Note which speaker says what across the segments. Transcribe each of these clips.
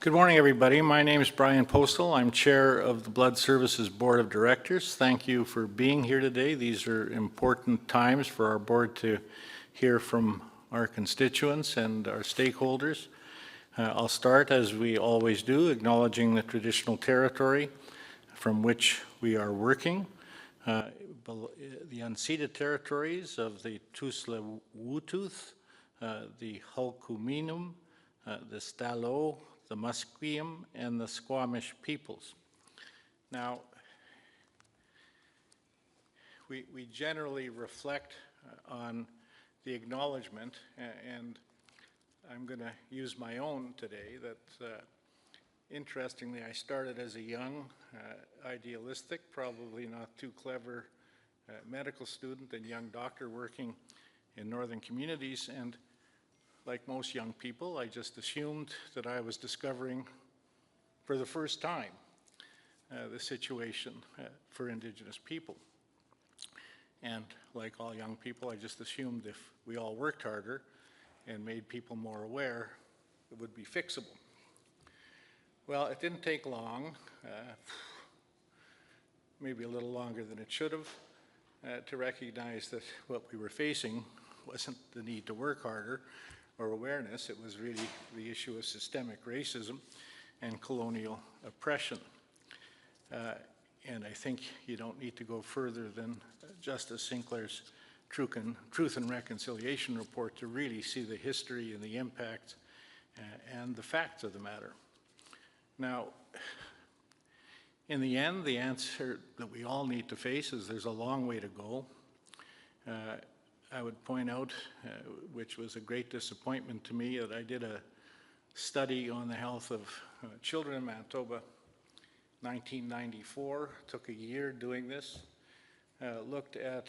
Speaker 1: Good morning, everybody. My name is Brian Postal. I'm Chair of the Blood Services Board of Directors. Thank you for being here today. These are important times for our board to hear from our constituents and our stakeholders. I'll start, as we always do, acknowledging the traditional territory from which we are working. The unceded territories of the Tsleil-Waututh, the Hul'qumi'num, the Stalo, the Musqueam, and the Squamish peoples. Now, we generally reflect on the acknowledgement, and I'm going to use my own today, that interestingly, I started as a young, idealistic, probably not too clever medical student and young doctor working in northern communities, and like most young people, I just assumed that I was discovering for the first time the situation for Indigenous people. And like all young people, I just assumed if we all worked harder and made people more aware, it would be fixable. Well, it didn't take long, maybe a little longer than it should have, to recognize that what we were facing wasn't the need to work harder or awareness. It was really the issue of systemic racism and colonial oppression. And I think you don't need to go further than Justice Sinclair's Truth and Reconciliation report to really see the history and the impact and the facts of the matter. Now, in the end, the answer that we all need to face is there's a long way to go. I would point out, which was a great disappointment to me, that I did a study on the health of children in Manitoba, 1994, took a year doing this, looked at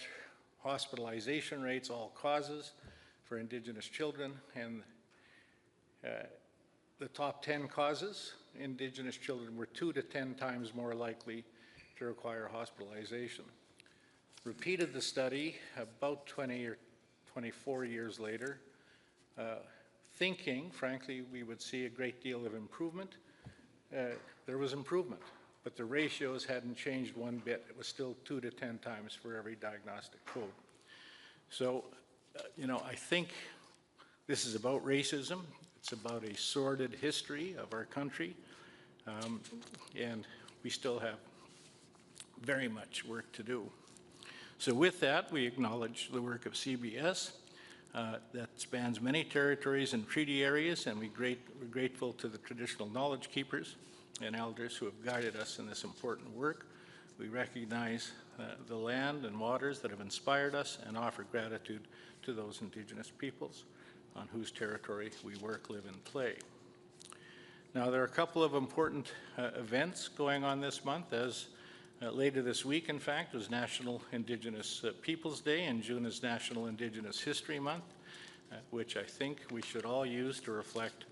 Speaker 1: hospitalization rates, all causes, for Indigenous children, and the top 10 causes, Indigenous children were 2 to 10 times more likely to require hospitalization. Repeated the study about 20 or 24 years later, thinking, frankly, we would see a great deal of improvement. There was improvement, but the ratios hadn't changed one bit. It was still 2 to 10 times for every diagnostic code. So, I think this is about racism. It's about a sordid history of our country, and we still have very much work to do. So with that, we acknowledge the work of CBS that spans many territories and treaty areas, and we're grateful to the traditional knowledge keepers and elders who have guided us in this important work. We recognize the land and waters that have inspired us and offer gratitude to those Indigenous peoples on whose territory we work, live, and play. Now, there are a couple of important events going on this month. As later this week, in fact, was National Indigenous Peoples Day, and June is National Indigenous History Month, which I think we should all use to reflect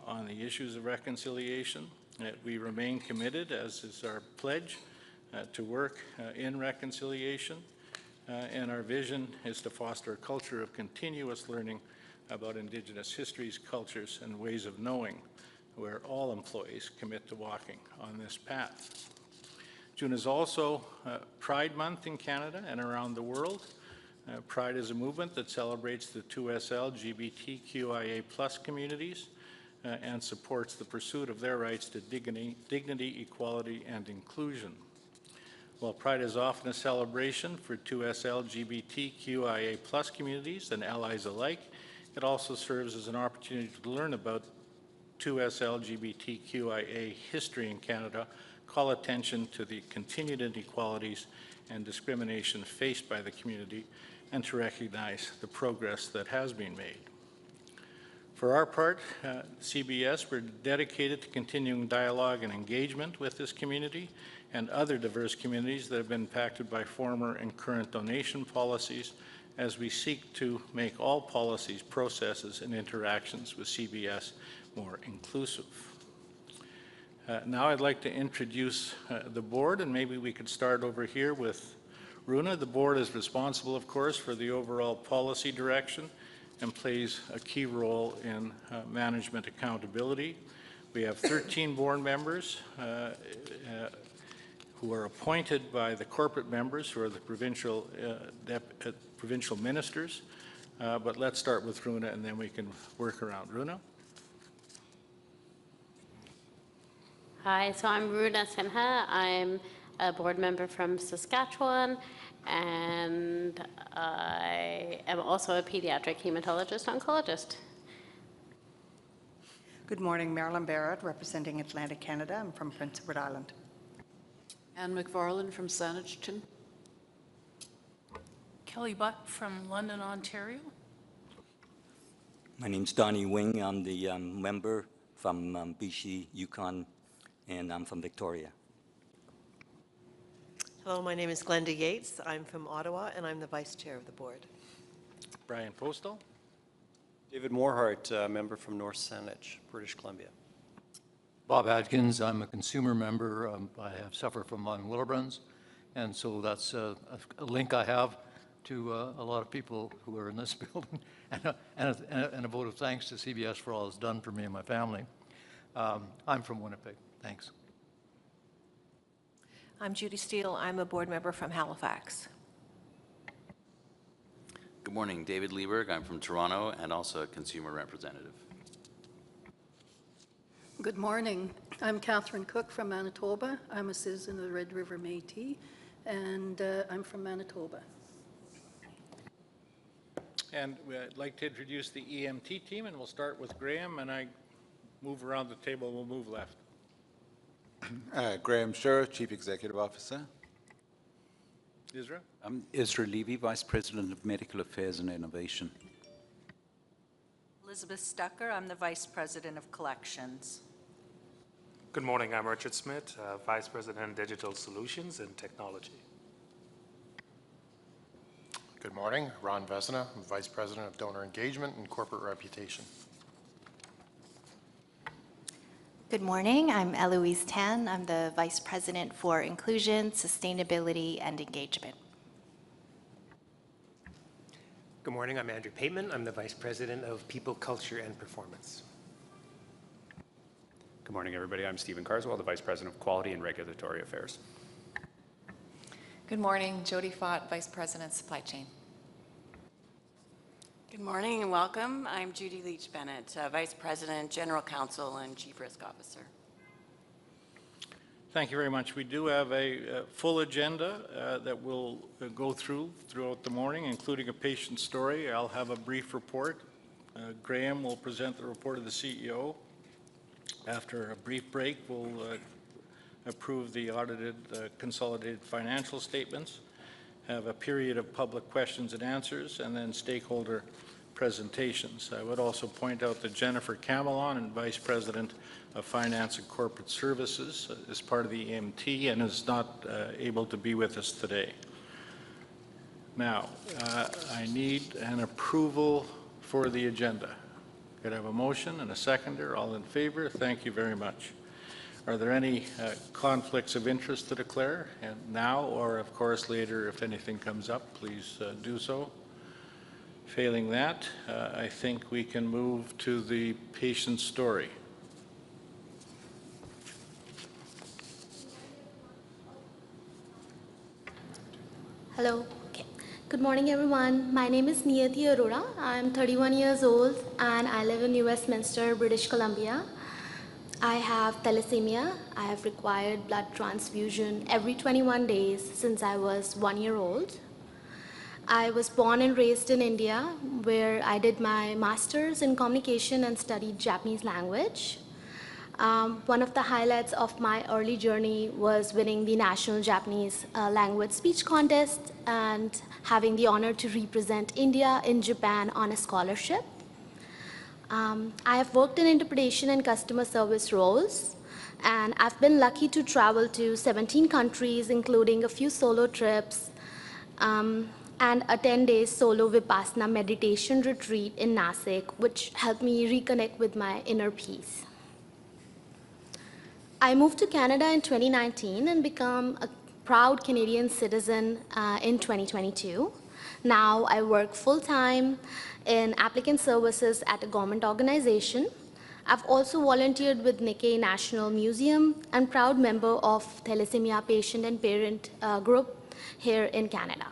Speaker 1: on the issues of reconciliation. We remain committed, as is our pledge, to work in reconciliation, and our vision is to foster a culture of continuous learning about Indigenous histories, cultures, and ways of knowing, where all employees commit to walking on this path. June is also Pride Month in Canada and around the world. Pride is a movement that celebrates the 2SL LGBTQIA+ communities and supports the pursuit of their rights to dignity, equality, and inclusion. While Pride is often a celebration for 2SL LGBTQIA+ communities and allies alike, it also serves as an opportunity to learn about 2SL LGBTQIA history in Canada, call attention to the continued inequalities and discrimination faced by the community, and to recognize the progress that has been made. For our part, CBS, we're dedicated to continuing dialogue and engagement with this community and other diverse communities that have been impacted by former and current donation policies, as we seek to make all policies, processes, and interactions with CBS more inclusive. Now I'd like to introduce the board, and maybe we could start over here with Runa. The board is responsible, of course, for the overall policy direction and plays a key role in management accountability. We We have 13 board members who are appointed by the corporate members, who are the provincial ministers. But let's start with Runa, and then we can work around. Runa?
Speaker 2: Hi, so I'm Runa Sinha. I'm a board member from Saskatchewan, and I am also a pediatric hematologist oncologist.
Speaker 3: Good morning, Marilyn Barrett, representing Atlantic Canada. I'm from Prince Edward Island.
Speaker 4: Anne McFarlane from Saanich.
Speaker 5: Kelly Buck from London, Ontario.
Speaker 6: My name's Donnie Wing. I'm the member from BC, Yukon, and I'm from Victoria.
Speaker 7: Hello, my name is Glenda Yates. I'm from Ottawa, and I'm the vice chair of the board.
Speaker 1: Brian Postal?
Speaker 8: David Morehart, member from North Saanich, British Columbia.
Speaker 9: Bob Adkins, I'm a consumer member. I have suffered from lung Willebrand's, and so that's a link I have to a lot of people who are in this building, and a vote of thanks to CBS for all it's done for me and my family. I'm from Winnipeg. Thanks.
Speaker 10: I'm Judy Steele. I'm a board member from Halifax.
Speaker 11: Good morning, David Lieberg. I'm from Toronto and also a consumer representative.
Speaker 12: Good morning. I'm Catherine Cook from Manitoba. I'm a citizen of the Red River Métis, and I'm from Manitoba.
Speaker 1: And I'd like to introduce the EMT team, and we'll start with Graham, and I move around the table, we'll move left.
Speaker 13: Graham Sher, Chief Executive Officer.
Speaker 1: Isra?
Speaker 13: I'm Isra Levy, Vice President of Medical Affairs and Innovation.
Speaker 14: Elizabeth Stucker, I'm the Vice President of Collections.
Speaker 15: Good morning, I'm Richard Smith, Vice President, Digital Solutions and Technology.
Speaker 16: Good morning, Ron Vesna, I'm Vice President of Donor Engagement and Corporate Reputation.
Speaker 17: Good morning, I'm Eloise Tan. I'm the Vice President for Inclusion, Sustainability, and Engagement.
Speaker 18: Good morning, I'm Andrew Pateman. I'm the Vice President of People, Culture, and Performance.
Speaker 19: Good morning, everybody. I'm Stephen Carswell, the Vice President of Quality and Regulatory Affairs.
Speaker 20: Good morning, Jody Fott, Vice President, Supply Chain.
Speaker 6: Good morning and welcome. I'm Judy Leach Bennett, Vice President, General Counsel, and Chief Risk Officer.
Speaker 1: Thank you very much. We do have a full agenda that we'll go throughout the morning, including a patient story. I'll have a brief report. Graham will present the report of the CEO. After a brief break, we'll approve the audited consolidated financial statements, have a period of public questions and answers, and then stakeholder presentations. I would also point out that Jennifer Camelon, and Vice President of Finance and Corporate Services, is part of the EMT and is not able to be with us today. Now, I need an approval for the agenda. Could I have a motion and a seconder? All in favor? Thank you very much. Are there any conflicts of interest to declare? And now, or of course later, if anything comes up, please do so. Failing that, I think we can move to the patient story.
Speaker 3: Hello. Okay. Good morning, everyone. My name is Niyati Arora. I'm 31 years old, and I live in Westminster, British Columbia. I have thalassemia. I have required blood transfusion every 21 days since I was 1 year old. I was born and raised in India, where I did my master's in communication and studied Japanese language. One of the highlights of my early journey was winning the National Japanese Language Speech Contest and having the honor to represent India in Japan on a scholarship. I have worked in interpretation and customer service roles, and I've been lucky to travel to 17 countries, including a few solo trips, and a 10-day solo Vipassana meditation retreat in Nasik, which helped me reconnect with my inner peace. I moved to Canada in 2019 and became a proud Canadian citizen in 2022. Now I work full-time in applicant services at a government organization. I've also volunteered with Nikkei National Museum and proud member of Thalassemia Patient and Parent Group here in Canada.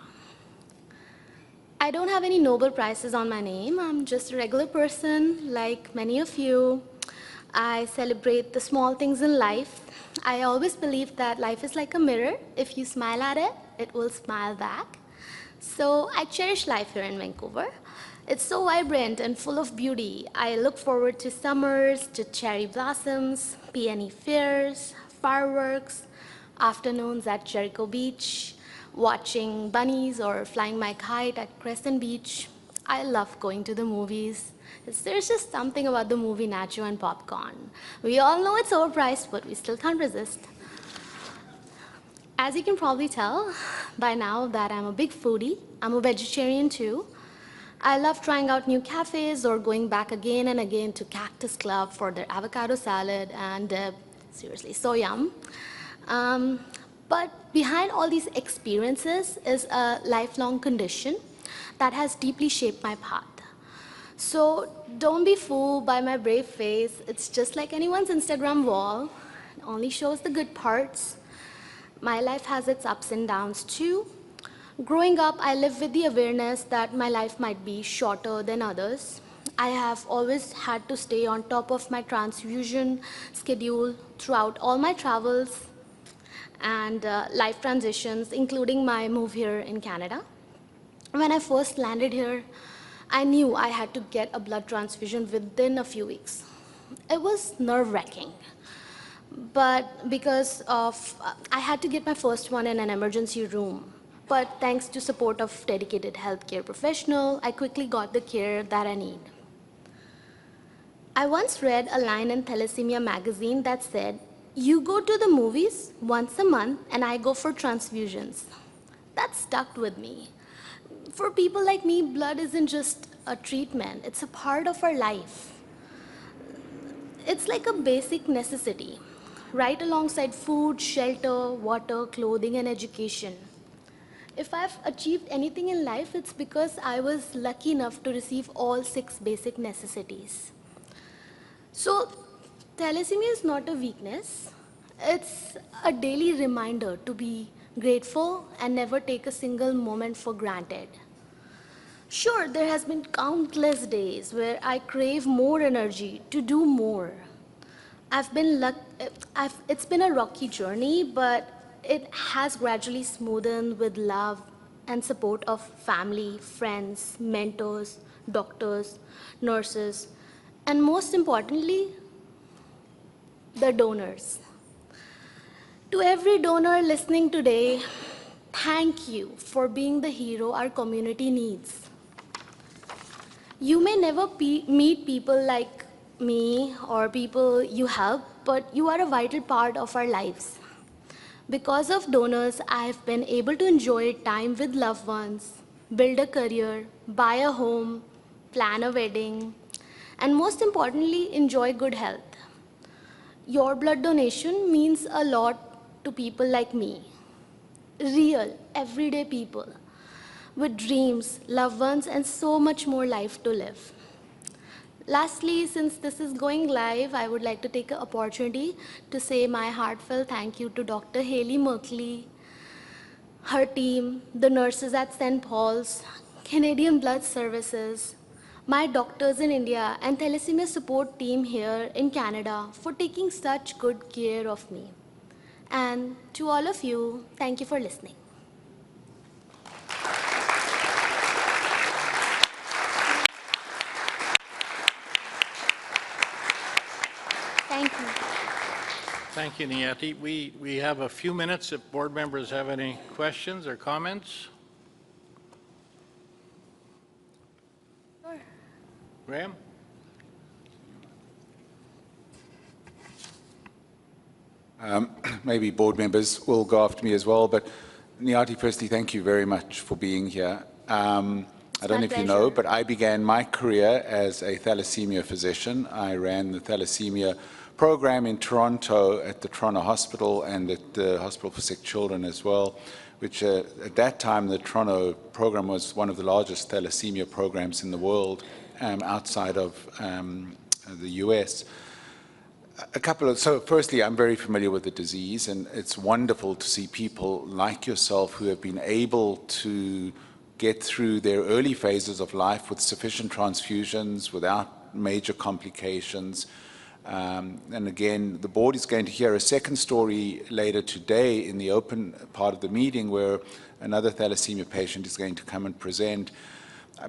Speaker 3: I don't have any Nobel Prizes on my name. I'm just a regular person like many of you. I celebrate the small things in life. I always believe that life is like a mirror. If you smile at it, it will smile back. So I cherish life here in Vancouver. It's so vibrant and full of beauty. I look forward to summers, to cherry blossoms, peony fairs, fireworks, afternoons at Jericho Beach, watching bunnies or flying my kite at Crescent Beach. I love going to the movies. There's just something about the movie nacho and popcorn. We all know it's overpriced, but we still can't resist. As you can probably tell by now that I'm a big foodie. I'm a vegetarian too. I love trying out new cafes or going back again and again to Cactus Club for their avocado salad and seriously, so yum. But behind all these experiences is a lifelong condition that has deeply shaped my path. So don't be fooled by my brave face. It's just like anyone's Instagram wall. It only shows the good parts. My life has its ups and downs too. Growing up, I lived with the awareness that my life might be shorter than others. I have always had to stay on top of my transfusion schedule throughout all my travels and life transitions, including my move here in Canada. When I first landed here, I knew I had to get a blood transfusion within a few weeks. It was nerve-wracking, but because of, I had to get my first one in an emergency room. But thanks to support of dedicated healthcare professional, I quickly got the care that I need. I once read a line in Thalassemia magazine that said, "You go to the movies once a month and I go for transfusions." That stuck with me. For people like me, blood isn't just a treatment, it's a part of our life. It's like a basic necessity, right alongside food, shelter, water, clothing, and education. If I've achieved anything in life, it's because I was lucky enough to receive all 6 basic necessities. So, thalassemia is not a weakness. It's a daily reminder to be grateful and never take a single moment for granted. Sure, there has been countless days where I crave more energy to do more. It's been a rocky journey, but it has gradually smoothened with love and support of family, friends, mentors, doctors, nurses, and most importantly, the donors. To every donor listening today, thank you for being the hero our community needs. You may never meet people like me or people you help, but you are a vital part of our lives. Because of donors, I have been able to enjoy time with loved ones, build a career, buy a home, plan a wedding, and most importantly, enjoy good health. Your blood donation means a lot to people like me, real, everyday people with dreams, loved ones, and so much more life to live. Lastly, since this is going live, I would like to take an opportunity to say my heartfelt thank you to Dr. Haley Merkley, her team, the nurses at St. Paul's, Canadian Blood Services, my doctors in India, and thalassemia support team here in Canada for taking such good care of me. And to all of you, thank you for listening. Thank you.
Speaker 1: Thank you, Niyati. We have a few minutes if board members have any questions or comments.
Speaker 3: Sure.
Speaker 1: Graham?
Speaker 13: Maybe board members will go after me as well, but Niyati, firstly, thank you very much for being here. I don't know if you know, but I began my career as a thalassemia physician. I ran the thalassemia program in Toronto at the Toronto Hospital and at the Hospital for Sick Children as well, which at that time the Toronto program was one of the largest thalassemia programs in the world outside of the US. So firstly, I'm very familiar with the disease, and it's wonderful to see people like yourself who have been able to get through their early phases of life with sufficient transfusions, without major complications. And again, the board is going to hear a second story later today in the open part of the meeting where another thalassemia patient is going to come and present.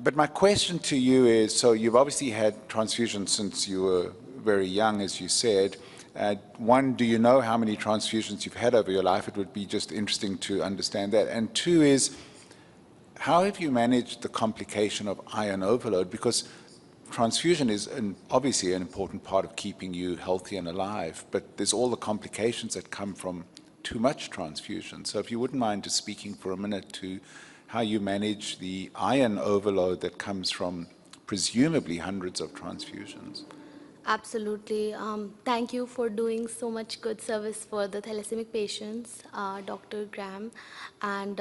Speaker 13: But my question to you is, so you've obviously had transfusions since you were very young, as you said. One, do you know how many transfusions you've had over your life? It would be just interesting to understand that. And two is, how have you managed the complication of iron overload? Because transfusion is obviously an important part of keeping you healthy and alive, but there's all the complications that come from too much transfusion. So if you wouldn't mind just speaking for a minute to how you manage the iron overload that comes from presumably hundreds of transfusions.
Speaker 3: Absolutely. Thank you for doing so much good service for the thalassemia patients, Dr. Graham. And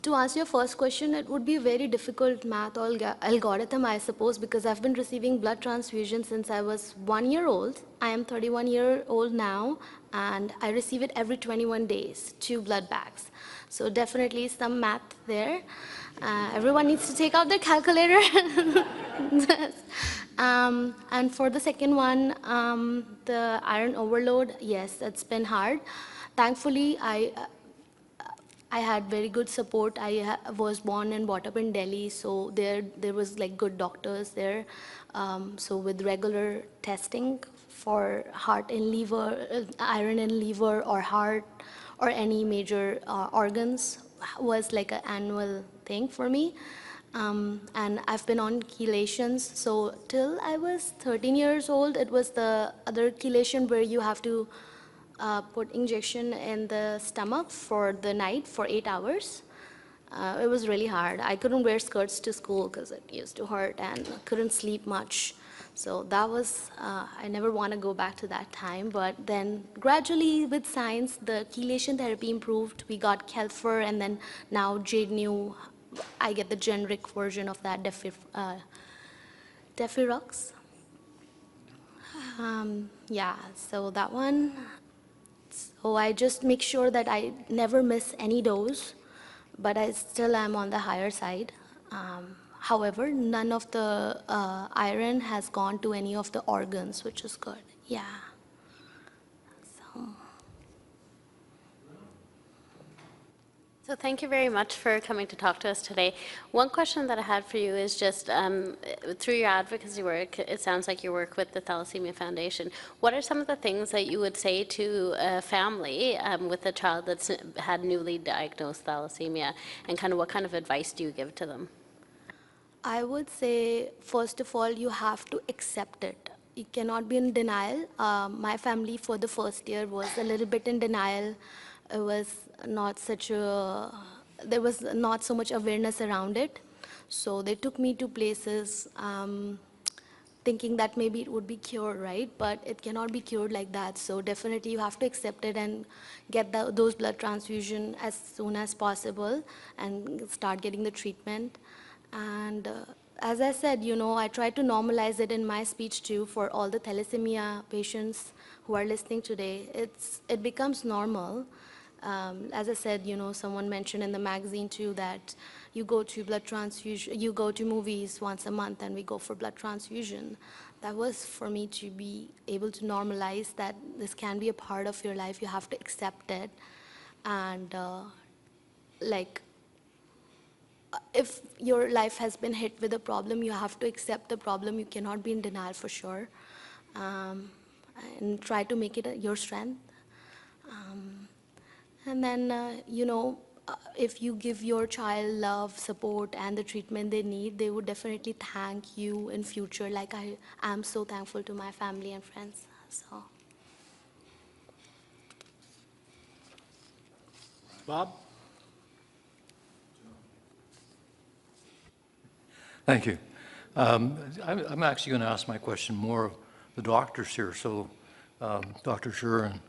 Speaker 3: to answer your first question, it would be a very difficult math algorithm, I suppose, because I've been receiving blood transfusion since I was 1 year old. I am 31 years old now, and I receive it every 21 days, 2 blood bags. So definitely some math there. Everyone needs to take out their calculator. And for the second one, the iron overload, yes, it's been hard. Thankfully, I had very good support. I was born and brought up in Delhi, so there was like good doctors there. So with regular testing for heart and liver, iron in liver or heart or any major organs was like an annual thing for me. And I've been on chelations. So till I was 13 years old, it was the other chelation where you have to put injection in the stomach for the night for 8 hours. It was really hard. I couldn't wear skirts to school because it used to hurt, and couldn't sleep much. So that was, I never want to go back to that time. But then gradually with science, the chelation therapy improved. We got Kelfer, and then now Jadenu. I get the generic version of that, Defirux. Yeah, so that one. So I just make sure that I never miss any dose, but I still am on the higher side. However, none of the iron has gone to any of the organs, which is good. Yeah.
Speaker 2: So thank you very much for coming to talk to us today. One question that I had for you is just through your advocacy work, it sounds like you work with the Thalassemia Foundation. What are some of the things that you would say to a family with a child that's had newly diagnosed thalassemia, and kind of what kind of advice do you give to them?
Speaker 3: I would say, first of all, you have to accept it. You cannot be in denial. My family for the first year was a little bit in denial. It was not there was not so much awareness around it. So they took me to places thinking that maybe it would be cured, right? But it cannot be cured like that. So definitely you have to accept it and get those blood transfusion as soon as possible and start getting the treatment. And as I said, I try to normalize it in my speech too for all the thalassemia patients who are listening today. It becomes normal. As I said, someone mentioned in the magazine too that you go to blood transfusion, you go to movies once a month and we go for blood transfusion. That was for me to be able to normalize that this can be a part of your life. You have to accept it. And if your life has been hit with a problem, you have to accept the problem. You cannot be in denial for sure. And try to make it your strength. And then, if you give your child love, support, and the treatment they need, they would definitely thank you in future, like I am so thankful to my family and friends. So.
Speaker 1: Bob?
Speaker 9: Thank you. I'm actually going to ask my question more of the doctors here. So, Dr. Schur and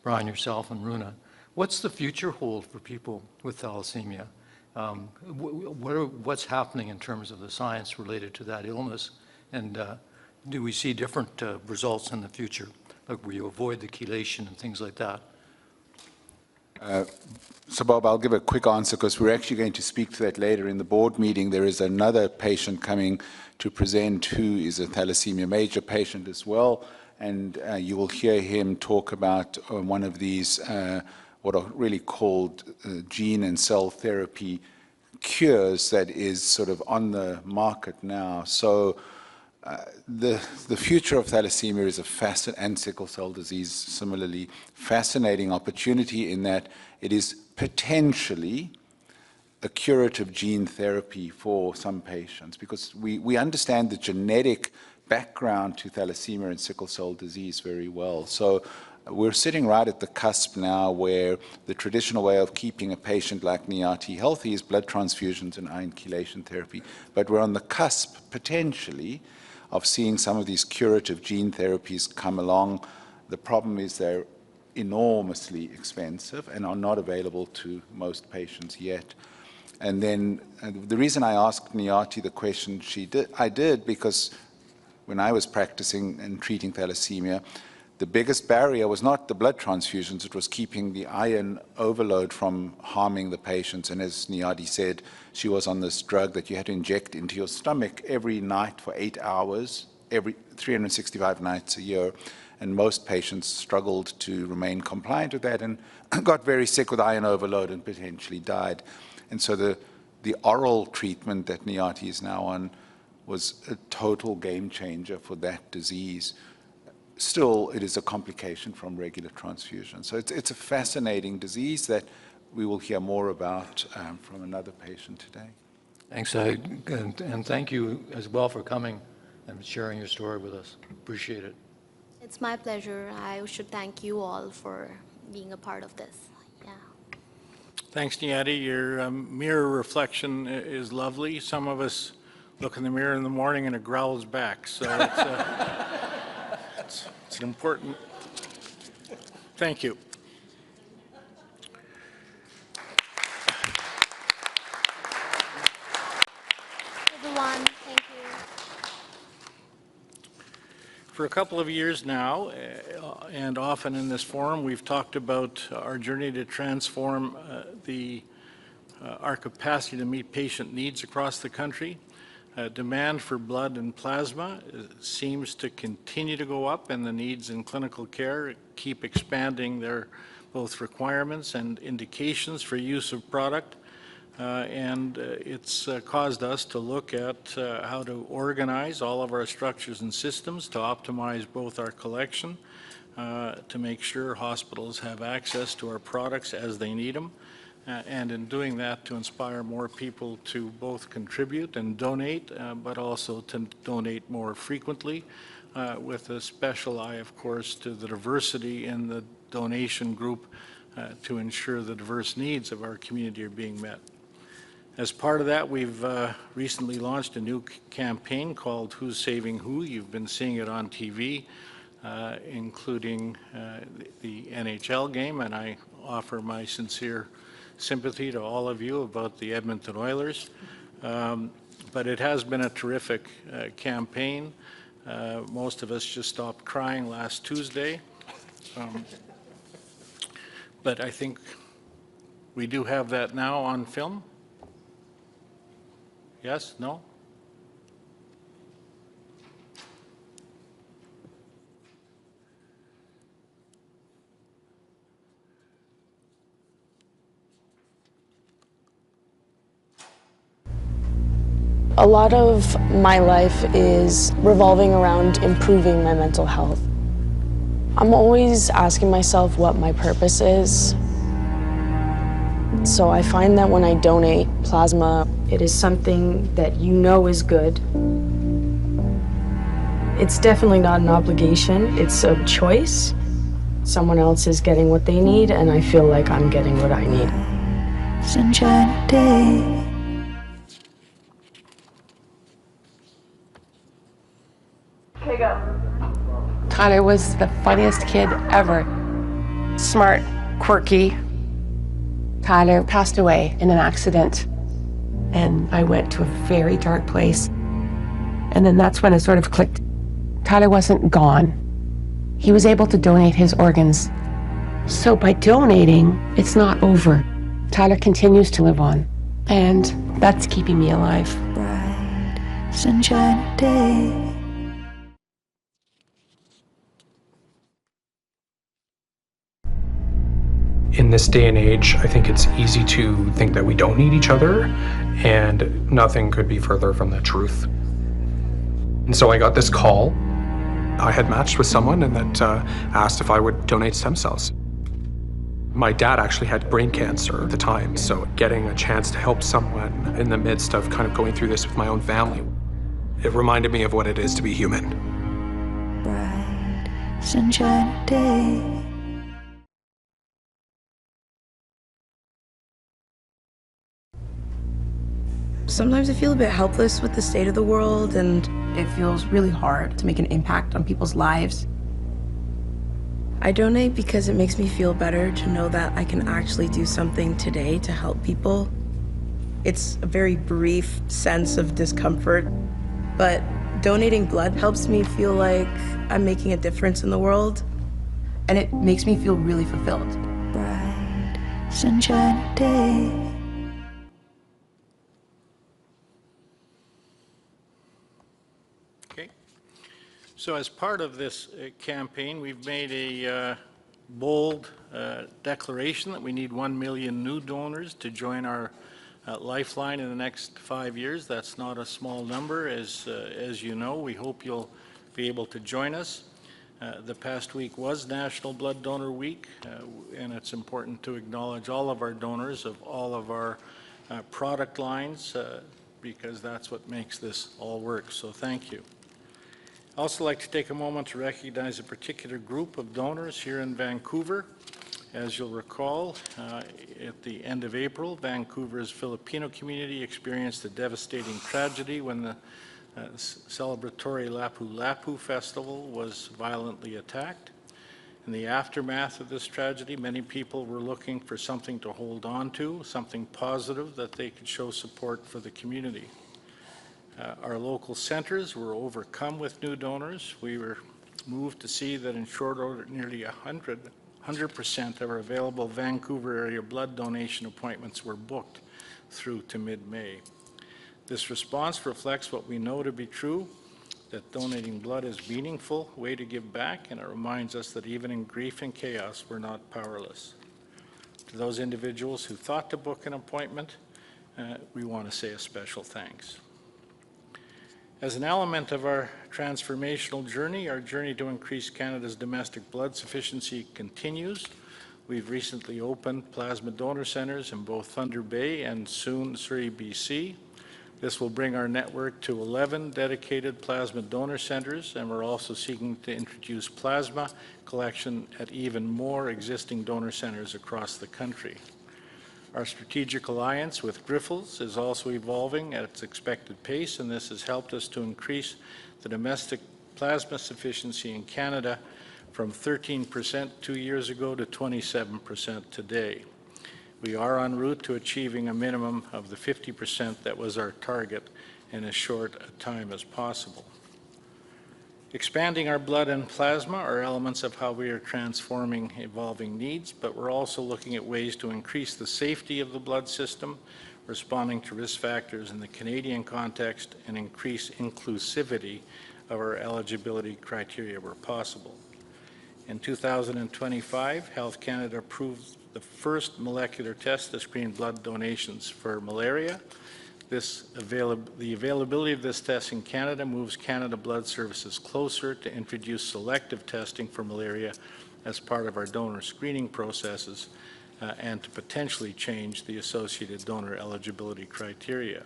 Speaker 9: Brian, yourself, and Runa, what's the future hold for people with thalassemia? What's happening in terms of the science related to that illness? And do we see different results in the future? Like will you avoid the chelation and things like that?
Speaker 13: So Bob, I'll give a quick answer because we're actually going to speak to that later in the board meeting. There is another patient coming to present who is a thalassemia major patient as well, and you will hear him talk about one of these, what are really called gene and cell therapy cures that is sort of on the market now. So the future of thalassemia is and sickle cell disease similarly, fascinating opportunity in that it is potentially a curative gene therapy for some patients because we understand the genetic background to thalassemia and sickle cell disease very well. So we're sitting right at the cusp now where the traditional way of keeping a patient like Niati healthy is blood transfusions and iron chelation therapy. But we're on the cusp, potentially, of seeing some of these curative gene therapies come along. The problem is they're enormously expensive and are not available to most patients yet. And then the reason I asked Niati the question I did because when I was practicing and treating thalassemia, the biggest barrier was not the blood transfusions, it was keeping the iron overload from harming the patients. And as Niati said, she was on this drug that you had to inject into your stomach every night for 8 hours, every 365 nights a year. And most patients struggled to remain compliant with that and got very sick with iron overload and potentially died. And so the oral treatment that Niati is now on was a total game changer for that disease. Still, it is a complication from regular transfusion. So it's a fascinating disease that we will hear more about from another patient today.
Speaker 9: Thanks, and thank you as well for coming and sharing your story with us. Appreciate it.
Speaker 3: It's my pleasure. I should thank you all for being a part of this. Yeah.
Speaker 1: Thanks, Niati. Your mirror reflection is lovely. Some of us look in the mirror in the morning and it growls back. So it's an important. Thank you.
Speaker 3: Everyone, thank you.
Speaker 1: For a couple of years now, and often in this forum, we've talked about our journey to transform our capacity to meet patient needs across the country. Demand for blood and plasma seems to continue to go up, and the needs in clinical care keep expanding their both requirements and indications for use of product. And it's caused us to look at how to organize all of our structures and systems to optimize both our collection, to make sure hospitals have access to our products as they need them, and in doing that to inspire more people to both contribute and donate, but also to donate more frequently, with a special eye, of course, to the diversity in the donation group to ensure the diverse needs of our community are being met. As part of that, we've recently launched a new campaign called Who's Saving Who? You've been seeing it on TV, including the NHL game, and I offer my sincere sympathy to all of you about the Edmonton Oilers. But it has been a terrific campaign. Most of us just stopped crying last Tuesday. But I think we do have that now on film. Yes? No?
Speaker 21: A lot of my life is revolving around improving my mental health. I'm always asking myself what my purpose is. So I find that when I donate plasma, it is something that you know is good. It's definitely not an obligation, it's a choice. Someone else is getting what they need, and I feel like I'm getting what I need. Sunshine day.
Speaker 22: Okay, go. Tyler was the funniest kid ever. Smart, quirky. Tyler passed away in an accident, and I went to a very dark place. And then that's when it sort of clicked. Tyler wasn't gone. He was able to donate his organs. So by donating, it's not over. Tyler continues to live on, and that's keeping me alive.
Speaker 4: Sunshine day.
Speaker 19: In this day and age, I think it's easy to think that we don't need each other, and nothing could be further from the truth. And so I got this call. I had matched with someone and that asked if I would donate stem cells. My dad actually had brain cancer at the time, so getting a chance to help someone in the midst of kind of going through this with my own family, it reminded me of what it is to be human.
Speaker 4: Bright sunshine day.
Speaker 5: Sometimes I feel a bit helpless with the state of the world, and it feels really hard to make an impact on people's lives. I donate because it makes me feel better to know that I can actually do something today to help people. It's a very brief sense of discomfort, but donating blood helps me feel like I'm making a difference in the world, and it makes me feel really fulfilled.
Speaker 4: Bright sunshine day.
Speaker 1: So as part of this campaign, we've made a bold declaration that we need 1 million new donors to join our lifeline in the next 5 years. That's not a small number, as you know. We hope you'll be able to join us. The past week was National Blood Donor Week, and it's important to acknowledge all of our donors of all of our product lines, because that's what makes this all work. So thank you. I'd also like to take a moment to recognize a particular group of donors here in Vancouver. As you'll recall, at the end of April, Vancouver's Filipino community experienced a devastating tragedy when the celebratory Lapu-Lapu Festival was violently attacked. In the aftermath of this tragedy, many people were looking for something to hold on to, something positive that they could show support for the community. Our local centers were overcome with new donors. We were moved to see that in short order, nearly 100% of our available Vancouver area blood donation appointments were booked through to mid-May. This response reflects what we know to be true, that donating blood is a meaningful way to give back, and it reminds us that even in grief and chaos, we're not powerless. To those individuals who thought to book an appointment, we want to say a special thanks. As an element of our transformational journey, our journey to increase Canada's domestic blood sufficiency continues. We've recently opened plasma donor centers in both Thunder Bay and soon Surrey, BC. This will bring our network to 11 dedicated plasma donor centers, and we're also seeking to introduce plasma collection at even more existing donor centers across the country. Our strategic alliance with Grifols is also evolving at its expected pace, and this has helped us to increase the domestic plasma sufficiency in Canada from 13% 2 years ago to 27% today. We are en route to achieving a minimum of the 50% that was our target in as short a time as possible. Expanding our blood and plasma are elements of how we are transforming evolving needs, but we're also looking at ways to increase the safety of the blood system, responding to risk factors in the Canadian context, and increase inclusivity of our eligibility criteria where possible. In 2025, Health Canada approved the first molecular test to screen blood donations for malaria. The availability of this test in Canada moves Canada Blood Services closer to introduce selective testing for malaria as part of our donor screening processes and to potentially change the associated donor eligibility criteria.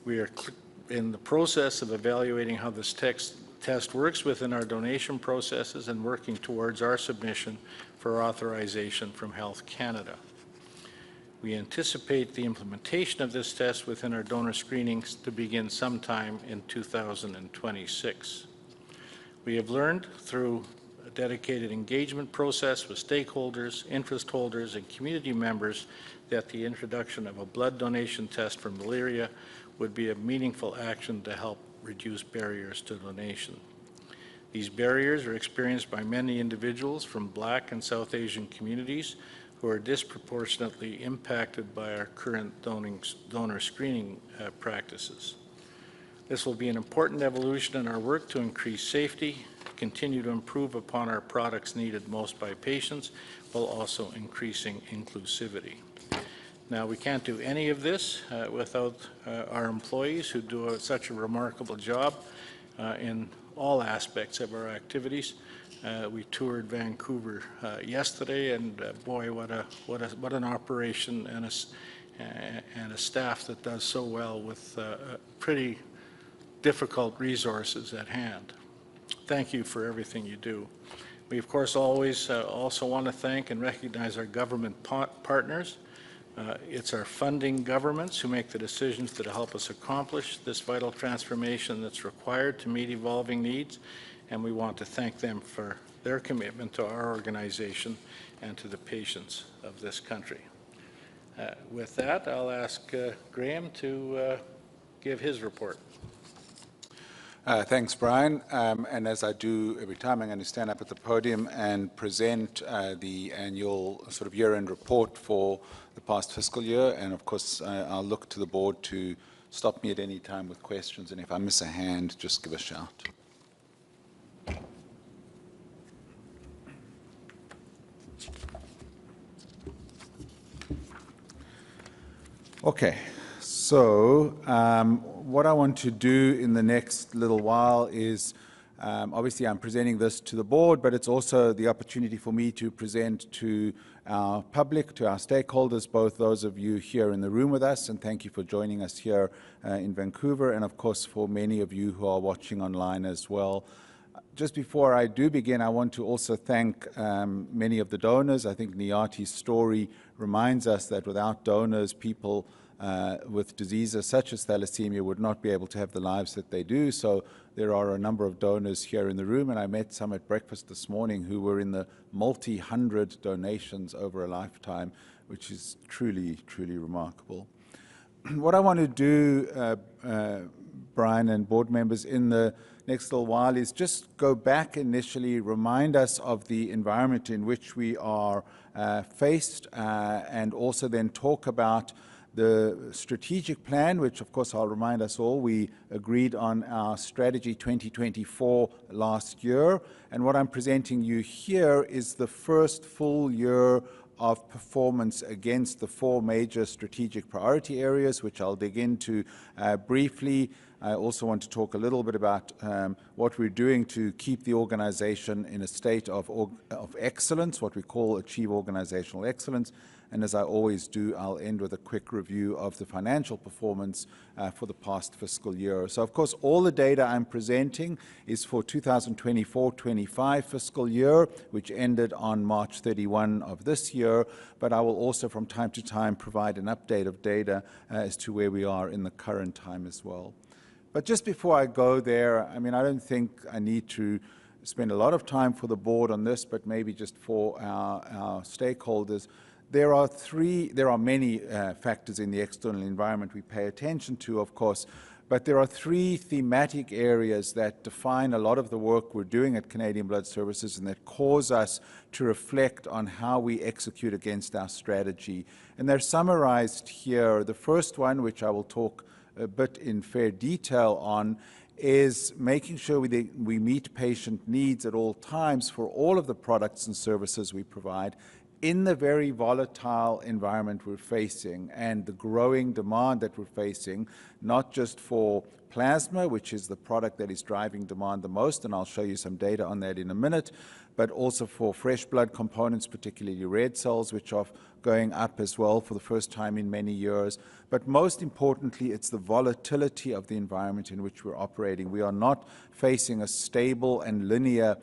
Speaker 1: We are in the process of evaluating how this test works within our donation processes and working towards our submission for authorization from Health Canada. We anticipate the implementation of this test within our donor screenings to begin sometime in 2026. We have learned through a dedicated engagement process with stakeholders, interest holders, and community members that the introduction of a blood donation test for malaria would be a meaningful action to help reduce barriers to donation. These barriers are experienced by many individuals from Black and South Asian communities who are disproportionately impacted by our current donor screening practices. This will be an important evolution in our work to increase safety, continue to improve upon our products needed most by patients, while also increasing inclusivity. Now, we can't do any of this without our employees who do such a remarkable job in all aspects of our activities. We toured Vancouver yesterday, and boy, what an operation and a staff that does so well with pretty difficult resources at hand. Thank you for everything you do. We, of course, always also want to thank and recognize our government partners. It's our funding governments who make the decisions that help us accomplish this vital transformation that's required to meet evolving needs, and we want to thank them for their commitment to our organization and to the patients of this country. With that, I'll ask Graham to give his report.
Speaker 13: Thanks, Brian. And as I do every time, I'm going to stand up at the podium and present the annual sort of year-end report for the past fiscal year. And of course, I'll look to the board to stop me at any time with questions. And if I miss a hand, just give a shout. Okay, so what I want to do in the next little while is, obviously I'm presenting this to the board, but it's also the opportunity for me to present to our public, to our stakeholders, both those of you here in the room with us, and thank you for joining us here in Vancouver, and of course for many of you who are watching online as well. Just before I do begin, I want to also thank many of the donors. I think Niyati's story reminds us that without donors, people with diseases such as thalassemia would not be able to have the lives that they do. So there are a number of donors here in the room, and I met some at breakfast this morning who were in the multi-hundred donations over a lifetime, which is truly, truly remarkable. What I want to do, Brian and board members, in the next little while is just go back initially, remind us of the environment in which we are faced, and also then talk about the strategic plan, which of course I'll remind us all, we agreed on our strategy 2024 last year. And what I'm presenting you here is the first full year of performance against the 4 major strategic priority areas, which I'll dig into briefly. I also want to talk a little bit about what we're doing to keep the organization in a state of excellence, what we call achieve organizational excellence. And as I always do, I'll end with a quick review of the financial performance for the past fiscal year. So, of course, all the data I'm presenting is for 2024-25 fiscal year, which ended on March 31 of this year. But I will also, from time to time, provide an update of data as to where we are in the current time as well. But just before I go there, I mean, I don't think I need to spend a lot of time for the board on this, but maybe just for our stakeholders. There are many factors in the external environment we pay attention to, of course, but there are 3 thematic areas that define a lot of the work we're doing at Canadian Blood Services and that cause us to reflect on how we execute against our strategy. And they're summarized here. The first one, which I will talk a bit in fair detail on, is making sure we meet patient needs at all times for all of the products and services we provide in the very volatile environment we're facing and the growing demand that we're facing, not just for plasma, which is the product that is driving demand the most, and I'll show you some data on that in a minute, but also for fresh blood components, particularly red cells, which are going up as well for the first time in many years. But most importantly, it's the volatility of the environment in which we're operating. We are not facing a stable and linear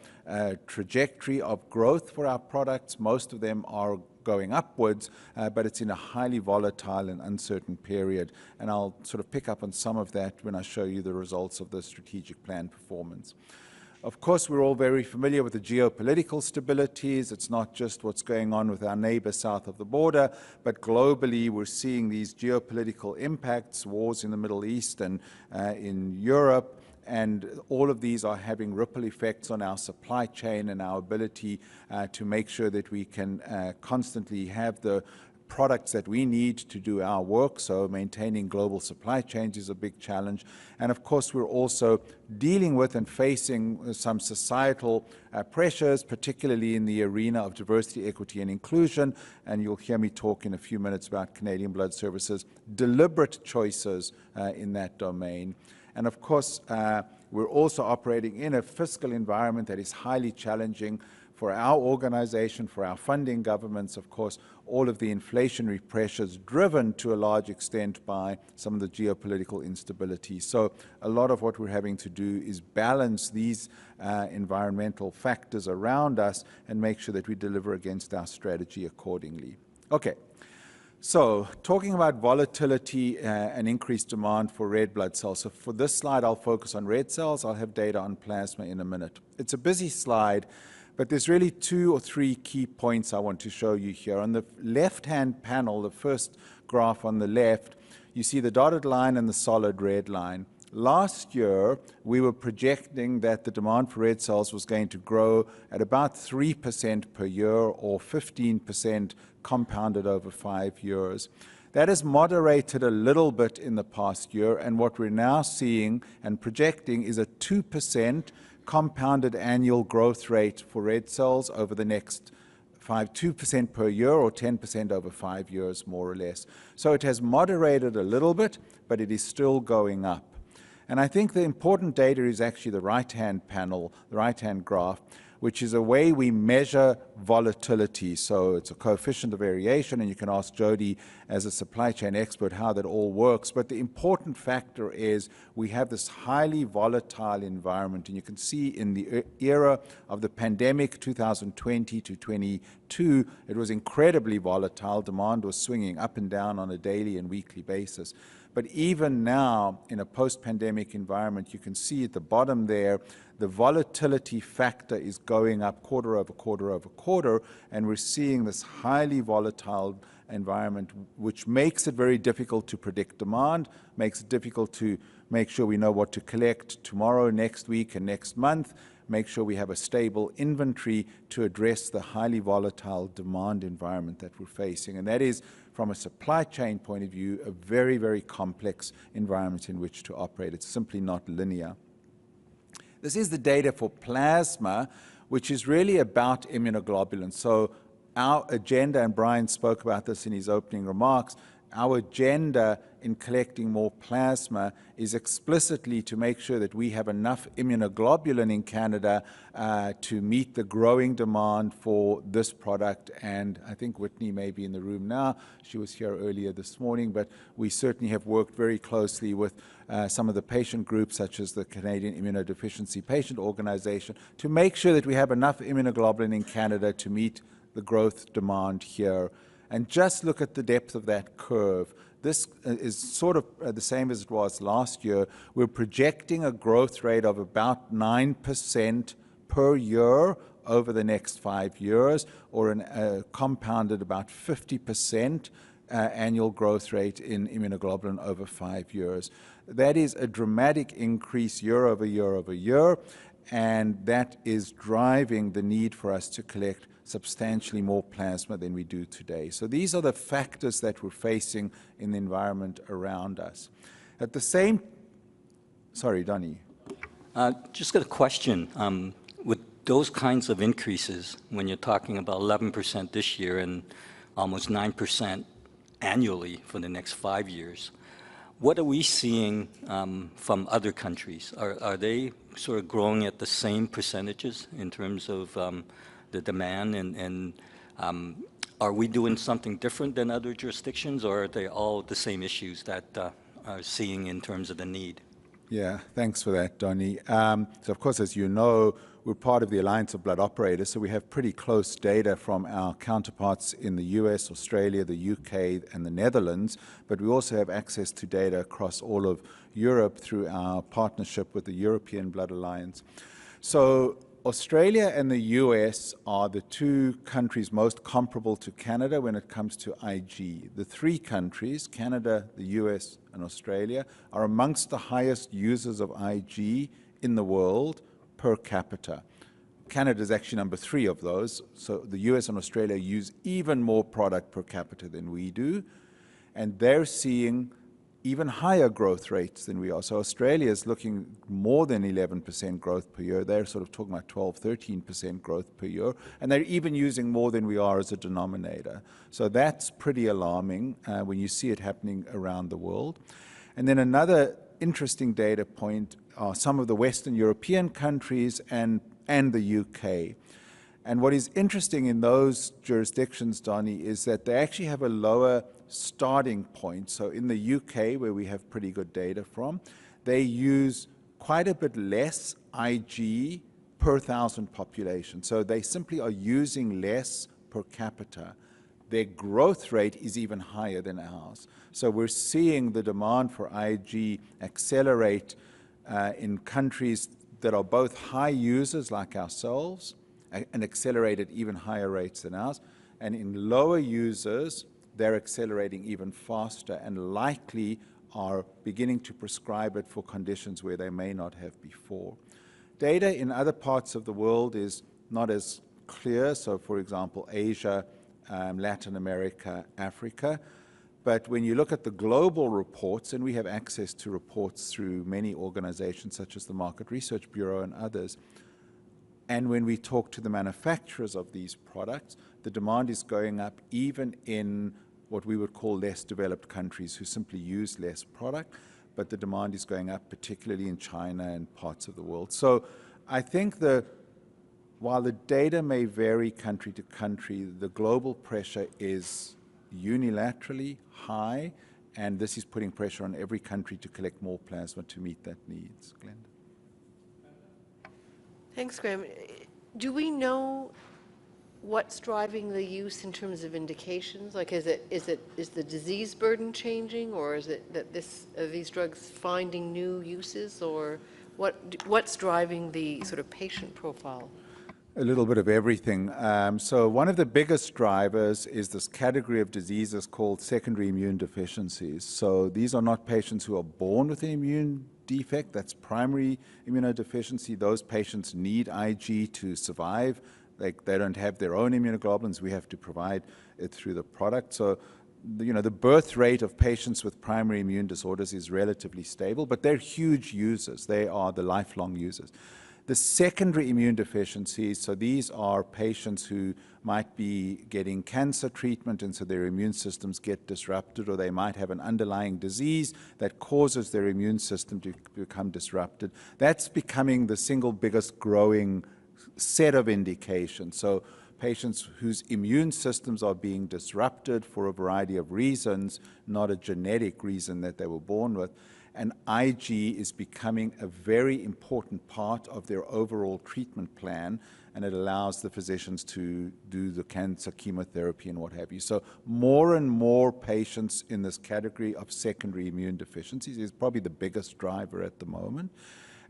Speaker 13: trajectory of growth for our products. Most of them are going upwards, but it's in a highly volatile and uncertain period. And I'll sort of pick up on some of that when I show you the results of the strategic plan performance. Of course, we're all very familiar with the geopolitical stabilities. It's not just what's going on with our neighbor south of the border, but globally we're seeing these geopolitical impacts, wars in the Middle East and in Europe, and all of these are having ripple effects on our supply chain and our ability to make sure that we can constantly have the products that we need to do our work, so maintaining global supply chains is a big challenge. And of course, we're also dealing with and facing some societal pressures, particularly in the arena of diversity, equity, and inclusion, and you'll hear me talk in a few minutes about Canadian Blood Services, deliberate choices in that domain. And of course, we're also operating in a fiscal environment that is highly challenging for our organization, for our funding governments, of course, all of the inflationary pressures driven to a large extent by some of the geopolitical instability. So a lot of what we're having to do is balance these environmental factors around us and make sure that we deliver against our strategy accordingly. Okay. So, talking about volatility and increased demand for red blood cells. So for this slide, I'll focus on red cells. I'll have data on plasma in a minute. It's a busy slide, but there's really 2 or 3 key points I want to show you here. On the left-hand panel, the first graph on the left, you see the dotted line and the solid red line. Last year, we were projecting that the demand for red cells was going to grow at about 3% per year or 15% compounded over 5 years. That has moderated a little bit in the past year, and what we're now seeing and projecting is a 2% compounded annual growth rate for red cells over the next 2% per year or 10% over 5 years, more or less. So it has moderated a little bit, but it is still going up. And I think the important data is actually the right-hand panel, the right-hand graph, which is a way we measure volatility. So it's a coefficient of variation, and you can ask Jody as a supply chain expert how that all works. But the important factor is we have this highly volatile environment, and you can see in the era of the pandemic, 2020 to 22, it was incredibly volatile. Demand was swinging up and down on a daily and weekly basis. But even now, in a post-pandemic environment, you can see at the bottom there, the volatility factor is going up quarter over quarter over quarter, and we're seeing this highly volatile environment, which makes it very difficult to predict demand, makes it difficult to make sure we know what to collect tomorrow, next week, and next month, make sure we have a stable inventory to address the highly volatile demand environment that we're facing. And that is, from a supply chain point of view, a very, very complex environment in which to operate. It's simply not linear. This is the data for plasma, which is really about immunoglobulins. So our agenda, and Brian spoke about this in his opening remarks, our agenda in collecting more plasma is explicitly to make sure that we have enough immunoglobulin in Canada to meet the growing demand for this product. And I think Whitney may be in the room now. She was here earlier this morning, but we certainly have worked very closely with some of the patient groups, such as the Canadian Immunodeficiency Patient Organization, to make sure that we have enough immunoglobulin in Canada to meet the growth demand here. And just look at the depth of that curve. This is sort of the same as it was last year. We're projecting a growth rate of about 9% per year over the next 5 years, or a compounded about 50% annual growth rate in immunoglobulin over 5 years. That is a dramatic increase year over year over year, and that is driving the need for us to collect substantially more plasma than we do today. So these are the factors that we're facing in the environment around us. At the same, sorry, Donnie.
Speaker 6: Just got a question. With those kinds of increases, when you're talking about 11% this year and almost 9% annually for the next 5 years, what are we seeing from other countries? Are they sort of growing at the same percentages in terms of the demand, and are we doing something different than other jurisdictions, or are they all the same issues that are seeing in terms of the need?
Speaker 13: Yeah, thanks for that, Donnie. So of course, as you know, we're part of the Alliance of Blood Operators, so we have pretty close data from our counterparts in the US, Australia, the UK, and the Netherlands, but we also have access to data across all of Europe through our partnership with the European Blood Alliance. So Australia and the US are the two countries most comparable to Canada when it comes to IG. The three countries, Canada, the US, and Australia, are amongst the highest users of IG in the world per capita. Canada is actually number 3 of those, so the US and Australia use even more product per capita than we do, and they're seeing even higher growth rates than we are. So Australia is looking more than 11% growth per year. They're sort of talking about 12, 13% growth per year, and they're even using more than we are as a denominator. So that's pretty alarming when you see it happening around the world. And then another interesting data point are some of the Western European countries and the UK. And what is interesting in those jurisdictions, Donnie, is that they actually have a lower starting point. So in the UK, where we have pretty good data from, they use quite a bit less IG per 1,000 population. So they simply are using less per capita. Their growth rate is even higher than ours. So we're seeing the demand for IG accelerate in countries that are both high users like ourselves and accelerate at even higher rates than ours. And in lower users, they're accelerating even faster and likely are beginning to prescribe it for conditions where they may not have before. Data in other parts of the world is not as clear. So, for example, Asia, Latin America, Africa. But when you look at the global reports, and we have access to reports through many organizations such as the Market Research Bureau and others, and when we talk to the manufacturers of these products, the demand is going up even in what we would call less developed countries who simply use less product, but the demand is going up particularly in China and parts of the world. So I think while the data may vary country to country, the global pressure is unilaterally high, and this is putting pressure on every country to collect more plasma to meet that needs. Glenda?
Speaker 7: Thanks, Graham. Do we know what's driving the use in terms of indications? Like, is the disease burden changing, or is it that are these drugs finding new uses, or what's driving the sort of patient profile?
Speaker 13: A little bit of everything. So one of the biggest drivers is this category of diseases called secondary immune deficiencies. So these are not patients who are born with an immune defect. That's primary immunodeficiency. Those patients need IG to survive. They don't have their own immunoglobulins. We have to provide it through the product. So, the birth rate of patients with primary immune disorders is relatively stable, but they're huge users. They are the lifelong users. The secondary immune deficiencies, so these are patients who might be getting cancer treatment, and so their immune systems get disrupted, or they might have an underlying disease that causes their immune system to become disrupted. That's becoming the single biggest growing set of indications. So patients whose immune systems are being disrupted for a variety of reasons, not a genetic reason that they were born with. And IG is becoming a very important part of their overall treatment plan, and it allows the physicians to do the cancer chemotherapy and what have you. So more and more patients in this category of secondary immune deficiencies is probably the biggest driver at the moment.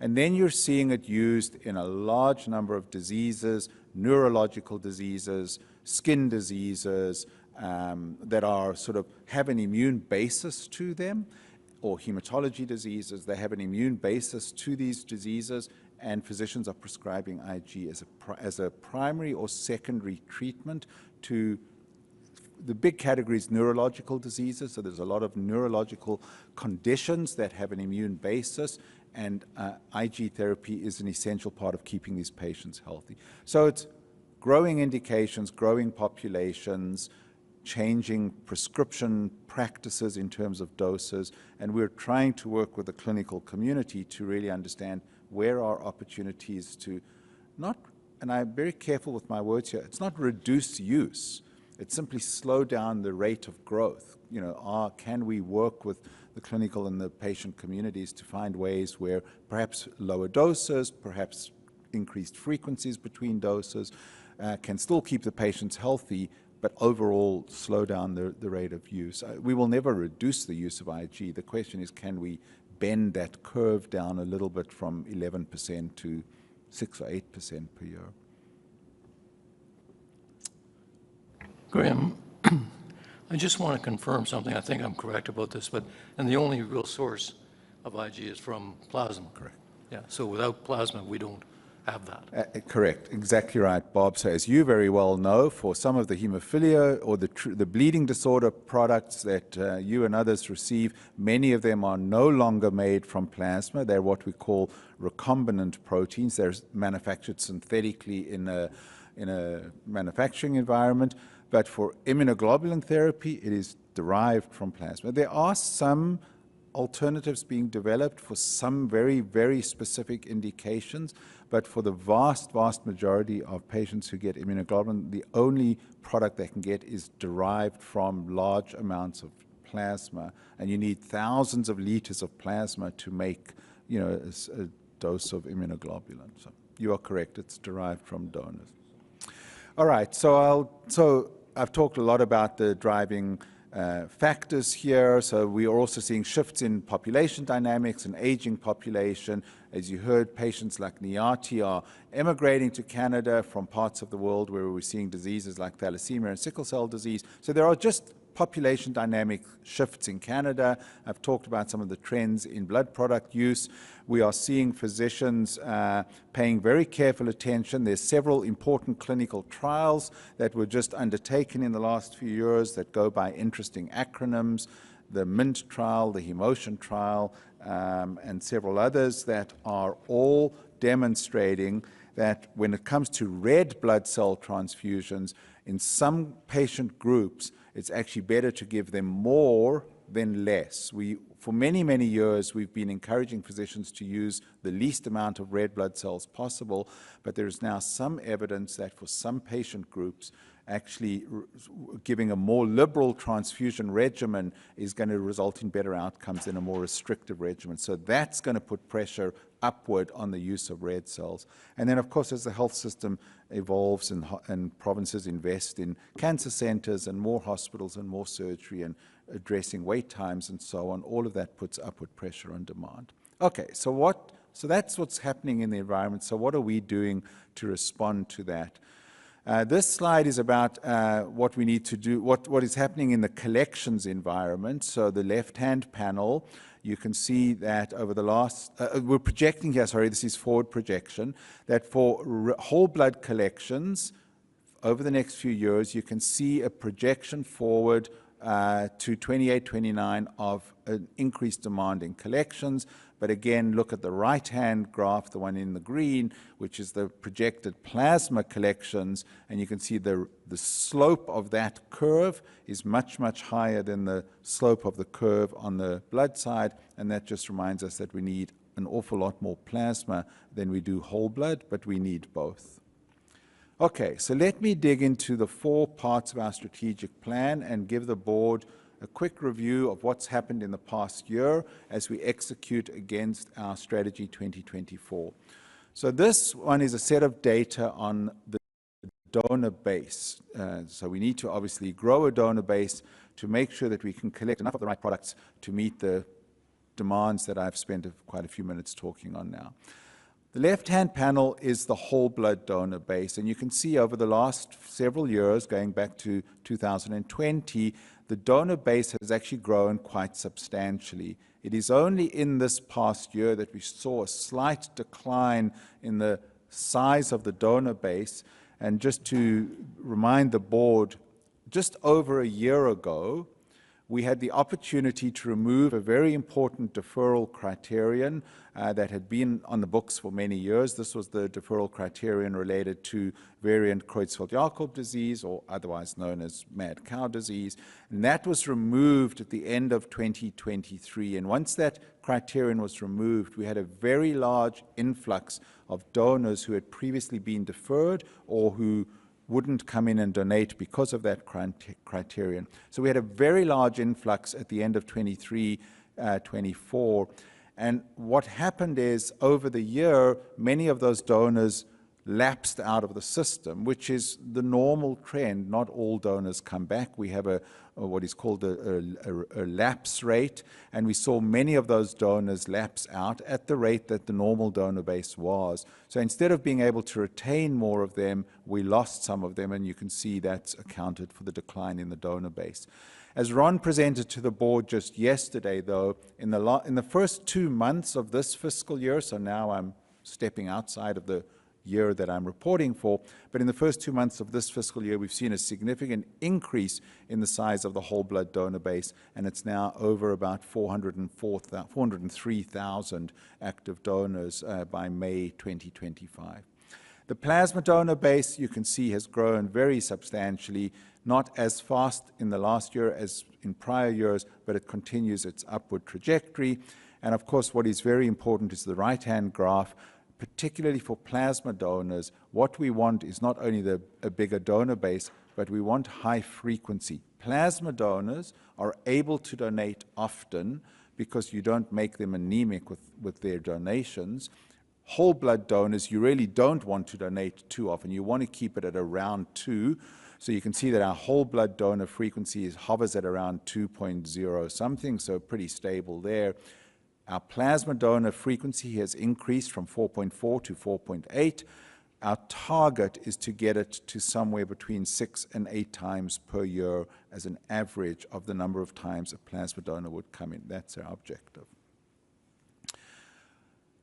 Speaker 13: And then you're seeing it used in a large number of diseases, neurological diseases, skin diseases that are sort of have an immune basis to them, or hematology diseases. They have an immune basis to these diseases, and physicians are prescribing IG as a primary or secondary treatment to the big categories: neurological diseases. So there's a lot of neurological conditions that have an immune basis, and IG therapy is an essential part of keeping these patients healthy. So it's growing indications, growing populations, changing prescription practices in terms of doses, and we're trying to work with the clinical community to really understand where are opportunities to not, and I'm very careful with my words here, it's not reduce use, it's simply slow down the rate of growth. Can we work with the clinical and the patient communities to find ways where perhaps lower doses, perhaps increased frequencies between doses can still keep the patients healthy, but overall slow down the rate of use. We will never reduce the use of IG. The question is, can we bend that curve down a little bit from 11% to 6 or 8% per year.
Speaker 9: Graham, I just want to confirm something. I think I'm correct about this, and the only real source of Ig is from plasma.
Speaker 13: Correct.
Speaker 9: Yeah, so without plasma, we don't have that.
Speaker 13: Correct, exactly right, Bob. So as you very well know, for some of the hemophilia or the bleeding disorder products that you and others receive, many of them are no longer made from plasma. They're what we call recombinant proteins. They're manufactured synthetically in a manufacturing environment. But for immunoglobulin therapy, it is derived from plasma. There are some alternatives being developed for some very, very specific indications, but for the vast, vast majority of patients who get immunoglobulin, the only product they can get is derived from large amounts of plasma, and you need thousands of liters of plasma to make, a dose of immunoglobulin. So you are correct, it's derived from donors. All right, so I've talked a lot about the driving factors here. So we are also seeing shifts in population dynamics and aging population. As you heard, patients like Niati are emigrating to Canada from parts of the world where we're seeing diseases like thalassemia and sickle cell disease. So there are just population dynamic shifts in Canada. I've talked about some of the trends in blood product use. We are seeing physicians paying very careful attention. There's several important clinical trials that were just undertaken in the last few years that go by interesting acronyms. The MINT trial, the HEMOTION trial, and several others that are all demonstrating that when it comes to red blood cell transfusions, in some patient groups, it's actually better to give them more than less. For many, many years, we've been encouraging physicians to use the least amount of red blood cells possible, but there is now some evidence that for some patient groups, actually giving a more liberal transfusion regimen is going to result in better outcomes than a more restrictive regimen. So that's going to put pressure upward on the use of red cells. And then, of course, as the health system evolves and provinces invest in cancer centers and more hospitals and more surgery and addressing wait times and so on, all of that puts upward pressure on demand. Okay, so that's what's happening in the environment. So what are we doing to respond to that? This slide is about what we need to do, what is happening in the collections environment. So the left-hand panel, you can see that over the last, we're projecting here, sorry, this is forward projection, that for whole blood collections over the next few years, you can see a projection forward to 28, 29 of an increased demand in collections. But again, look at the right-hand graph, the one in the green, which is the projected plasma collections, and you can see the slope of that curve is much, much higher than the slope of the curve on the blood side, and that just reminds us that we need an awful lot more plasma than we do whole blood, but we need both. Okay, so let me dig into the 4 parts of our strategic plan and give the board a quick review of what's happened in the past year as we execute against our Strategy 2024. So this one is a set of data on the donor base. So we need to obviously grow a donor base to make sure that we can collect enough of the right products to meet the demands that I've spent quite a few minutes talking on now. The left-hand panel is the whole blood donor base, and you can see over the last several years, going back to 2020, the donor base has actually grown quite substantially. It is only in this past year that we saw a slight decline in the size of the donor base. And just to remind the board, just over a year ago, we had the opportunity to remove a very important deferral criterion that had been on the books for many years. This was the deferral criterion related to variant Creutzfeldt-Jakob disease, or otherwise known as mad cow disease. And that was removed at the end of 2023. And once that criterion was removed, we had a very large influx of donors who had previously been deferred or who wouldn't come in and donate because of that criterion. So we had a very large influx at the end of 23-24. And what happened is, over the year, many of those donors lapsed out of the system, which is the normal trend. Not all donors come back. We have what is called a lapse rate, and we saw many of those donors lapse out at the rate that the normal donor base was. So instead of being able to retain more of them, we lost some of them, and you can see that's accounted for the decline in the donor base. As Ron presented to the board just yesterday, though, in the first 2 months of this fiscal year, so now I'm stepping outside of the year that I'm reporting for, but in the first 2 months of this fiscal year, we've seen a significant increase in the size of the whole blood donor base, and it's now over about 403,000 active donors by May 2025. The plasma donor base, you can see, has grown very substantially, not as fast in the last year as in prior years, but it continues its upward trajectory. And of course, what is very important is the right-hand graph, particularly for plasma donors. What we want is not only a bigger donor base, but we want high frequency. Plasma donors are able to donate often because you don't make them anemic with their donations. Whole blood donors, you really don't want to donate too often. You want to keep it at around 2. So you can see that our whole blood donor frequency hovers at around 2.0 something, so pretty stable there. Our plasma donor frequency has increased from 4.4 to 4.8. Our target is to get it to somewhere between 6 and 8 times per year as an average of the number of times a plasma donor would come in. That's our objective.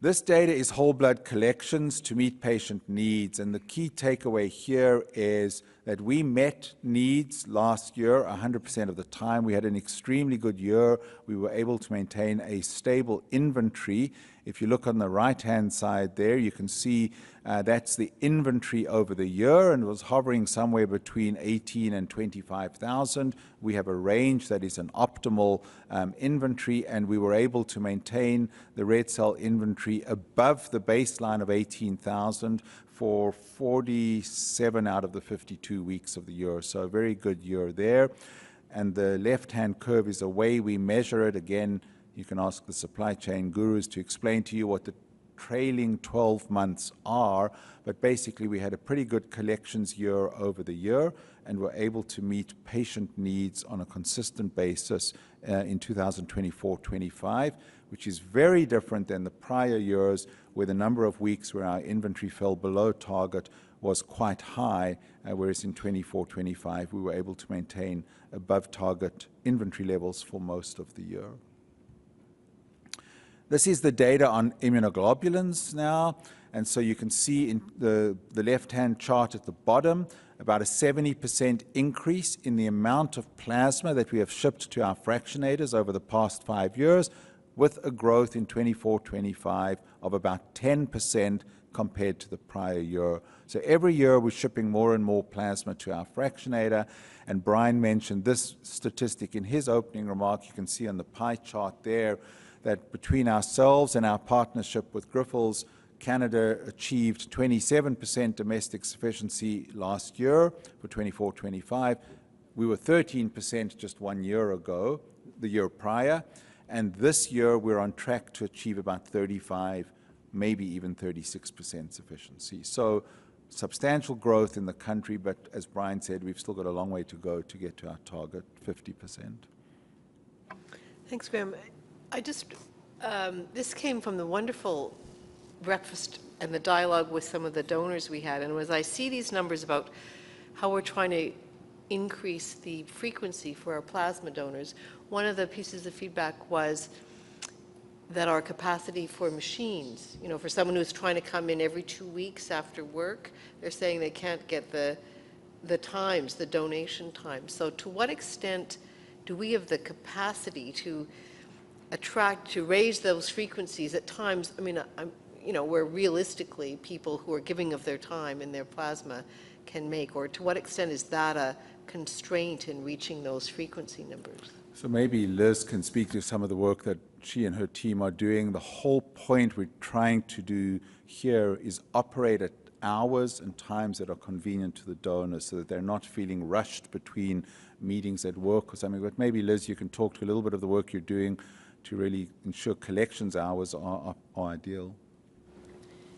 Speaker 13: This data is whole blood collections to meet patient needs, and the key takeaway here is that we met needs last year 100% of the time. We had an extremely good year. We were able to maintain a stable inventory. If you look on the right-hand side there, you can see that's the inventory over the year, and it was hovering somewhere between 18 and 25,000. We have a range that is an optimal inventory, and we were able to maintain the red cell inventory above the baseline of 18,000 for 47 out of the 52 weeks of the year. So a very good year there. And the left-hand curve is a way we measure it. Again, you can ask the supply chain gurus to explain to you what the trailing 12 months are, but basically we had a pretty good collections year over the year, and were able to meet patient needs on a consistent basis in 2024-25, which is very different than the prior years, where the number of weeks where our inventory fell below target was quite high, whereas in 24-25 we were able to maintain above target inventory levels for most of the year. This is the data on immunoglobulins now, and so you can see in the left-hand chart at the bottom about a 70% increase in the amount of plasma that we have shipped to our fractionators over the past 5 years, with a growth in 24-25 of about 10% compared to the prior year. So every year we're shipping more and more plasma to our fractionator, and Brian mentioned this statistic in his opening remark. You can see on the pie chart there that between ourselves and our partnership with Grifols, Canada achieved 27% domestic sufficiency last year for 24-25. We were 13% just 1 year ago, the year prior, and this year we're on track to achieve about 35, maybe even 36% sufficiency. So substantial growth in the country, but as Brian said, we've still got a long way to go to get to our target, 50%.
Speaker 7: Thanks, Graham. This came from the wonderful breakfast and the dialogue with some of the donors we had. And as I see these numbers about how we're trying to increase the frequency for our plasma donors, one of the pieces of feedback was that our capacity for machines, you know, for someone who's trying to come in every 2 weeks after work, they're saying they can't get the times, the donation times. So to what extent do we have the capacity to attract, to raise those frequencies at times? I mean, where realistically people who are giving of their time and their plasma can make, or to what extent is that a constraint in reaching those frequency numbers?
Speaker 13: So maybe Liz can speak to some of the work that she and her team are doing. The whole point we're trying to do here is operate at hours and times that are convenient to the donors so that they're not feeling rushed between meetings at work or something. But maybe, Liz, you can talk to a little bit of the work you're doing to really ensure collections hours are ideal.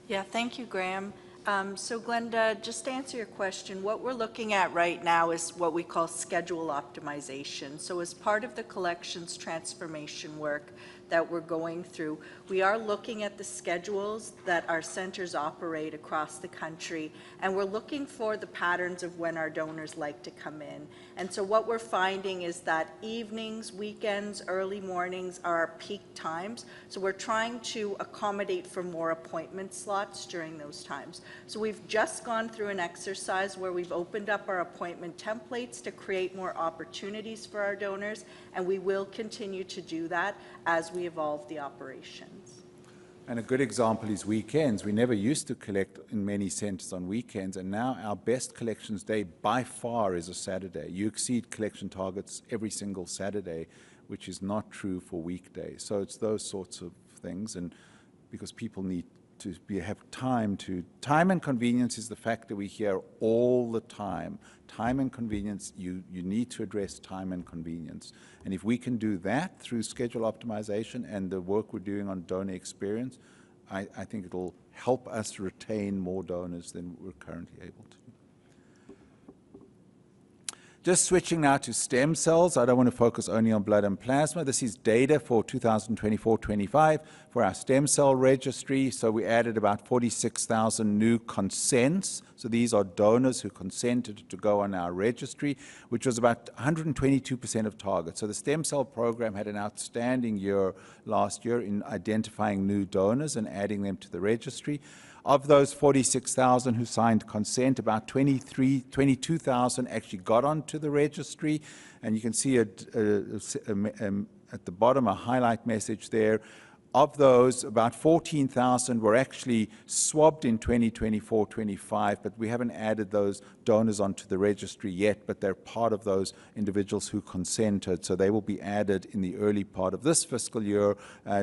Speaker 14: Yeah, thank you, Graham. So Glenda, just to answer your question, what we're looking at right now is what we call schedule optimization. So as part of the collections transformation work that we're going through, we are looking at the schedules that our centers operate across the country, and we're looking for the patterns of when our donors like to come in. And so what we're finding is that evenings, weekends, early mornings are our peak times. So we're trying to accommodate for more appointment slots during those times. So we've just gone through an exercise where we've opened up our appointment templates to create more opportunities for our donors, and we will continue to do that as we evolve the operations.
Speaker 13: And a good example is weekends. We never used to collect in many centers on weekends, and now our best collections day by far is a Saturday. You exceed collection targets every single Saturday, which is not true for weekdays. So it's those sorts of things, and because people need to have time and convenience is the factor we hear all the time. Time and convenience, you need to address time and convenience. And if we can do that through schedule optimization and the work we're doing on donor experience, I think it'll help us retain more donors than we're currently able to. Just switching now to stem cells. I don't want to focus only on blood and plasma. This is data for 2024-25 for our stem cell registry. So we added about 46,000 new consents. So these are donors who consented to go on our registry, which was about 122% of target. So the stem cell program had an outstanding year last year in identifying new donors and adding them to the registry. Of those 46,000 who signed consent, about 22,000 actually got onto the registry. And you can see at the bottom a highlight message there. Of those, about 14,000 were actually swabbed in 2024-25, but we haven't added those donors onto the registry yet, but they're part of those individuals who consented, so they will be added in the early part of this fiscal year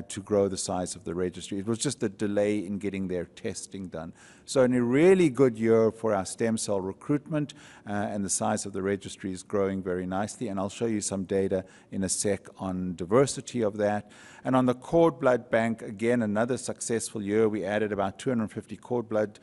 Speaker 13: to grow the size of the registry. It was just a delay in getting their testing done. So in a really good year for our stem cell recruitment, and the size of the registry is growing very nicely, and I'll show you some data in a sec on diversity of that. And on the cord blood bank, again, another successful year. We added about 250 cord blood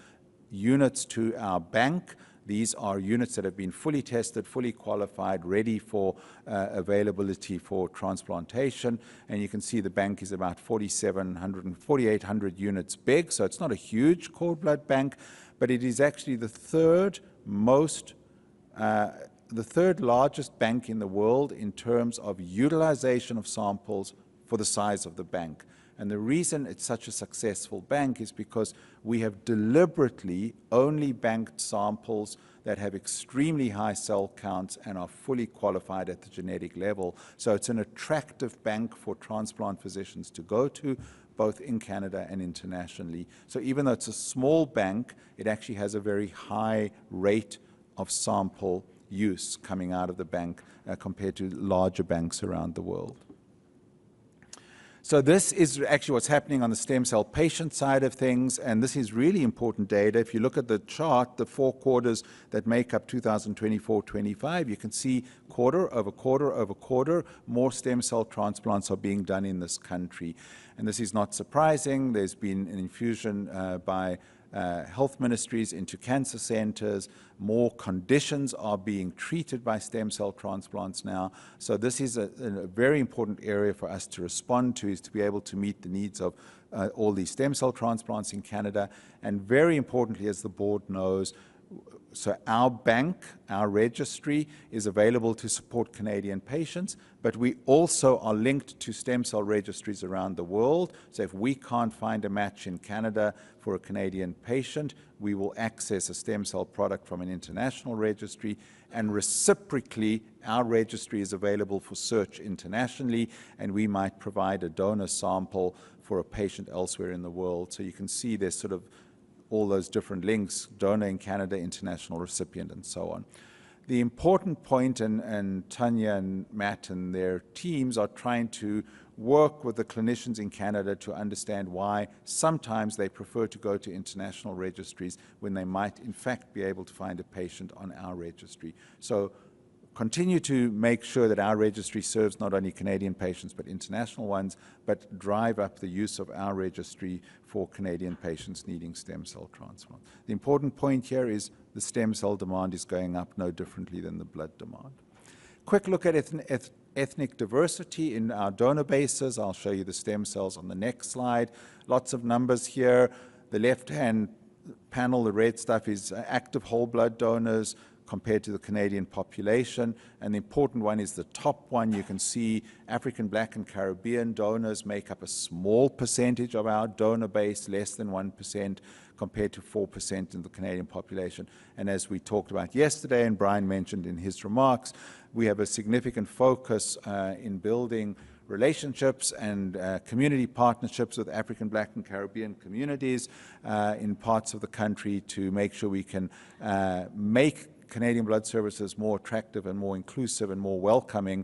Speaker 13: units to our bank. These are units that have been fully tested, fully qualified, ready for availability for transplantation. And you can see the bank is about 4,700 and 4,800 units big. So it's not a huge cord blood bank, but it is actually the third largest bank in the world in terms of utilization of samples for the size of the bank. And the reason it's such a successful bank is because we have deliberately only banked samples that have extremely high cell counts and are fully qualified at the genetic level. So it's an attractive bank for transplant physicians to go to, both in Canada and internationally. So even though it's a small bank, it actually has a very high rate of sample use coming out of the bank compared to larger banks around the world. So this is actually what's happening on the stem cell patient side of things, and this is really important data. If you look at the chart, the 4 quarters that make up 2024-25, you can see quarter over quarter over quarter, more stem cell transplants are being done in this country. And this is not surprising. There's been an infusion by health ministries into cancer centers. More conditions are being treated by stem cell transplants now. So this is a very important area for us to respond to, is to be able to meet the needs of all these stem cell transplants in Canada. And very importantly, as the board knows, so our bank, our registry, is available to support Canadian patients, but we also are linked to stem cell registries around the world. So if we can't find a match in Canada for a Canadian patient, we will access a stem cell product from an international registry, and reciprocally, our registry is available for search internationally, and we might provide a donor sample for a patient elsewhere in the world. So you can see there's sort of all those different links, donor in Canada, international recipient, and so on. The important point, and Tanya and Matt and their teams are trying to work with the clinicians in Canada to understand why sometimes they prefer to go to international registries when they might in fact be able to find a patient on our registry. So continue to make sure that our registry serves not only Canadian patients but international ones, but drive up the use of our registry for Canadian patients needing stem cell transplant. The important point here is the stem cell demand is going up no differently than the blood demand. Quick look at ethnic diversity in our donor bases. I'll show you the stem cells on the next slide. Lots of numbers here. The left-hand panel, the red stuff, is active whole blood donors compared to the Canadian population. And the important one is the top one. You can see African, Black, and Caribbean donors make up a small percentage of our donor base, less than 1%, compared to 4% in the Canadian population. And as we talked about yesterday, and Brian mentioned in his remarks, we have a significant focus in building relationships and community partnerships with African, Black, and Caribbean communities in parts of the country to make sure we can make Canadian Blood Services more attractive and more inclusive and more welcoming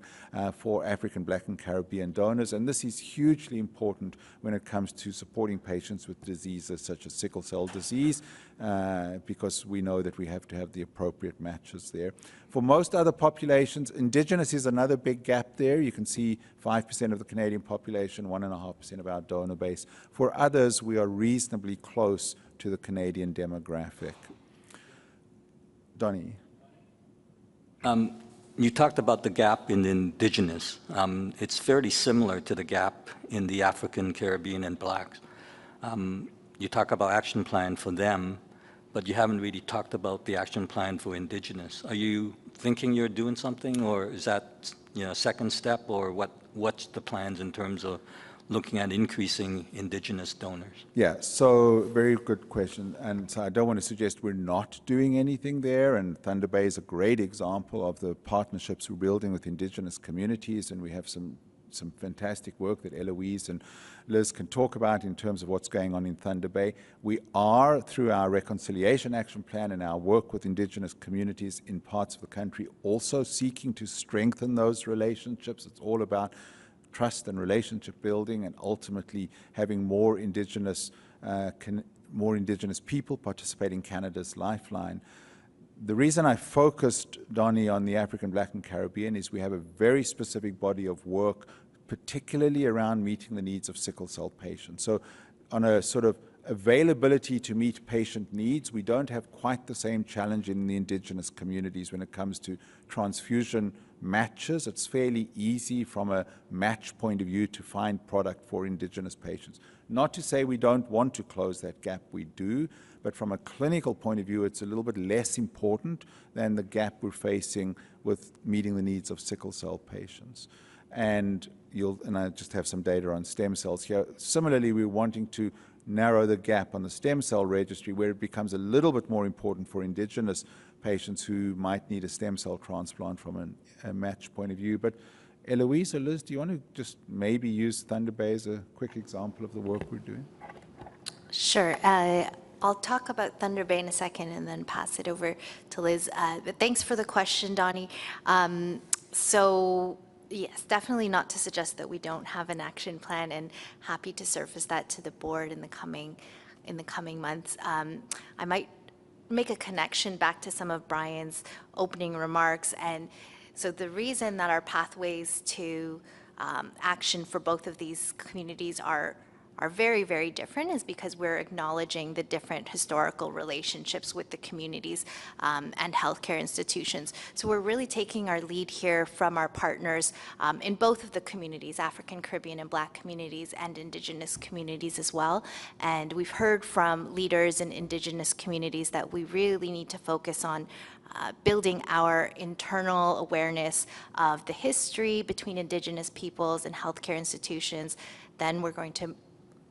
Speaker 13: for African, Black, and Caribbean donors. And this is hugely important when it comes to supporting patients with diseases such as sickle cell disease, because we know that we have to have the appropriate matches there. For most other populations, Indigenous is another big gap there. You can see 5% of the Canadian population, 1.5% of our donor base. For others, we are reasonably close to the Canadian demographic. Donnie.
Speaker 6: You talked about the gap in the Indigenous. It's fairly similar to the gap in the African, Caribbean, and Blacks. You talk about action plan for them, but you haven't really talked about the action plan for Indigenous. Are you thinking you're doing something, or is that second step, or what's the plans in terms of looking at increasing Indigenous donors?
Speaker 13: Yeah, so very good question. And so I don't want to suggest we're not doing anything there. And Thunder Bay is a great example of the partnerships we're building with Indigenous communities. And we have some fantastic work that Eloise and Liz can talk about in terms of what's going on in Thunder Bay. We are, through our Reconciliation Action Plan and our work with Indigenous communities in parts of the country, also seeking to strengthen those relationships. It's all about trust and relationship building, and ultimately having more Indigenous people participate in Canada's Lifeline. The reason I focused, Donnie, on the African, Black, and Caribbean is we have a very specific body of work, particularly around meeting the needs of sickle cell patients. So on a sort of availability to meet patient needs, we don't have quite the same challenge in the Indigenous communities when it comes to transfusion matches. It's fairly easy from a match point of view to find product for Indigenous patients. Not to say we don't want to close that gap, we do, but from a clinical point of view, it's a little bit less important than the gap we're facing with meeting the needs of sickle cell patients. And I just have some data on stem cells here. Similarly, we're wanting to narrow the gap on the stem cell registry, where it becomes a little bit more important for Indigenous patients who might need a stem cell transplant from a match point of view. But Eloise or Liz, do you want to just maybe use Thunder Bay as a quick example of the work we're doing?
Speaker 17: Sure. I'll talk about Thunder Bay in a second and then pass it over to Liz. But thanks for the question, Donnie. So yes, definitely not to suggest that we don't have an action plan, and happy to surface that to the board in the coming months. I might make a connection back to some of Brian's opening remarks. And so the reason that our pathways to action for both of these communities are very, very different is because we're acknowledging the different historical relationships with the communities and healthcare institutions. So we're really taking our lead here from our partners in both of the communities, African, Caribbean, and Black communities, and Indigenous communities as well. And we've heard from leaders in Indigenous communities that we really need to focus on building our internal awareness of the history between Indigenous peoples and healthcare institutions. Then we're going to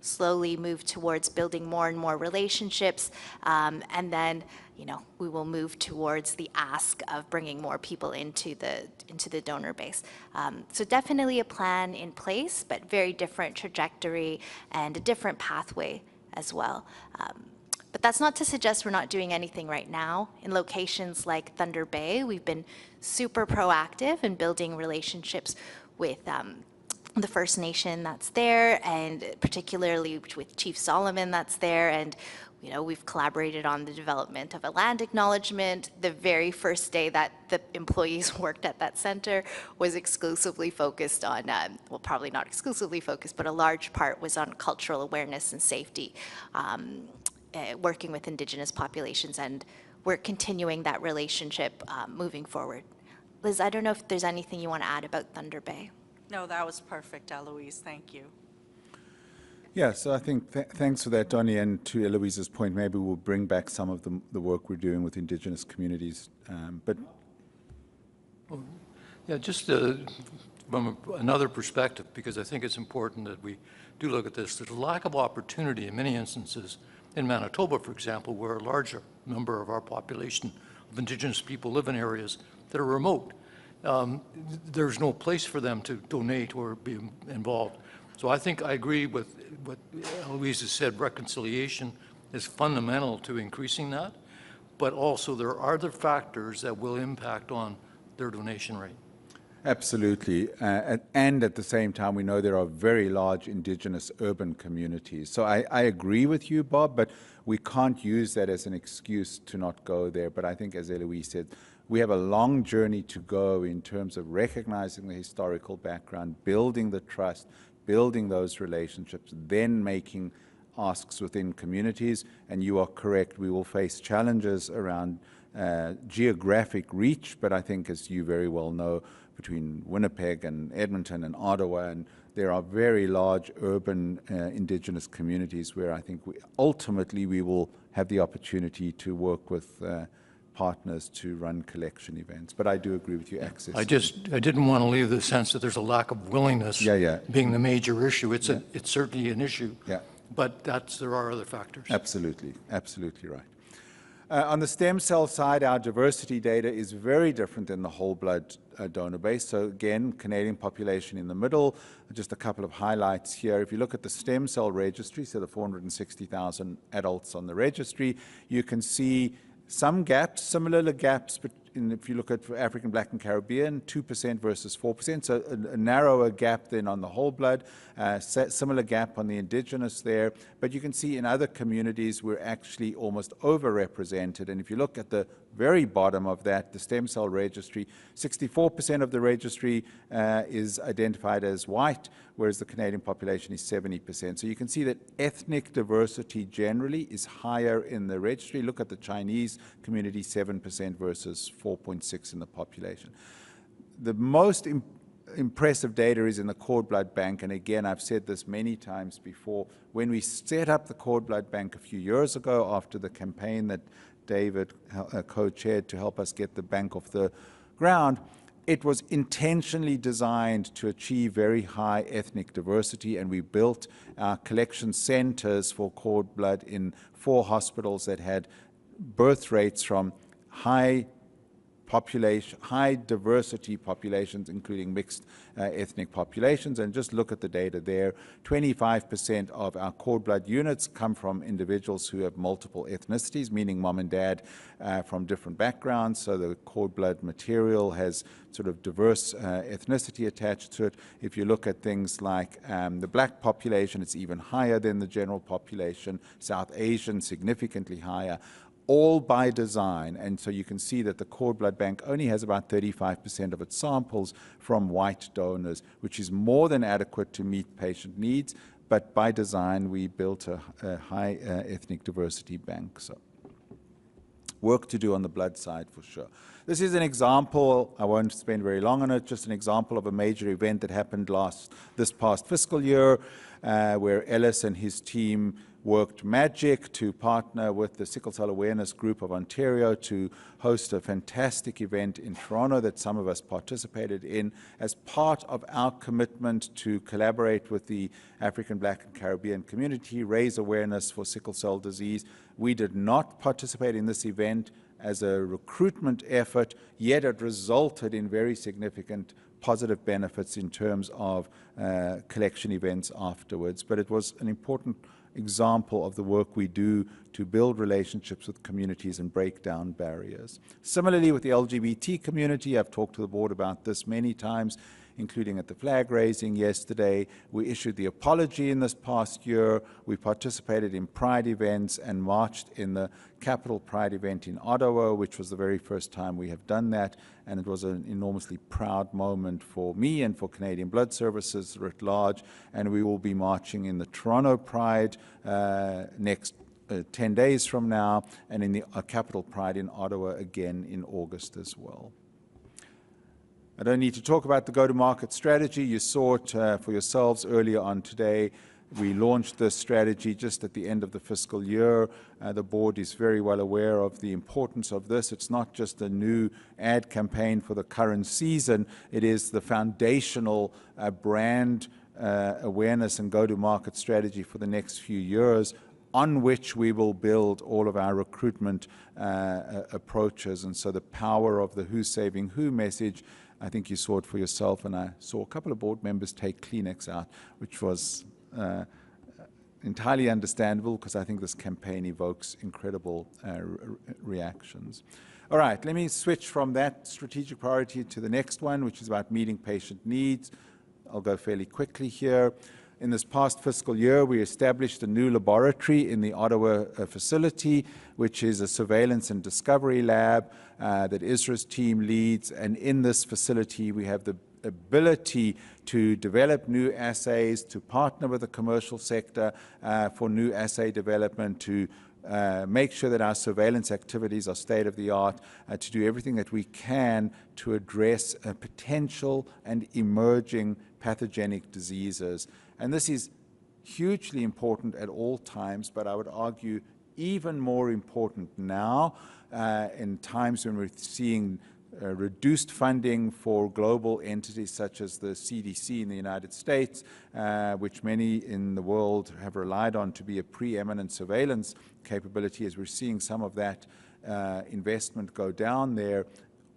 Speaker 17: slowly move towards building more and more relationships, and then we will move towards the ask of bringing more people into the donor base. So definitely a plan in place, but very different trajectory and a different pathway as well. But that's not to suggest we're not doing anything right now. In locations like Thunder Bay, we've been super proactive in building relationships with the First Nation that's there, and particularly with Chief Solomon that's there. And we've collaborated on the development of a land acknowledgement. The very first day that the employees worked at that center was exclusively focused on, well, probably not exclusively focused, but a large part was on cultural awareness and safety, working with Indigenous populations, and we're continuing that relationship moving forward. Liz, I don't know if there's anything you want to add about Thunder Bay.
Speaker 14: No, that was perfect, Eloise. Thank you.
Speaker 13: Yeah, so I think thanks for that, Donnie, and to Eloise's point, maybe we'll bring back some of the work we're doing with Indigenous communities.
Speaker 9: Yeah, just from another perspective, because I think it's important that we do look at this. There's a lack of opportunity in many instances in Manitoba, for example, where a larger number of our population of Indigenous people live in areas that are remote. There's no place for them to donate or be involved. So I think I agree with what Eloise has said. Reconciliation is fundamental to increasing that, but also there are other factors that will impact on their donation rate.
Speaker 13: Absolutely. And at the same time, we know there are very large Indigenous urban communities. So I agree with you, Bob, but we can't use that as an excuse to not go there. But I think, as Eloise said, we have a long journey to go in terms of recognizing the historical background, building the trust, building those relationships, then making asks within communities. And you are correct, we will face challenges around geographic reach, but I think, as you very well know, between Winnipeg and Edmonton and Ottawa, and there are very large urban Indigenous communities where I think ultimately we will have the opportunity to work with partners to run collection events. But I do agree with you, access.
Speaker 9: I didn't want to leave the sense that there's a lack of willingness being the major issue. It's certainly an issue, but there are other factors.
Speaker 13: Absolutely, absolutely right. On the stem cell side, our diversity data is very different than the whole blood donor base. So again, Canadian population in the middle, just a couple of highlights here. If you look at the stem cell registry, so the 460,000 adults on the registry, you can see some gaps, similar gaps, but if you look at African, Black, and Caribbean, 2% versus 4%, so a narrower gap than on the whole blood, similar gap on the Indigenous there. But you can see in other communities we're actually almost overrepresented. And if you look at the very bottom of that, the stem cell registry, 64% of the registry is identified as white, whereas the Canadian population is 70%. So you can see that ethnic diversity generally is higher in the registry. Look at the Chinese community, 7% versus 4.6% in the population. The most impressive data is in the cord blood bank, and again, I've said this many times before. When we set up the cord blood bank a few years ago after the campaign that David co-chaired to help us get the bank off the ground, it was intentionally designed to achieve very high ethnic diversity, and we built our collection centers for cord blood in 4 hospitals that had birth rates from high diversity populations, including mixed ethnic populations. And just look at the data there. 25% of our cord blood units come from individuals who have multiple ethnicities, meaning mom and dad from different backgrounds. So the cord blood material has sort of diverse ethnicity attached to it. If you look at things like the Black population, it's even higher than the general population. South Asian, significantly higher. All by design, and so you can see that the cord blood bank only has about 35% of its samples from white donors, which is more than adequate to meet patient needs, but by design we built a high ethnic diversity bank. So work to do on the blood side for sure. This is an example, I won't spend very long on it, just an example of a major event that happened this past fiscal year, where Ellis and his team worked magic to partner with the Sickle Cell Awareness Group of Ontario to host a fantastic event in Toronto that some of us participated in as part of our commitment to collaborate with the African, Black, and Caribbean community, raise awareness for sickle cell disease. We did not participate in this event as a recruitment effort, yet it resulted in very significant positive benefits in terms of collection events afterwards. But it was an important example of the work we do to build relationships with communities and break down barriers. Similarly, with the LGBT community, I've talked to the board about this many times. including at the flag raising yesterday. We issued the apology in this past year. We participated in Pride events and marched in the Capital Pride event in Ottawa, which was the very first time we have done that, and it was an enormously proud moment for me and for Canadian Blood Services writ large, and we will be marching in the Toronto Pride next 10 days from now, and in the Capital Pride in Ottawa again in August as well. I don't need to talk about the go-to-market strategy. You saw it for yourselves earlier on today. We launched this strategy just at the end of the fiscal year. The board is very well aware of the importance of this. It's not just a new ad campaign for the current season. It is the foundational brand awareness and go-to-market strategy for the next few years, on which we will build all of our recruitment approaches. And so the power of the Who's Saving Who message, I think you saw it for yourself, and I saw a couple of board members take Kleenex out, which was entirely understandable, because I think this campaign evokes incredible reactions. All right, let me switch from that strategic priority to the next one, which is about meeting patient needs. I'll go fairly quickly here. In this past fiscal year, we established a new laboratory in the Ottawa facility, which is a surveillance and discovery lab that Isra's team leads. And in this facility, we have the ability to develop new assays, to partner with the commercial sector for new assay development, to make sure that our surveillance activities are state-of-the-art, to do everything that we can to address potential and emerging pathogenic diseases. And this is hugely important at all times, but I would argue even more important now in times when we're seeing reduced funding for global entities such as the CDC in the United States, which many in the world have relied on to be a preeminent surveillance capability. As we're seeing some of that investment go down there,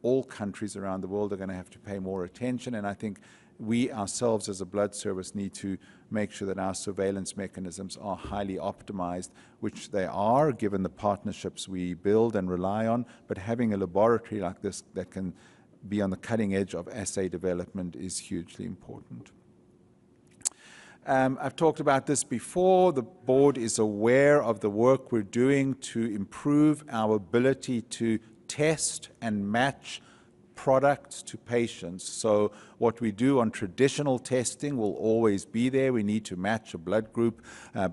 Speaker 13: all countries around the world are going to have to pay more attention, and I think we ourselves as a blood service need to make sure that our surveillance mechanisms are highly optimized, which they are given the partnerships we build and rely on, but having a laboratory like this that can be on the cutting edge of assay development is hugely important. I've talked about this before. The board is aware of the work we're doing to improve our ability to test and match products to patients. So what we do on traditional testing will always be there. We need to match a blood group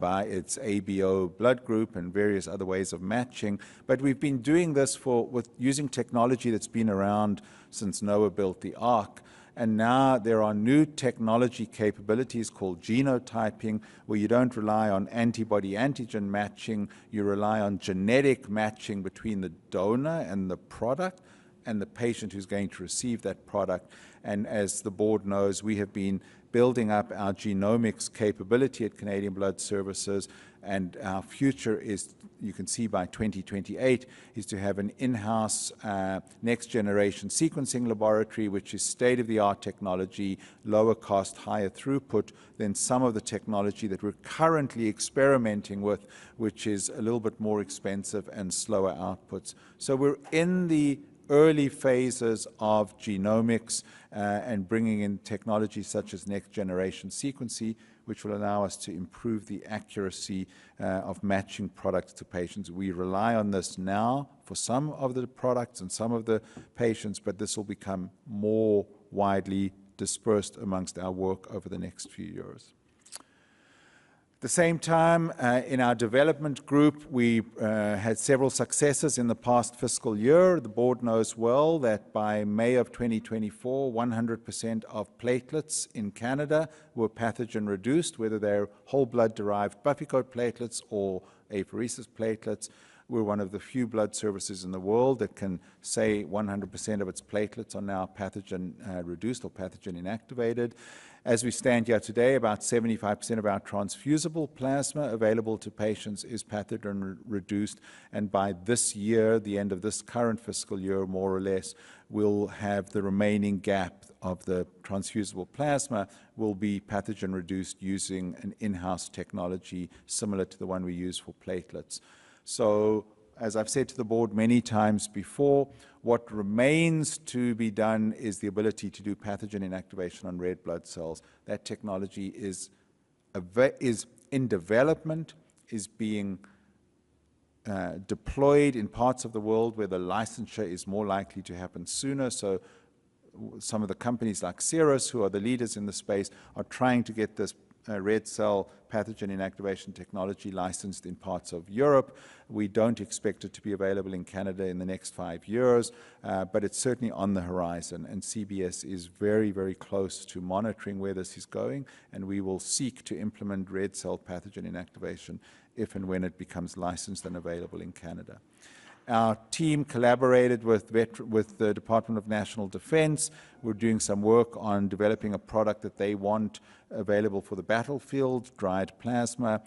Speaker 13: by its ABO blood group and various other ways of matching. But we've been doing this with using technology that's been around since Noah built the Ark. And now there are new technology capabilities called genotyping, where you don't rely on antibody-antigen matching, you rely on genetic matching between the donor and the product and the patient who's going to receive that product. And as the board knows, we have been building up our genomics capability at Canadian Blood Services, and our future is, you can see by 2028, is to have an in-house next-generation sequencing laboratory, which is state-of-the-art technology, lower cost, higher throughput than some of the technology that we're currently experimenting with, which is a little bit more expensive and slower outputs. So we're in the early phases of genomics and bringing in technology such as next-generation sequencing, which will allow us to improve the accuracy of matching products to patients. We rely on this now for some of the products and some of the patients, but this will become more widely dispersed amongst our work over the next few years. At the same time, in our development group, we had several successes in the past fiscal year. The board knows well that by May of 2024, 100% of platelets in Canada were pathogen reduced, whether they're whole blood-derived Buffycoat platelets or apheresis platelets. We're one of the few blood services in the world that can say 100% of its platelets are now pathogen reduced or pathogen inactivated. As we stand here today, about 75% of our transfusible plasma available to patients is pathogen reduced, and by this year, the end of this current fiscal year, more or less, we'll have the remaining gap of the transfusible plasma will be pathogen reduced using an in-house technology similar to the one we use for platelets. So as I've said to the board many times before, what remains to be done is the ability to do pathogen inactivation on red blood cells. That technology is in development, is being deployed in parts of the world where the licensure is more likely to happen sooner. So some of the companies like Ceros, who are the leaders in the space, are trying to get this red cell pathogen inactivation technology licensed in parts of Europe. We don't expect it to be available in Canada in the next 5 years, but it's certainly on the horizon, and CBS is very, very close to monitoring where this is going, and we will seek to implement red cell pathogen inactivation if and when it becomes licensed and available in Canada. Our team collaborated with the Department of National Defense. We're doing some work on developing a product that they want available for the battlefield, dried plasma.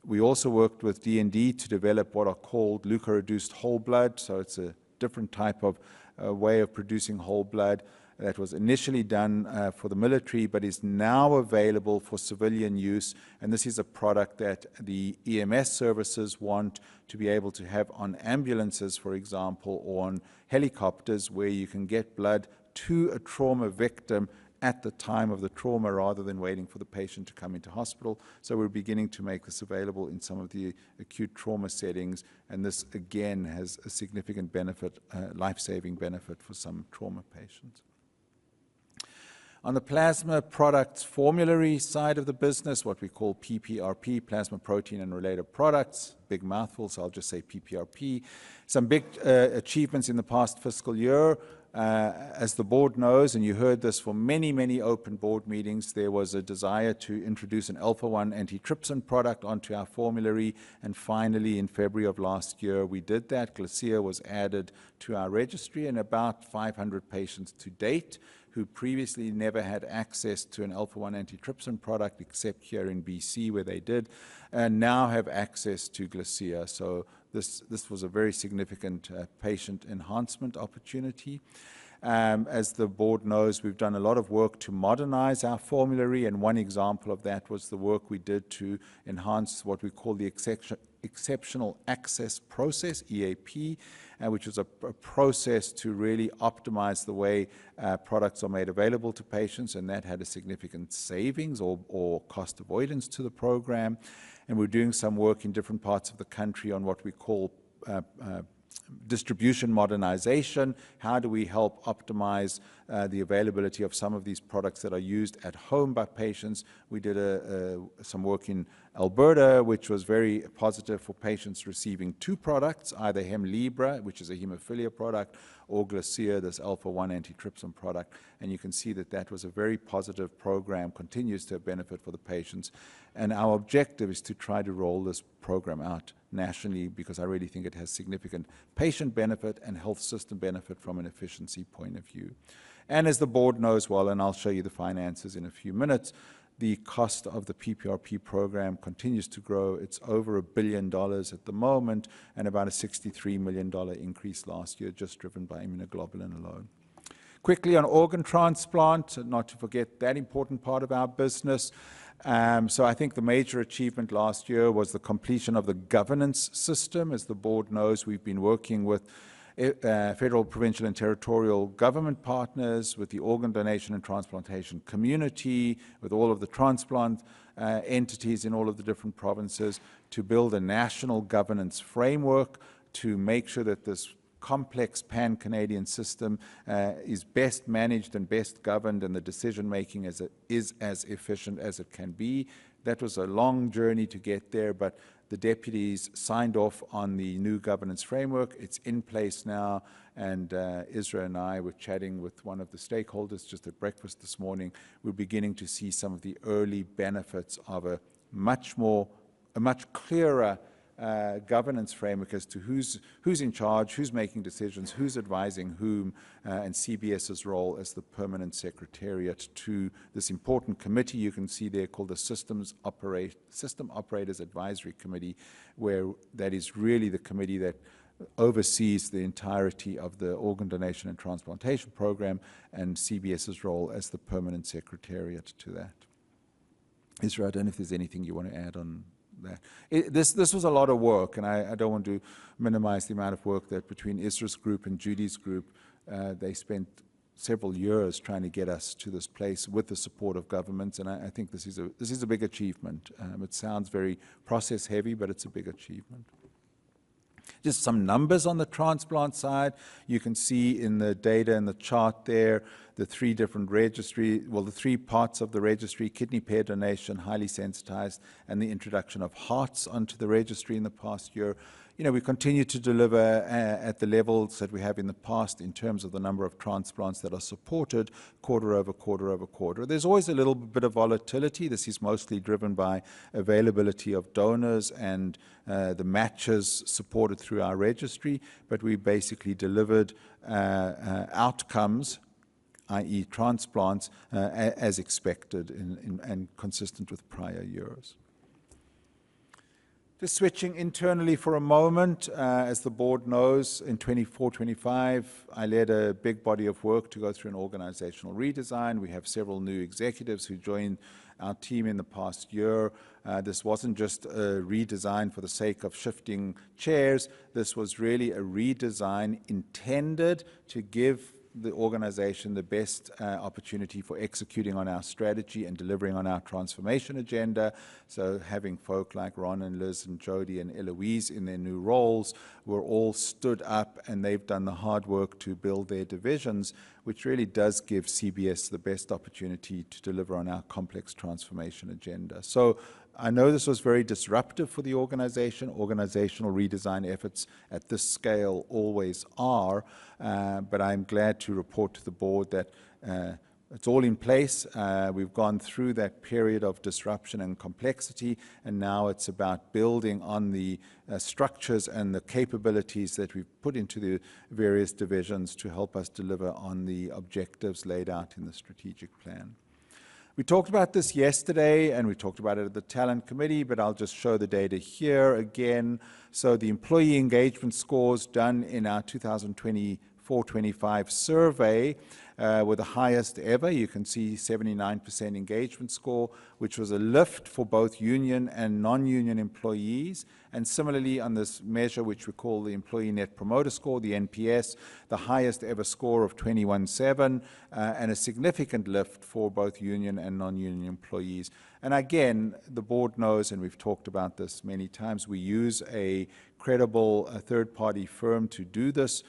Speaker 13: We also worked with D&D to develop what are called leukoreduced whole blood. So it's a different type of way of producing whole blood that was initially done for the military, but is now available for civilian use. And this is a product that the EMS services want to be able to have on ambulances, for example, or on helicopters, where you can get blood to a trauma victim at the time of the trauma rather than waiting for the patient to come into hospital. So we're beginning to make this available in some of the acute trauma settings, and this again has a significant benefit, life-saving benefit for some trauma patients. On the plasma products formulary side of the business, what we call PPRP, plasma protein and related products, big mouthful, so I'll just say PPRP. Some big achievements in the past fiscal year. As the board knows, and you heard this for many, many open board meetings, there was a desire to introduce an alpha-1 antitrypsin product onto our formulary, and finally in February of last year we did that. Glycia was added to our registry, and about 500 patients to date who previously never had access to an alpha-1 antitrypsin product except here in BC where they did, and now have access to Glycia. So this was a very significant patient enhancement opportunity. As the board knows, we've done a lot of work to modernize our formulary, and one example of that was the work we did to enhance what we call the Exceptional Access Process, EAP, which is a process to really optimize the way products are made available to patients, and that had a significant savings or cost avoidance to the program. And we're doing some work in different parts of the country on what we call distribution modernization. How do we help optimize the availability of some of these products that are used at home by patients? We did some work in Alberta, which was very positive for patients receiving two products, either Hemlibra, which is a hemophilia product, or Glycia, this alpha-1 antitrypsin product. And you can see that that was a very positive program, continues to benefit for the patients. And our objective is to try to roll this program out nationally, because I really think it has significant patient benefit and health system benefit from an efficiency point of view. And as the board knows well, and I'll show you the finances in a few minutes, the cost of the PPRP program continues to grow. It's over $1 billion at the moment, and about a $63 million increase last year, just driven by immunoglobulin alone. Quickly on organ transplant, not to forget that important part of our business. So I think the major achievement last year was the completion of the governance system. As the board knows, we've been working with federal, provincial, and territorial government partners, with the organ donation and transplantation community, with all of the transplant entities in all of the different provinces, to build a national governance framework to make sure that this complex pan-Canadian system is best managed and best governed, and the decision-making is as efficient as it can be. That was a long journey to get there, but the deputies signed off on the new governance framework. It's in place now, and Isra and I were chatting with one of the stakeholders just at breakfast this morning. We're beginning to see some of the early benefits of a much clearer governance framework as to who's in charge, who's making decisions, who's advising whom, and CBS's role as the permanent secretariat to this important committee you can see there called the System Operators Advisory Committee, where that is really the committee that oversees the entirety of the organ donation and transplantation program, and CBS's role as the permanent secretariat to that. Isra, I don't know if there's anything you want to add on that. This was a lot of work, and I don't want to minimize the amount of work that between Isra's group and Judy's group, they spent several years trying to get us to this place with the support of governments, and I think this is a big achievement. It sounds very process heavy, but it's a big achievement. Just some numbers on the transplant side. You can see in the data in the chart there, the three different the three parts of the registry: kidney pair donation, highly sensitized, and the introduction of hearts onto the registry in the past year. You know, we continue to deliver at the levels that we have in the past in terms of the number of transplants that are supported quarter over quarter over quarter. There's always a little bit of volatility. This is mostly driven by availability of donors and the matches supported through our registry, but we basically delivered outcomes, i.e. transplants, as expected and consistent with prior years. Just switching internally for a moment, as the board knows, in 24-25, I led a big body of work to go through an organizational redesign. We have several new executives who joined our team in the past year. This wasn't just a redesign for the sake of shifting chairs. This was really a redesign intended to give the organization the best opportunity for executing on our strategy and delivering on our transformation agenda. So having folk like Ron and Liz and Jody and Eloise in their new roles were all stood up, and they've done the hard work to build their divisions, which really does give CBS the best opportunity to deliver on our complex transformation agenda. So I know this was very disruptive for the organization. Organizational redesign efforts at this scale always are, but I'm glad to report to the board that it's all in place. We've gone through that period of disruption and complexity, and now it's about building on the structures and the capabilities that we've put into the various divisions to help us deliver on the objectives laid out in the strategic plan. We talked about this yesterday, and we talked about it at the Talent Committee, but I'll just show the data here again. So the employee engagement scores done in our 2024-25 survey were the highest ever. You can see 79% engagement score, which was a lift for both union and non-union employees. And similarly, on this measure, which we call the Employee Net Promoter Score, the NPS, the highest ever score of 21.7, and a significant lift for both union and non-union employees. And again, the board knows, and we've talked about this many times, we use a credible third-party firm to do this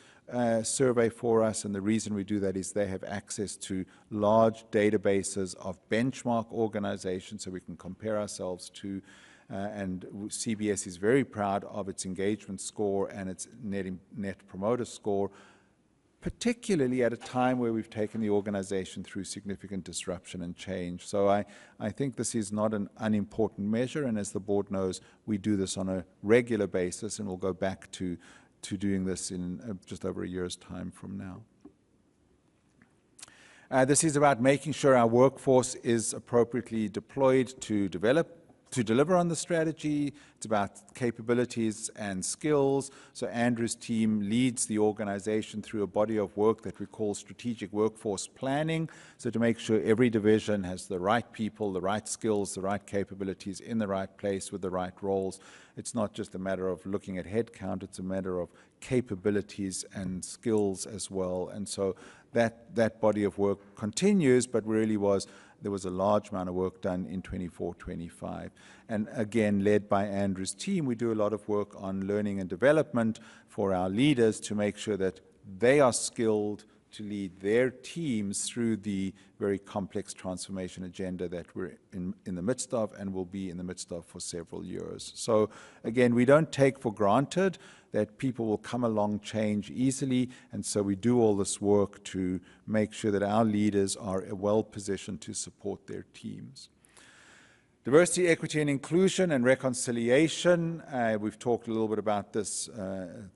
Speaker 13: survey for us, and the reason we do that is they have access to large databases of benchmark organizations so we can compare ourselves to, and CBS is very proud of its engagement score and its net promoter score, particularly at a time where we've taken the organization through significant disruption and change. So I think this is not an unimportant measure, and as the board knows, we do this on a regular basis, and we'll go back to doing this in just over a year's time from now. This is about making sure our workforce is appropriately deployed to deliver on the strategy. It's about capabilities and skills. So Andrew's team leads the organization through a body of work that we call strategic workforce planning. So to make sure every division has the right people, the right skills, the right capabilities in the right place with the right roles. It's not just a matter of looking at headcount, it's a matter of capabilities and skills as well. And so that body of work continues, but really there was a large amount of work done in 24-25. And again, led by Andrew's team, we do a lot of work on learning and development for our leaders to make sure that they are skilled to lead their teams through the very complex transformation agenda that we're in the midst of and will be in the midst of for several years. So again, we don't take for granted that people will come along change easily, and so we do all this work to make sure that our leaders are well positioned to support their teams. Diversity, equity, and inclusion and reconciliation. We've talked a little bit about this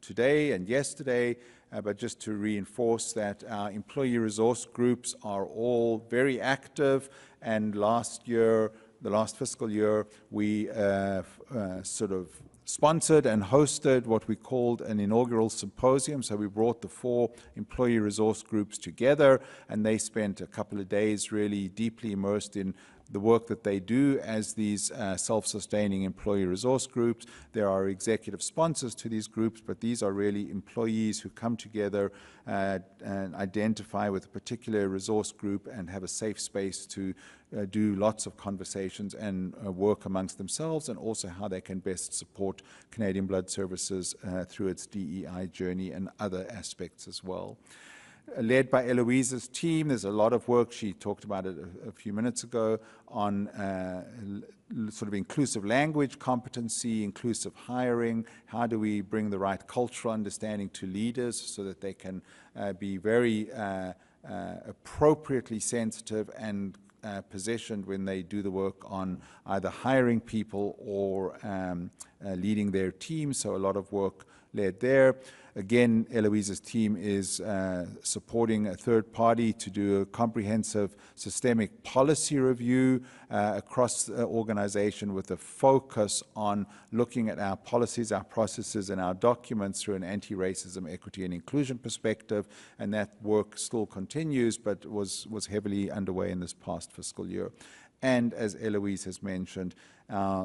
Speaker 13: today and yesterday, but just to reinforce that our employee resource groups are all very active, and last year, the last fiscal year, we sort of sponsored and hosted what we called an inaugural symposium. So we brought the 4 employee resource groups together, and they spent a couple of days really deeply immersed in the work that they do as these self-sustaining employee resource groups. There are executive sponsors to these groups, but these are really employees who come together and identify with a particular resource group and have a safe space to do lots of conversations and work amongst themselves, and also how they can best support Canadian Blood Services through its DEI journey and other aspects as well. Led by Eloise's team, there's a lot of work, she talked about it a few minutes ago, on sort of inclusive language competency, inclusive hiring, how do we bring the right cultural understanding to leaders so that they can be very appropriately sensitive and positioned when they do the work on either hiring people or leading their team. So a lot of work led there. Again, Eloise's team is supporting a third party to do a comprehensive systemic policy review across the organization with a focus on looking at our policies, our processes, and our documents through an anti-racism, equity, and inclusion perspective. And that work still continues, but was heavily underway in this past fiscal year. And as Eloise has mentioned,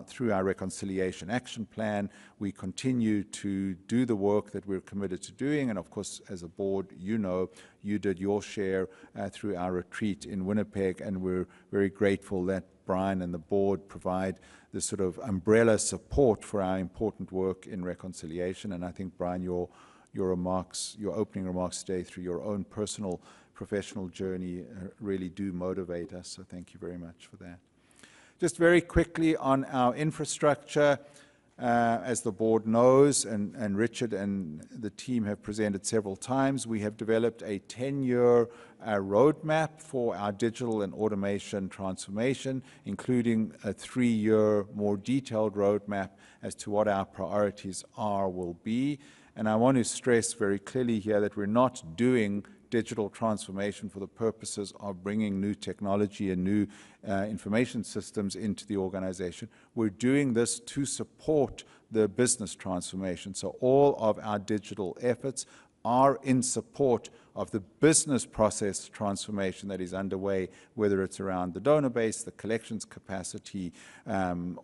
Speaker 13: through our Reconciliation Action Plan, we continue to do the work that we're committed to doing. And of course, as a board, you know, you did your share through our retreat in Winnipeg, and we're very grateful that Brian and the board provide this sort of umbrella support for our important work in reconciliation. And I think, Brian, your remarks, your opening remarks today through your own personal professional journey really do motivate us, so thank you very much for that. Just very quickly on our infrastructure, as the board knows, and Richard and the team have presented several times, we have developed a 10-year roadmap for our digital and automation transformation, including a 3-year more detailed roadmap as to what our priorities will be. And I want to stress very clearly here that we're not doing digital transformation for the purposes of bringing new technology and new information systems into the organization. We're doing this to support the business transformation. So all of our digital efforts are in support of the business process transformation that is underway, whether it's around the donor base, the collections capacity,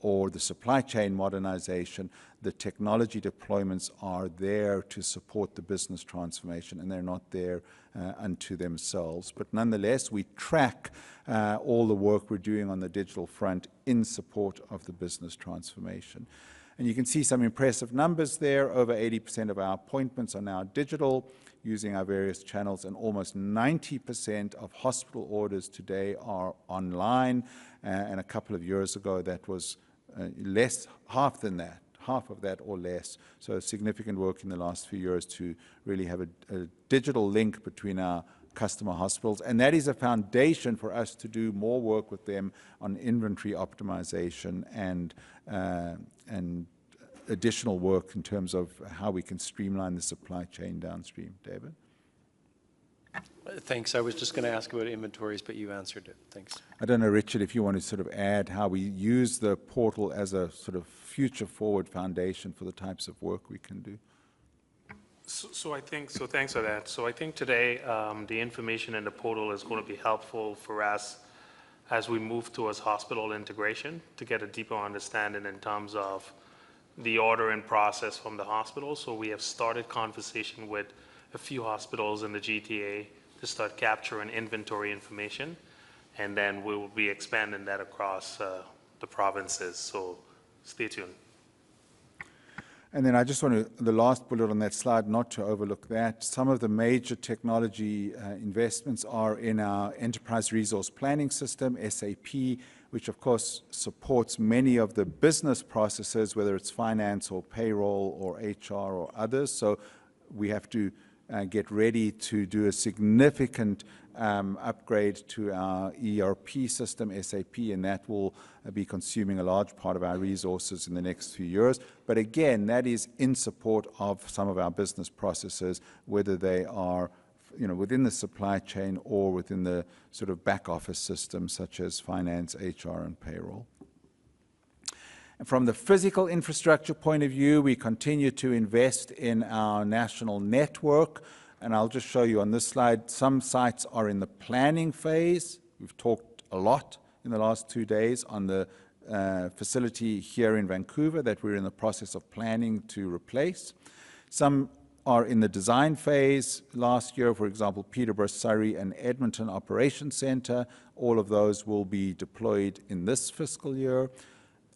Speaker 13: or the supply chain modernization. The technology deployments are there to support the business transformation, and they're not there unto themselves. But nonetheless, we track all the work we're doing on the digital front in support of the business transformation. And you can see some impressive numbers there. Over 80% of our appointments are now digital, using our various channels, and almost 90% of hospital orders today are online. And a couple of years ago, that was half of that or less. So significant work in the last few years to really have a digital link between our customer hospitals. And that is a foundation for us to do more work with them on inventory optimization and additional work in terms of how we can streamline the supply chain downstream. David?
Speaker 8: Thanks. I was just going to ask about inventories, but you answered it. Thanks.
Speaker 13: I don't know, Richard, if you want to sort of add how we use the portal as a sort of future-forward foundation for the types of work we can do.
Speaker 15: Thanks for that. So I think today the information in the portal is going to be helpful for us as we move towards hospital integration to get a deeper understanding in terms of the ordering process from the hospital. So we have started conversation with a few hospitals in the GTA to start capturing inventory information, and then we will be expanding that across the provinces. So stay tuned.
Speaker 13: And then I just want to, the last bullet on that slide, not to overlook that. Some of the major technology investments are in our enterprise resource planning system, SAP, which of course supports many of the business processes, whether it's finance or payroll or HR or others. So we have to get ready to do a significant upgrade to our ERP system, SAP, and that will be consuming a large part of our resources in the next few years. But again, that is in support of some of our business processes, whether they are within the supply chain or within the sort of back office systems such as finance, HR, and payroll. And from the physical infrastructure point of view, we continue to invest in our national network. And I'll just show you on this slide, some sites are in the planning phase. We've talked a lot in the last 2 days on the facility here in Vancouver that we're in the process of planning to replace. Some are in the design phase. Last year, for example, Peterborough, Surrey, and Edmonton Operations Centre. All of those will be deployed in this fiscal year.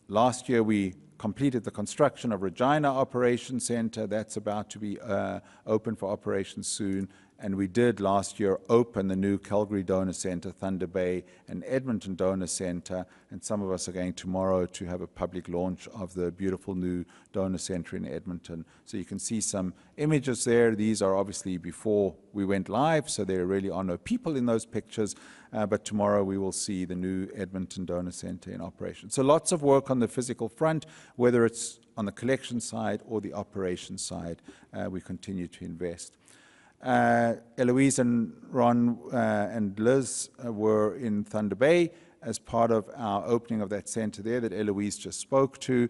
Speaker 13: Last year, we completed the construction of Regina Operations Centre. That's about to be open for operation soon. And we did last year open the new Calgary Donor Centre, Thunder Bay, and Edmonton Donor Centre. And some of us are going tomorrow to have a public launch of the beautiful new donor centre in Edmonton. So you can see some images there. These are obviously before we went live, so there really are no people in those pictures. But tomorrow we will see the new Edmonton Donor Centre in operation. So lots of work on the physical front, whether it's on the collection side or the operation side, we continue to invest. Eloise and Ron and Liz were in Thunder Bay as part of our opening of that centre there that Eloise just spoke to.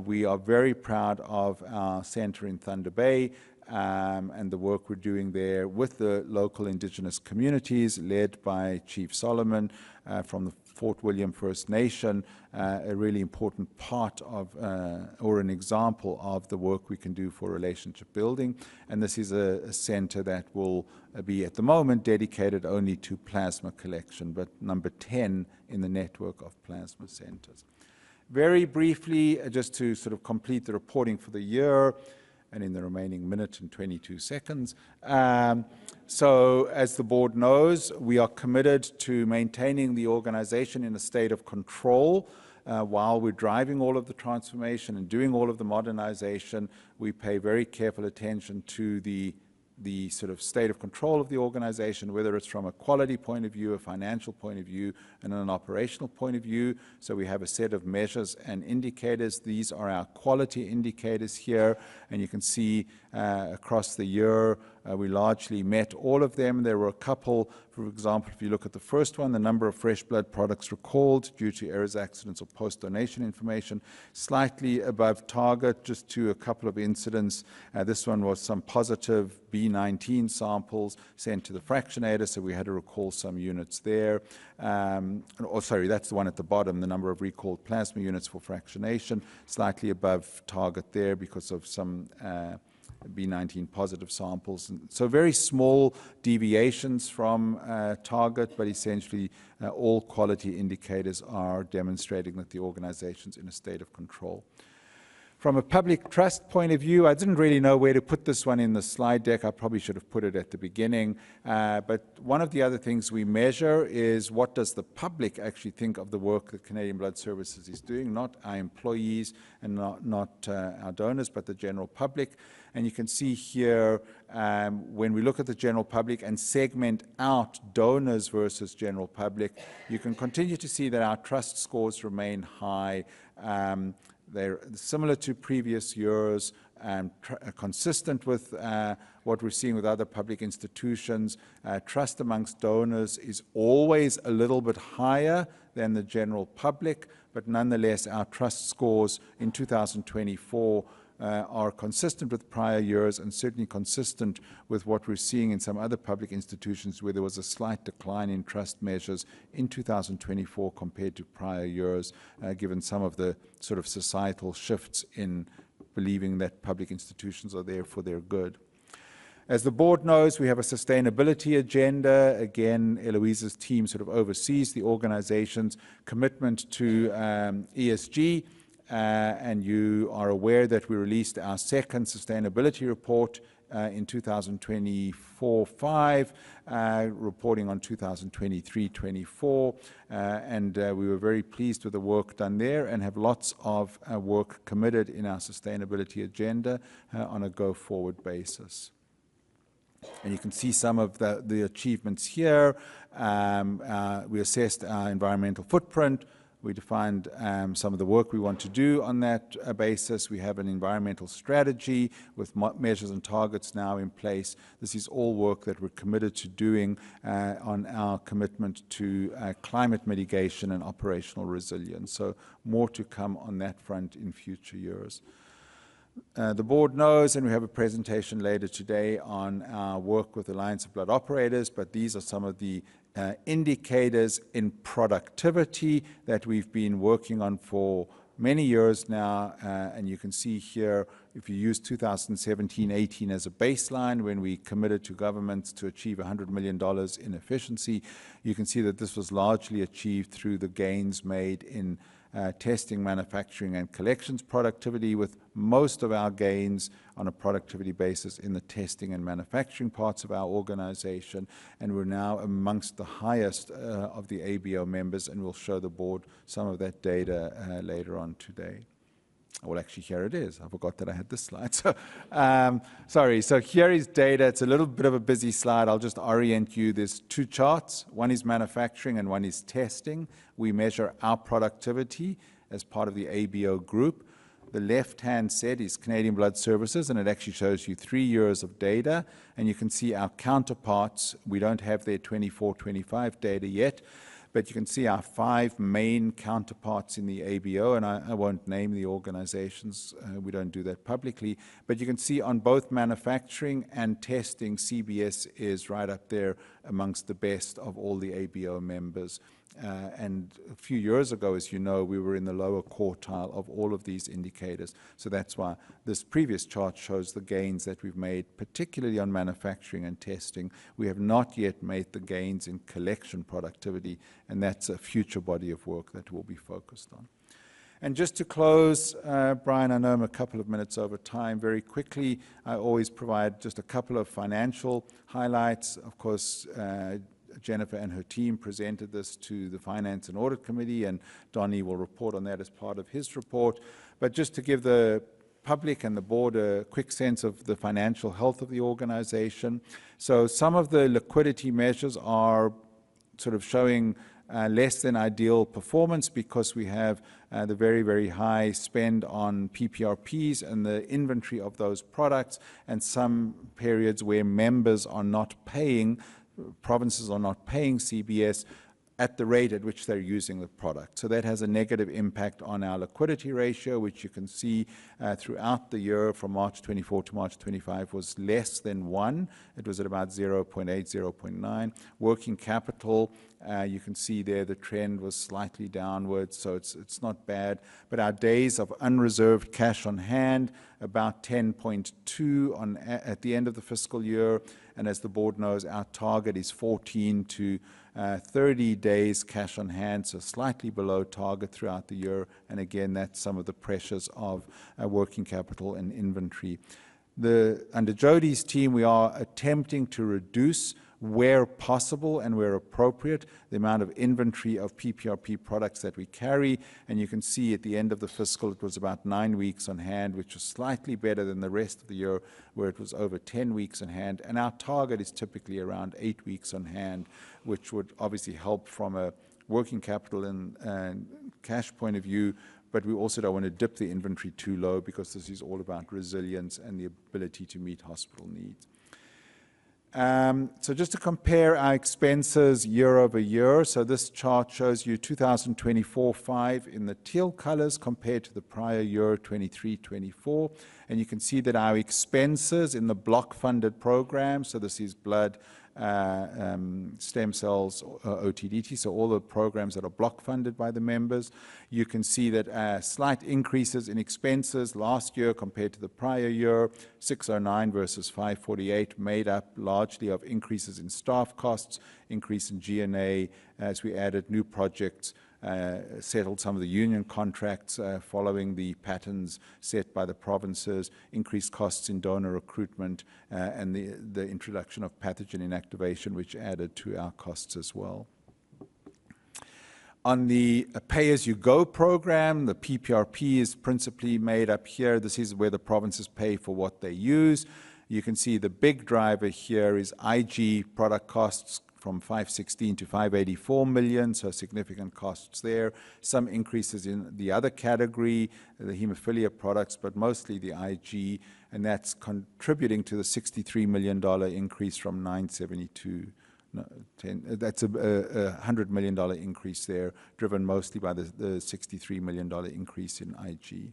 Speaker 13: We are very proud of our centre in Thunder Bay and the work we're doing there with the local Indigenous communities led by Chief Solomon from the Fort William First Nation, a really important part of, or an example of the work we can do for relationship building. And this is a centre that will be at the moment dedicated only to plasma collection, but number 10 in the network of plasma centres. Very briefly, just to sort of complete the reporting for the year, and in the remaining minute and 22 seconds. So as the board knows, we are committed to maintaining the organization in a state of control while we're driving all of the transformation and doing all of the modernization. We pay very careful attention to the sort of state of control of the organization, whether it's from a quality point of view, a financial point of view, and an operational point of view. So we have a set of measures and indicators. These are our quality indicators here, and you can see across the year, we largely met all of them. There were a couple, for example, if you look at the first one, the number of fresh blood products recalled due to errors, accidents, or post-donation information, slightly above target, just to a couple of incidents. This one was some positive B19 samples sent to the fractionator, so we had to recall some units there. Sorry, that's the one at the bottom, the number of recalled plasma units for fractionation, slightly above target there because of some B19 positive samples. And so very small deviations from target, but essentially all quality indicators are demonstrating that the organization's in a state of control. From a public trust point of view, I didn't really know where to put this one in the slide deck. I probably should have put it at the beginning. But one of the other things we measure is what does the public actually think of the work that Canadian Blood Services is doing, not our employees and not our donors, but the general public. And you can see here, when we look at the general public and segment out donors versus general public, you can continue to see that our trust scores remain high. They're similar to previous years and consistent with what we're seeing with other public institutions. Trust amongst donors is always a little bit higher than the general public, but nonetheless our trust scores in 2024 are consistent with prior years and certainly consistent with what we're seeing in some other public institutions where there was a slight decline in trust measures in 2024 compared to prior years, given some of the sort of societal shifts in believing that public institutions are there for their good. As the board knows, we have a sustainability agenda. Again, Eloise's team sort of oversees the organization's commitment to ESG. And you are aware that we released our second sustainability report in 2024-5, reporting on 2023-24, and we were very pleased with the work done there and have lots of work committed in our sustainability agenda on a go-forward basis. And you can see some of the achievements here. We assessed our environmental footprint. We defined some of the work we want to do on that basis. We have an environmental strategy with measures and targets now in place. This is all work that we're committed to doing on our commitment to climate mitigation and operational resilience. So more to come on that front in future years. The board knows, and we have a presentation later today on our work with Alliance of Blood Operators, but these are some of the indicators in productivity that we've been working on for many years now, and you can see here, if you use 2017-18 as a baseline, when we committed to governments to achieve $100 million in efficiency, you can see that this was largely achieved through the gains made in testing, manufacturing, and collections productivity, with most of our gains on a productivity basis in the testing and manufacturing parts of our organization. And we're now amongst the highest of the ABO members, and we'll show the board some of that data later on today. Well, actually, here it is. I forgot that I had this slide. So, sorry. So here is data. It's a little bit of a busy slide. I'll just orient you. There's two charts. One is manufacturing and one is testing. We measure our productivity as part of the ABO group. The left-hand set is Canadian Blood Services, and it actually shows you 3 years of data. And you can see our counterparts. We don't have their 24-25 data yet, but you can see our 5 main counterparts in the ABO, and I won't name the organizations. We don't do that publicly. But you can see on both manufacturing and testing, CBS is right up there amongst the best of all the ABO members. And a few years ago, as you know, we were in the lower quartile of all of these indicators. So that's why this previous chart shows the gains that we've made, particularly on manufacturing and testing. We have not yet made the gains in collection productivity, and that's a future body of work that we'll be focused on. And just to close, Brian, I know I'm a couple of minutes over time. Very quickly, I always provide just a couple of financial highlights. Of course, Jennifer and her team presented this to the Finance and Audit Committee, and Donnie will report on that as part of his report. But just to give the public and the board a quick sense of the financial health of the organization. So some of the liquidity measures are sort of showing less than ideal performance because we have the very, very high spend on PPRPs and the inventory of those products, and some periods where members are not paying, provinces are not paying CBS at the rate at which they're using the product. So that has a negative impact on our liquidity ratio, which you can see throughout the year from March 24 to March 25 was less than 1. It was at about 0.8, 0.9. Working capital, you can see there the trend was slightly downwards, so it's not bad. But our days of unreserved cash on hand, about 10.2 at the end of the fiscal year. And as the board knows, our target is 14 to 30 days cash on hand, so slightly below target throughout the year. And again, that's some of the pressures of working capital and inventory. Under Jody's team, we are attempting to reduce, where possible and where appropriate, the amount of inventory of PPRP products that we carry. And you can see at the end of the fiscal, it was about 9 weeks on hand, which was slightly better than the rest of the year, where it was over 10 weeks on hand. And our target is typically around 8 weeks on hand, which would obviously help from a working capital and cash point of view. But we also don't want to dip the inventory too low, because this is all about resilience and the ability to meet hospital needs. So just to compare our expenses year over year, so this chart shows you 2024-5 in the teal colors compared to the prior year, 23-24. And you can see that our expenses in the block-funded program, so this is blood, stem cells, OTDT, so all the programs that are block funded by the members. You can see that slight increases in expenses last year compared to the prior year, 609 versus 548, made up largely of increases in staff costs, increase in G&A as we added new projects, settled some of the union contracts following the patterns set by the provinces, increased costs in donor recruitment, and the introduction of pathogen inactivation, which added to our costs as well. On the pay-as-you-go program, the PPRP is principally made up here. This is where the provinces pay for what they use. You can see the big driver here is IG product costs, from 516 to 584 million, so significant costs there. Some increases in the other category, the hemophilia products, but mostly the IG, and that's contributing to the $63 million increase from 972. That's a $100 million increase there, driven mostly by the $63 million increase in IG.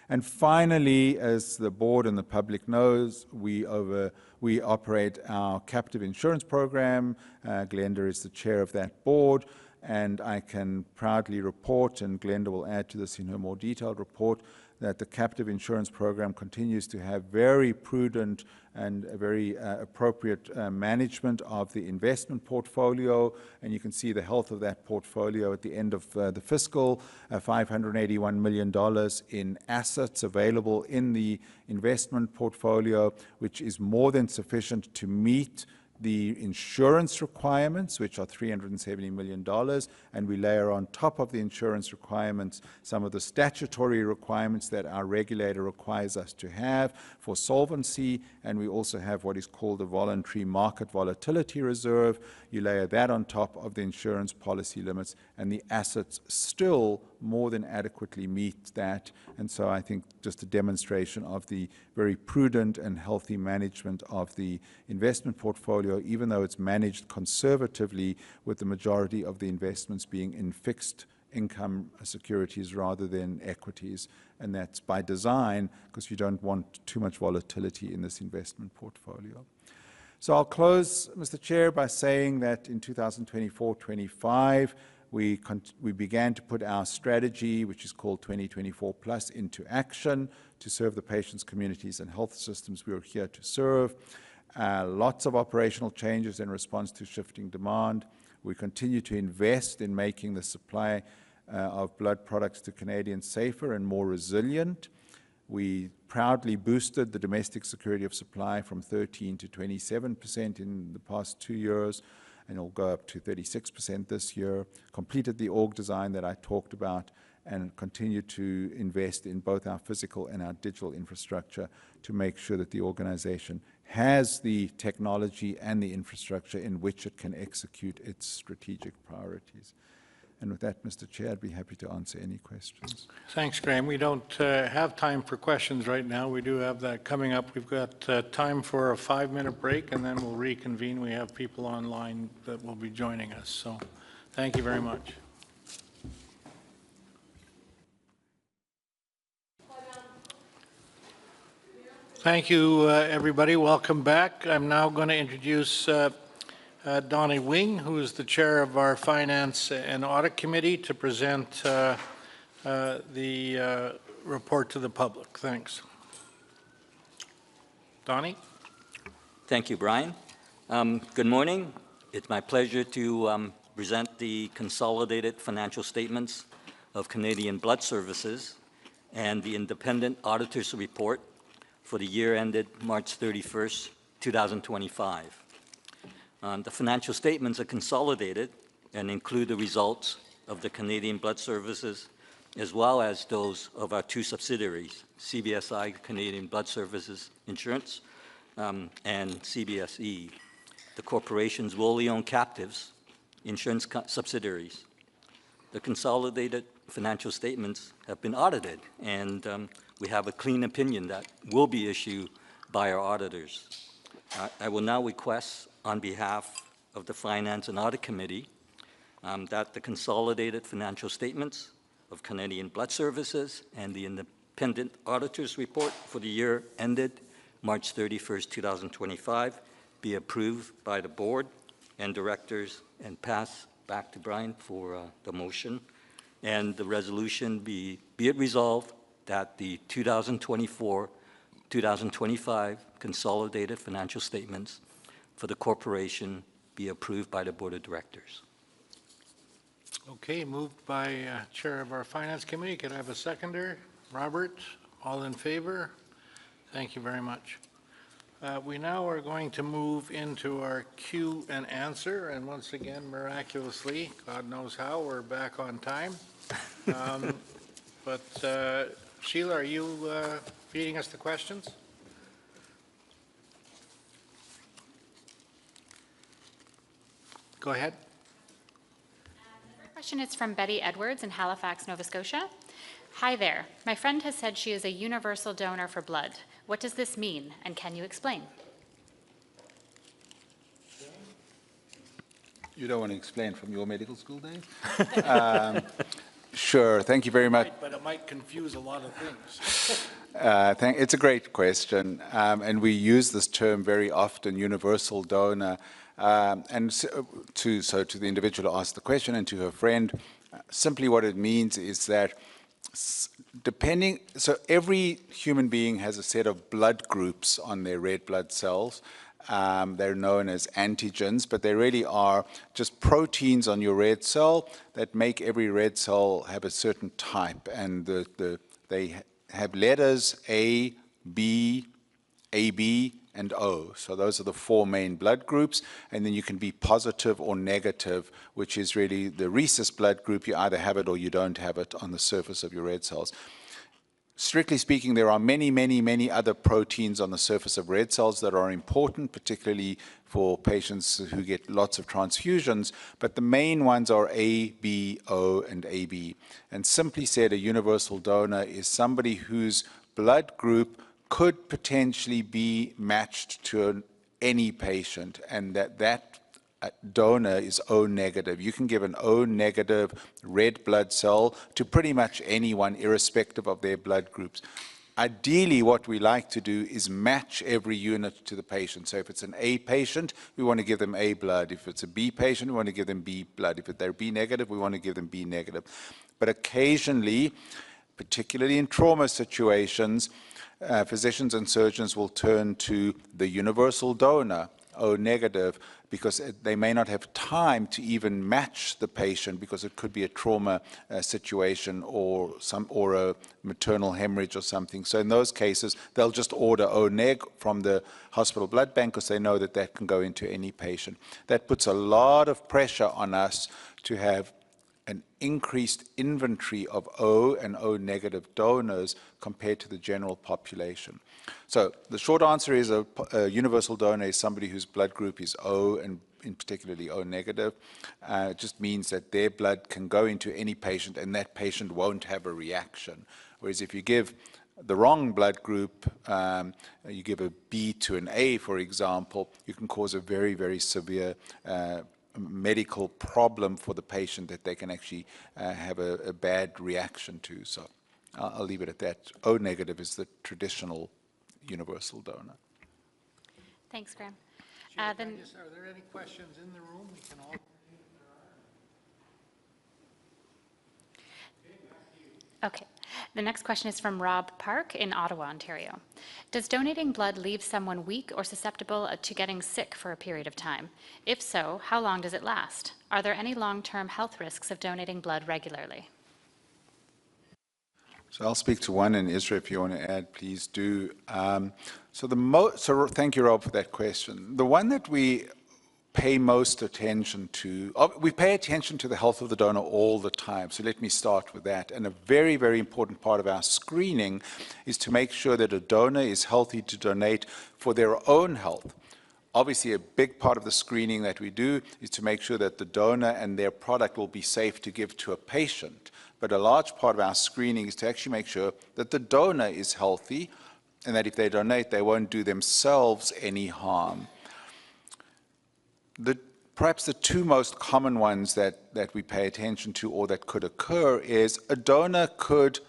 Speaker 13: And finally, as the board and the public knows, we operate our captive insurance program. Glenda is the chair of that board, and I can proudly report, and Glenda will add to this in her more detailed report, that the captive insurance program continues to have very prudent and a very appropriate management of the investment portfolio. And you can see the health of that portfolio at the end of the fiscal, $581 million in assets available in the investment portfolio, which is more than sufficient to meet the insurance requirements, which are $370 million, and we layer on top of the insurance requirements some of the statutory requirements that our regulator requires us to have for solvency, and we also have what is called a voluntary market volatility reserve. You layer that on top of the insurance policy limits, and the assets still more than adequately meet that. And so I think just a demonstration of the very prudent and healthy management of the investment portfolio, even though it's managed conservatively, with the majority of the investments being in fixed income securities rather than equities. And that's by design, because you don't want too much volatility in this investment portfolio. So I'll close, Mr. Chair, by saying that in 2024-25, we began to put our strategy, which is called 2024 Plus, into action to serve the patients, communities, and health systems we are here to serve. Lots of operational changes in response to shifting demand. We continue to invest in making the supply of blood products to Canadians safer and more resilient. We proudly boosted the domestic security of supply from 13% to 27% in the past 2 years, and it'll go up to 36% this year, completed the org design that I talked about, and continue to invest in both our physical and our digital infrastructure to make sure that the organization has the technology and the infrastructure in which it can execute its strategic priorities. And with that, Mr. Chair, I'd be happy to answer any questions.
Speaker 1: Thanks, Graham. We don't have time for questions right now. We do have that coming up. We've got time for a 5-minute break, and then we'll reconvene. We have people online that will be joining us. So thank you very much. Thank you, everybody. Welcome back. I'm now going to introduce Donnie Wing, who is the chair of our Finance and Audit Committee, to present the report to the public. Thanks. Donnie?
Speaker 6: Thank you, Brian. Good morning. It's my pleasure to present the consolidated financial statements of Canadian Blood Services and the independent auditor's report for the year ended March 31st, 2025. The financial statements are consolidated and include the results of the Canadian Blood Services as well as those of our 2 subsidiaries, CBSI, Canadian Blood Services Insurance, and CBSE, the corporation's wholly owned captives, insurance subsidiaries. The consolidated financial statements have been audited, and we have a clean opinion that will be issued by our auditors. I will now request, on behalf of the Finance and Audit Committee, that the consolidated financial statements of Canadian Blood Services and the independent auditor's report for the year ended March 31st, 2025 be approved by the board and directors and pass back to Brian for the motion. And the resolution be it resolved that the 2024-2025 consolidated financial statements for the corporation be approved by the board of directors.
Speaker 1: Okay, moved by chair of our Finance Committee. Could I have a seconder? Robert, all in favor? Thank you very much. We now are going to move into our Q and answer, and once again, miraculously, God knows how, we're back on time. But Sheila, are you feeding us the questions? Go ahead.
Speaker 10: The first question is from Betty Edwards in Halifax, Nova Scotia. Hi there. My friend has said she is a universal donor for blood. What does this mean, and can you explain?
Speaker 13: You don't want to explain from your medical school days? Sure, thank you very much.
Speaker 1: But it might confuse a lot of things.
Speaker 13: It's a great question, and we use this term very often, universal donor. To the individual who asked the question and to her friend, simply what it means is that so every human being has a set of blood groups on their red blood cells. They're known as antigens, but they really are just proteins on your red cell that make every red cell have a certain type, and they have letters A, B, AB, and O. So those are the four main blood groups, and then you can be positive or negative, which is really the rhesus blood group. You either have it or you don't have it on the surface of your red cells. Strictly speaking, there are many, many, many other proteins on the surface of red cells that are important, particularly for patients who get lots of transfusions, but the main ones are A, B, O, and AB. And simply said, a universal donor is somebody whose blood group could potentially be matched to any patient, and that donor is O negative. You can give an O negative red blood cell to pretty much anyone, irrespective of their blood groups. Ideally, what we like to do is match every unit to the patient. So if it's an A patient, we want to give them A blood. If it's a B patient, we want to give them B blood. If they're B negative, we want to give them B negative. But occasionally, particularly in trauma situations, physicians and surgeons will turn to the universal donor, O negative, because they may not have time to even match the patient because it could be a trauma situation or a maternal hemorrhage or something. So in those cases, they'll just order O neg from the hospital blood bank because they know that that can go into any patient. That puts a lot of pressure on us to have an increased inventory of O and O negative donors compared to the general population. So the short answer is a universal donor is somebody whose blood group is O and in particularly O negative. It just means that their blood can go into any patient and that patient won't have a reaction. Whereas if you give the wrong blood group, you give a B to an A, for example, you can cause a very, very severe medical problem for the patient that they can actually have a bad reaction to. So I'll leave it at that. O negative is the traditional universal donor.
Speaker 10: Thanks, Graham.
Speaker 1: Are there any questions in the room? We can all.
Speaker 10: Okay. The next question is from Rob Park in Ottawa, Ontario. Does donating blood leave someone weak or susceptible to getting sick for a period of time? If so, how long does it last? Are there any long-term health risks of donating blood regularly?
Speaker 13: So I'll speak to one, and Isra, if you want to add, please do. So thank you, Rob, for that question. The one that we pay most attention to, we pay attention to the health of the donor all the time, so let me start with that. And a very, very important part of our screening is to make sure that a donor is healthy to donate for their own health. Obviously, a big part of the screening that we do is to make sure that the donor and their product will be safe to give to a patient. But a large part of our screening is to actually make sure that the donor is healthy and that if they donate, they won't do themselves any harm. Perhaps the two most common ones that we pay attention to or that could occur is a donor could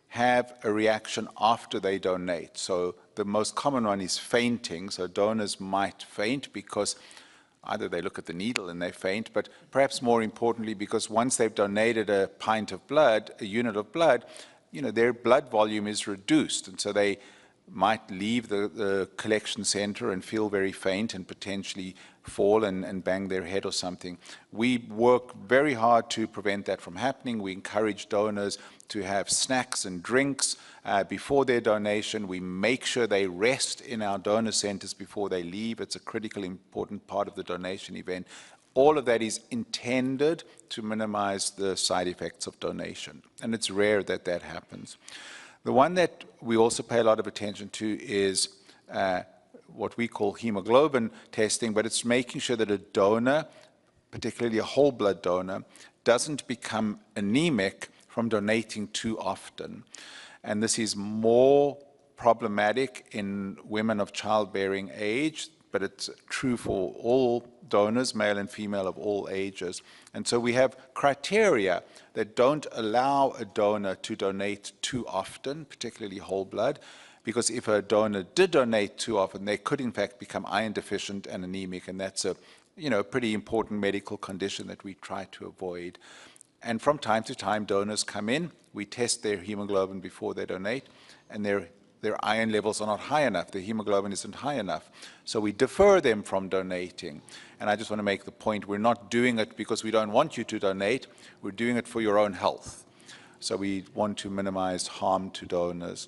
Speaker 13: have a reaction after they donate. So the most common one is fainting. So donors might faint because either they look at the needle and they faint, but perhaps more importantly because once they've donated a pint of blood, a unit of blood, their blood volume is reduced. And so they might leave the collection center and feel very faint and potentially fall and bang their head or something. We work very hard to prevent that from happening. We encourage donors to have snacks and drinks before their donation. We make sure they rest in our donor centers before they leave. It's a critical, important part of the donation event. All of that is intended to minimize the side effects of donation, and it's rare that that happens. The one that we also pay a lot of attention to is what we call hemoglobin testing, but it's making sure that a donor, particularly a whole blood donor, doesn't become anemic from donating too often. And this is more problematic in women of childbearing age but it's true for all donors, male and female of all ages. And so we have criteria that don't allow a donor to donate too often, particularly whole blood, because if a donor did donate too often, they could in fact become iron deficient and anemic, and that's a pretty important medical condition that we try to avoid. And from time to time, donors come in, we test their hemoglobin before they donate, and their iron levels are not high enough, their hemoglobin isn't high enough. So we defer them from donating. And I just want to make the point, we're not doing it because we don't want you to donate, we're doing it for your own health. So we want to minimize harm to donors.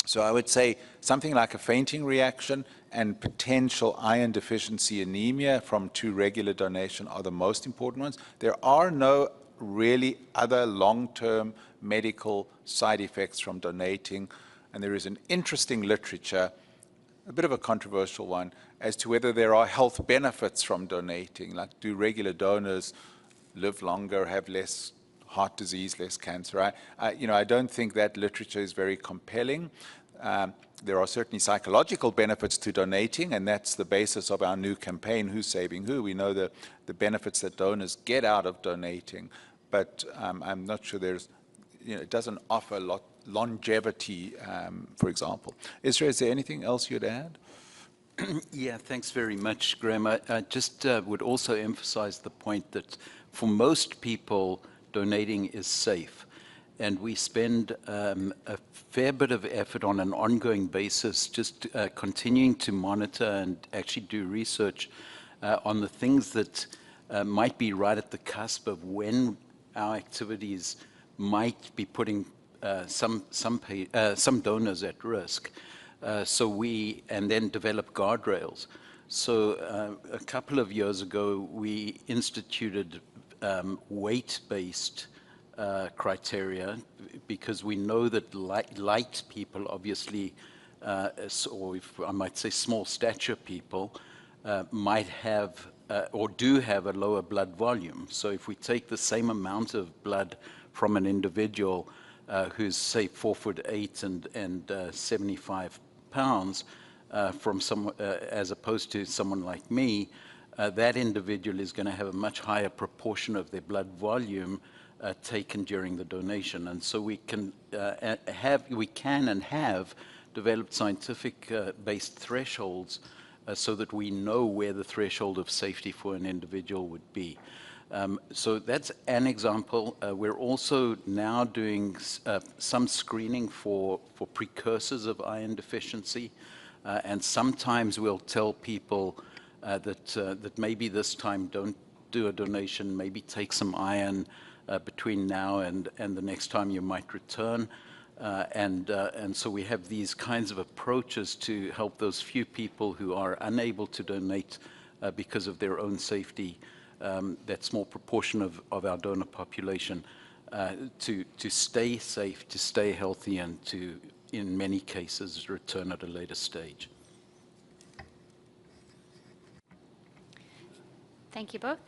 Speaker 13: So I would say something like a fainting reaction and potential iron deficiency anemia from too regular donation are the most important ones. There are no really other long-term medical side effects from donating, and there is an interesting literature, a bit of a controversial one, as to whether there are health benefits from donating, like do regular donors live longer, have less heart disease, less cancer. I don't think that literature is very compelling. There are certainly psychological benefits to donating, and that's the basis of our new campaign, Who's Saving Who. We know the benefits that donors get out of donating, but I'm not sure it doesn't offer longevity, for example. Israel, is there anything else you'd add?
Speaker 11: Yeah, thanks very much, Graham. I just would also emphasize the point that for most people, donating is safe. And we spend a fair bit of effort on an ongoing basis, just continuing to monitor and actually do research on the things that might be right at the cusp of when our activities might be putting some donors at risk. And then develop guardrails. So a couple of years ago, we instituted weight-based criteria, because we know that light people, obviously, or if I might say small stature people, might have or do have a lower blood volume. So if we take the same amount of blood from an individual who's, say, 4'8" and 75 pounds, as opposed to someone like me, that individual is going to have a much higher proportion of their blood volume taken during the donation. And so we can and have developed scientific based thresholds so that we know where the threshold of safety for an individual would be. So that's an example. We're also now doing some screening for precursors of iron deficiency, and sometimes we'll tell people that maybe this time don't do a donation, maybe take some iron between now and the next time you might return. And so we have these kinds of approaches to help those few people who are unable to donate because of their own safety, that small proportion of our donor population, to stay safe, to stay healthy, and to, in many cases, return at a later stage.
Speaker 10: Thank you both.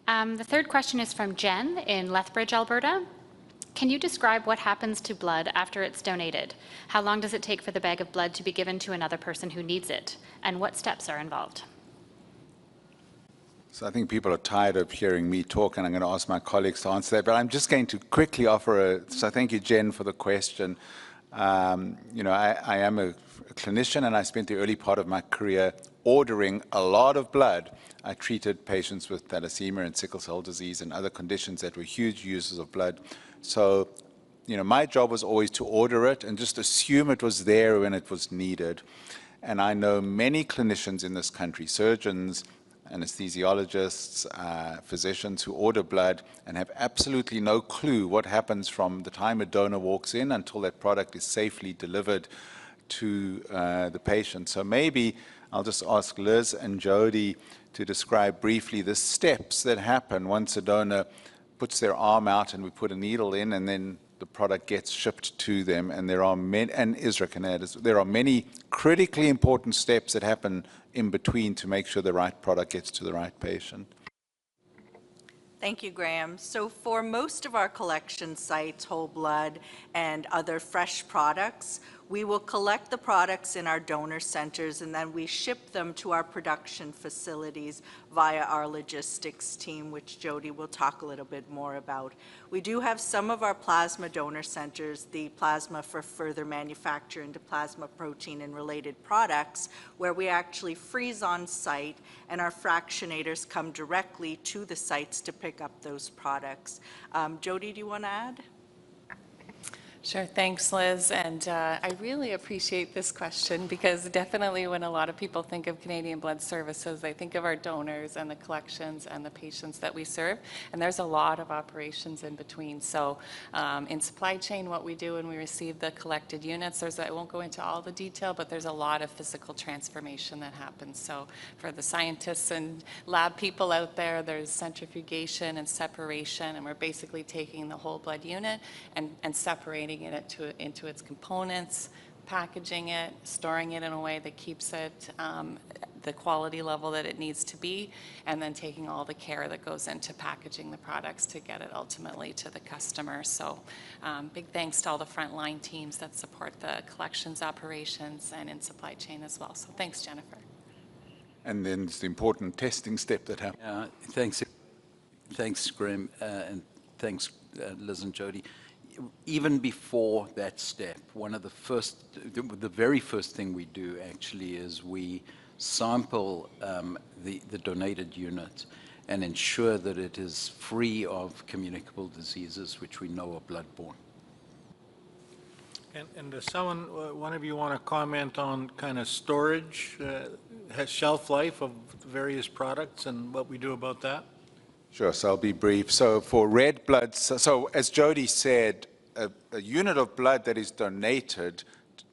Speaker 10: The third question is from Jen in Lethbridge, Alberta. Can you describe what happens to blood after it's donated? How long does it take for the bag of blood to be given to another person who needs it? And what steps are involved?
Speaker 13: So I think people are tired of hearing me talk, and I'm going to ask my colleagues to answer that. But I'm just going to quickly offer so thank you, Jen, for the question. I am a clinician, and I spent the early part of my career ordering a lot of blood. I treated patients with thalassemia and sickle cell disease and other conditions that were huge users of blood. So, my job was always to order it and just assume it was there when it was needed. And I know many clinicians in this country, surgeons, anesthesiologists, physicians who order blood and have absolutely no clue what happens from the time a donor walks in until that product is safely delivered to the patient. So maybe I'll just ask Liz and Jody to describe briefly the steps that happen once a donor puts their arm out and we put a needle in, and then the product gets shipped to them. And there are many, and Isra can add, there are many critically important steps that happen in between to make sure the right product gets to the right patient.
Speaker 14: Thank you, Graham. So for most of our collection sites, whole blood and other fresh products, We will collect the products in our donor centers, and then we ship them to our production facilities via our logistics team, which Jody will talk a little bit more about. We do have some of our plasma donor centers, the plasma for further manufacture into plasma protein and related products, where we actually freeze on site, and our fractionators come directly to the sites to pick up those products. Jody, do you want to add?
Speaker 20: Sure, thanks, Liz. And I really appreciate this question because definitely when a lot of people think of Canadian Blood Services, they think of our donors and the collections and the patients that we serve. And there's a lot of operations in between. So in supply chain, what we do when we receive the collected units, I won't go into all the detail, but there's a lot of physical transformation that happens. So for the scientists and lab people out there, there's centrifugation and separation. And we're basically taking the whole blood unit and separating it into its components, packaging it, storing it in a way that keeps it the quality level that it needs to be, and then taking all the care that goes into packaging the products to get it ultimately to the customer. So big thanks to all the frontline teams that support the collections operations and in supply chain as well. So thanks, Jennifer.
Speaker 13: And then it's the important testing step that happens.
Speaker 11: Thanks, Graham, and thanks, Liz and Jody. Even before that step, the very first thing we do actually is we sample the donated unit and ensure that it is free of communicable diseases, which we know are bloodborne.
Speaker 1: And does one of you want to comment on kind of storage, shelf life of various products and what we do about that?
Speaker 13: Sure, so I'll be brief. So for red blood, so as Jody said, a unit of blood that is donated,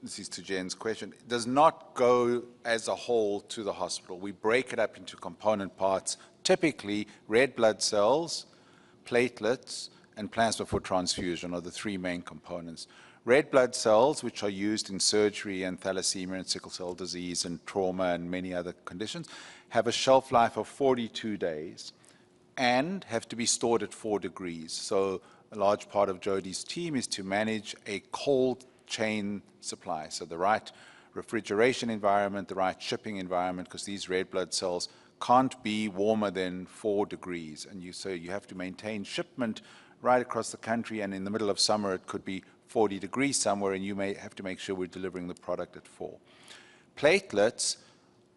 Speaker 13: this is to Jen's question, does not go as a whole to the hospital. We break it up into component parts, typically red blood cells, platelets, and plasma for transfusion are the three main components. Red blood cells, which are used in surgery and thalassemia and sickle cell disease and trauma and many other conditions, have a shelf life of 42 days. And have to be stored at 4 degrees. So a large part of Jody's team is to manage a cold chain supply. So the right refrigeration environment, the right shipping environment, because these red blood cells can't be warmer than 4 degrees. And so you have to maintain shipment right across the country, and in the middle of summer it could be 40 degrees somewhere, and you may have to make sure we're delivering the product at 4. Platelets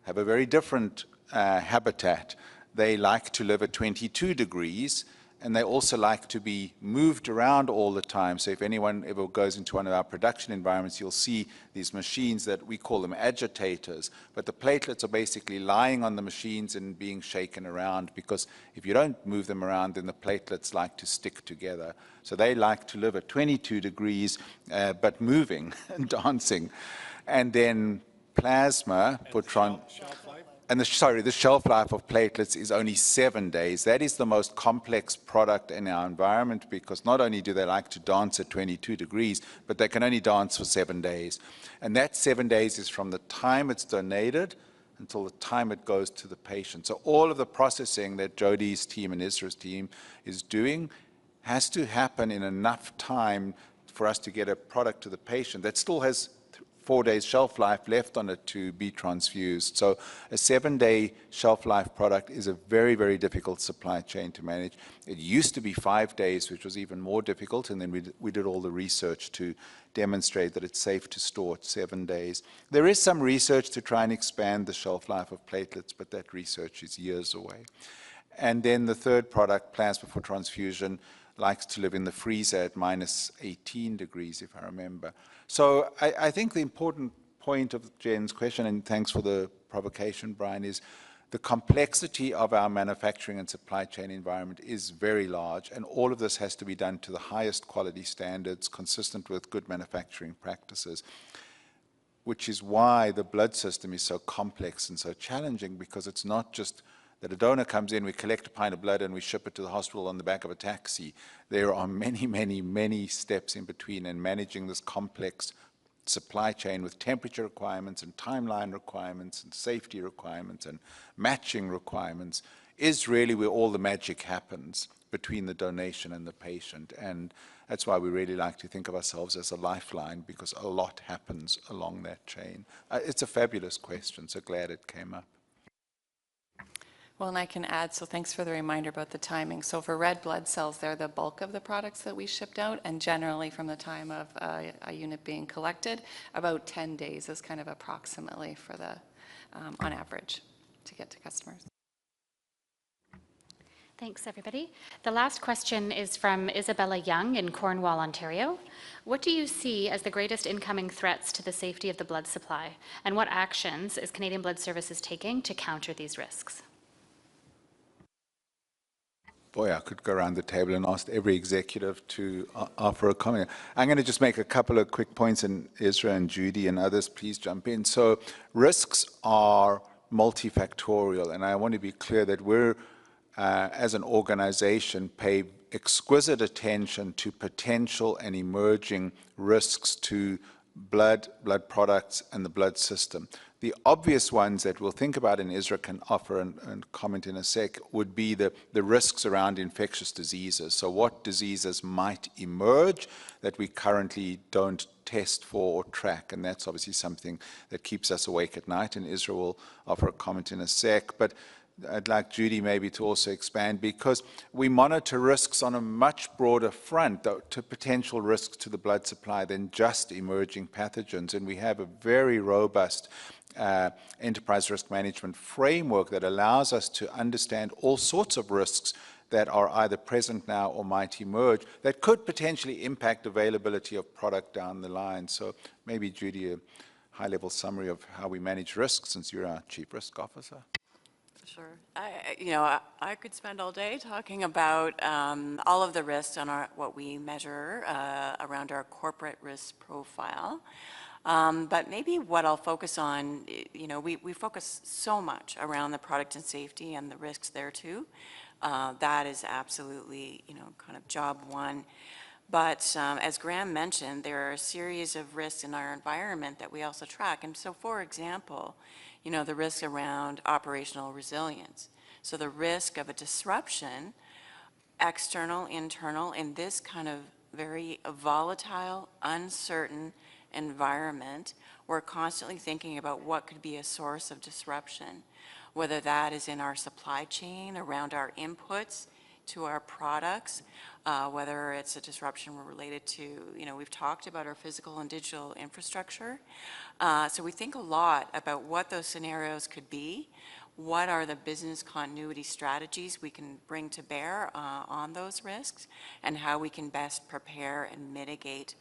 Speaker 13: have a very different habitat. They like to live at 22 degrees, and they also like to be moved around all the time. So if anyone ever goes into one of our production environments, you'll see these machines that we call them agitators. But the platelets are basically lying on the machines and being shaken around, because if you don't move them around, then the platelets like to stick together. So they like to live at 22 degrees, but moving and dancing. And then plasma for and the shelf life of platelets is only 7 days. That is the most complex product in our environment, because not only do they like to dance at 22 degrees, but they can only dance for 7 days. And that 7 days is from the time it's donated until the time it goes to the patient. So all of the processing that Jody's team and Isra's team is doing has to happen in enough time for us to get a product to the patient that still has 4 days shelf life left on it to be transfused. So a 7-day shelf life product is a very, very difficult supply chain to manage. It used to be 5 days, which was even more difficult, and then we did all the research to demonstrate that it's safe to store at 7 days. There is some research to try and expand the shelf life of platelets, but that research is years away. And then the third product, plasma for transfusion, likes to live in the freezer at minus 18 degrees, if I remember. So I think the important point of Jen's question, and thanks for the provocation, Brian, is the complexity of our manufacturing and supply chain environment is very large, and all of this has to be done to the highest quality standards, consistent with good manufacturing practices, which is why the blood system is so complex and so challenging, because it's not just that a donor comes in, we collect a pint of blood and we ship it to the hospital on the back of a taxi. There are many, many, many steps in between, and managing this complex supply chain with temperature requirements and timeline requirements and safety requirements and matching requirements is really where all the magic happens between the donation and the patient. And that's why we really like to think of ourselves as a lifeline, because a lot happens along that chain. It's a fabulous question, so glad it came up.
Speaker 20: Well, and I can add, so thanks for the reminder about the timing. So for red blood cells, they're the bulk of the products that we shipped out, and generally from the time of a unit being collected, about 10 days is kind of approximately for the, on average, to get to customers.
Speaker 10: Thanks, everybody. The last question is from Isabella Young in Cornwall, Ontario. What do you see as the greatest incoming threats to the safety of the blood supply, and what actions is Canadian Blood Services taking to counter these risks?
Speaker 13: Boy, I could go around the table and ask every executive to offer a comment. I'm going to just make a couple of quick points, and Isra and Judy and others, please jump in. So risks are multifactorial, and I want to be clear that we're, as an organization, pay exquisite attention to potential and emerging risks to blood products, and the blood system. The obvious ones that we'll think about, and Isra can offer and comment in a sec, would be the risks around infectious diseases. So what diseases might emerge that we currently don't test for or track, and that's obviously something that keeps us awake at night, and Isra will offer a comment in a sec. But I'd like Judy maybe to also expand, because we monitor risks on a much broader front to potential risks to the blood supply than just emerging pathogens. And we have a very robust enterprise risk management framework that allows us to understand all sorts of risks that are either present now or might emerge that could potentially impact availability of product down the line. So maybe, Judy, a high-level summary of how we manage risks, since you're our Chief Risk Officer.
Speaker 12: Sure. I could spend all day talking about all of the risks on what we measure around our corporate risk profile. But maybe what I'll focus on, we focus so much around the product and safety and the risks there too. That is absolutely, kind of job one. But as Graham mentioned, there are a series of risks in our environment that we also track. And so, for example, the risk around operational resilience. So the risk of a disruption, external, internal, in this kind of very volatile, uncertain environment, we're constantly thinking about what could be a source of disruption, whether that is in our supply chain, around our inputs to our products, whether it's a disruption related to, we've talked about our physical and digital infrastructure. So we think a lot about what those scenarios could be, what are the business continuity strategies we can bring to bear on those risks, and how we can best prepare and mitigate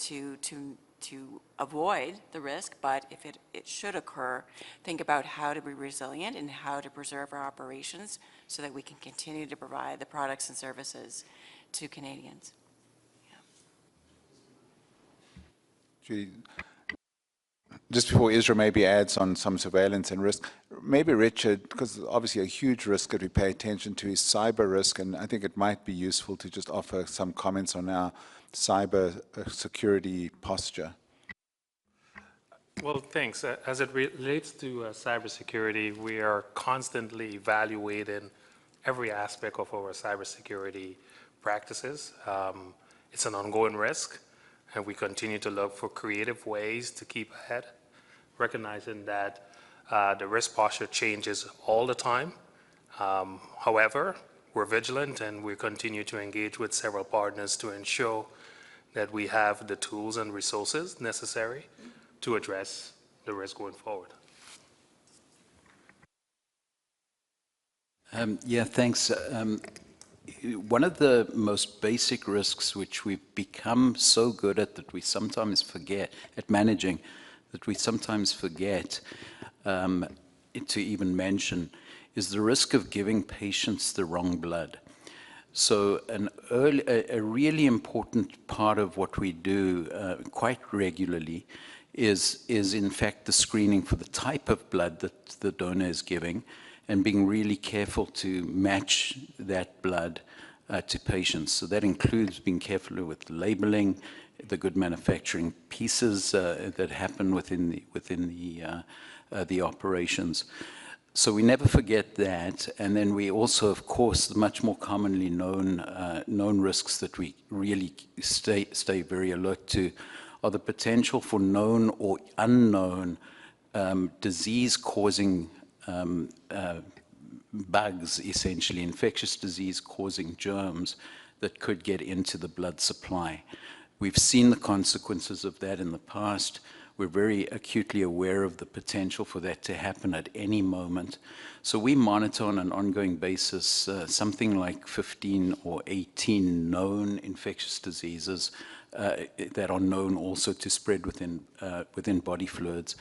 Speaker 12: to avoid the risk, but if it should occur, think about how to be resilient and how to preserve our operations so that we can continue to provide the products and services to Canadians.
Speaker 13: Judy, just before Isra maybe adds on some surveillance and risk, maybe Richard, because obviously a huge risk that we pay attention to is cyber risk, and I think it might be useful to just offer some comments on our cyber security posture.
Speaker 15: Well, thanks. As it relates to cybersecurity, we are constantly evaluating every aspect of our cybersecurity practices. It's an ongoing risk, and we continue to look for creative ways to keep ahead, recognizing that the risk posture changes all the time. However, we're vigilant, and we continue to engage with several partners to ensure that we have the tools and resources necessary to address the risk going forward.
Speaker 11: Yeah, thanks. One of the most basic risks which we've become so good at that we sometimes forget, at managing, that we sometimes forget to even mention, is the risk of giving patients the wrong blood. So a really important part of what we do quite regularly is in fact the screening for the type of blood that the donor is giving, and being really careful to match that blood to patients. So that includes being careful with labeling, the good manufacturing pieces that happen within the operations. So we never forget that. And then we also, of course, the much more commonly known risks that we really stay very alert to are the potential for known or unknown disease-causing bugs, essentially, infectious disease-causing germs that could get into the blood supply. We've seen the consequences of that in the past. We're very acutely aware of the potential for that to happen at any moment. So we monitor on an ongoing basis something like 15 or 18 known infectious diseases that are known also to spread within body fluids.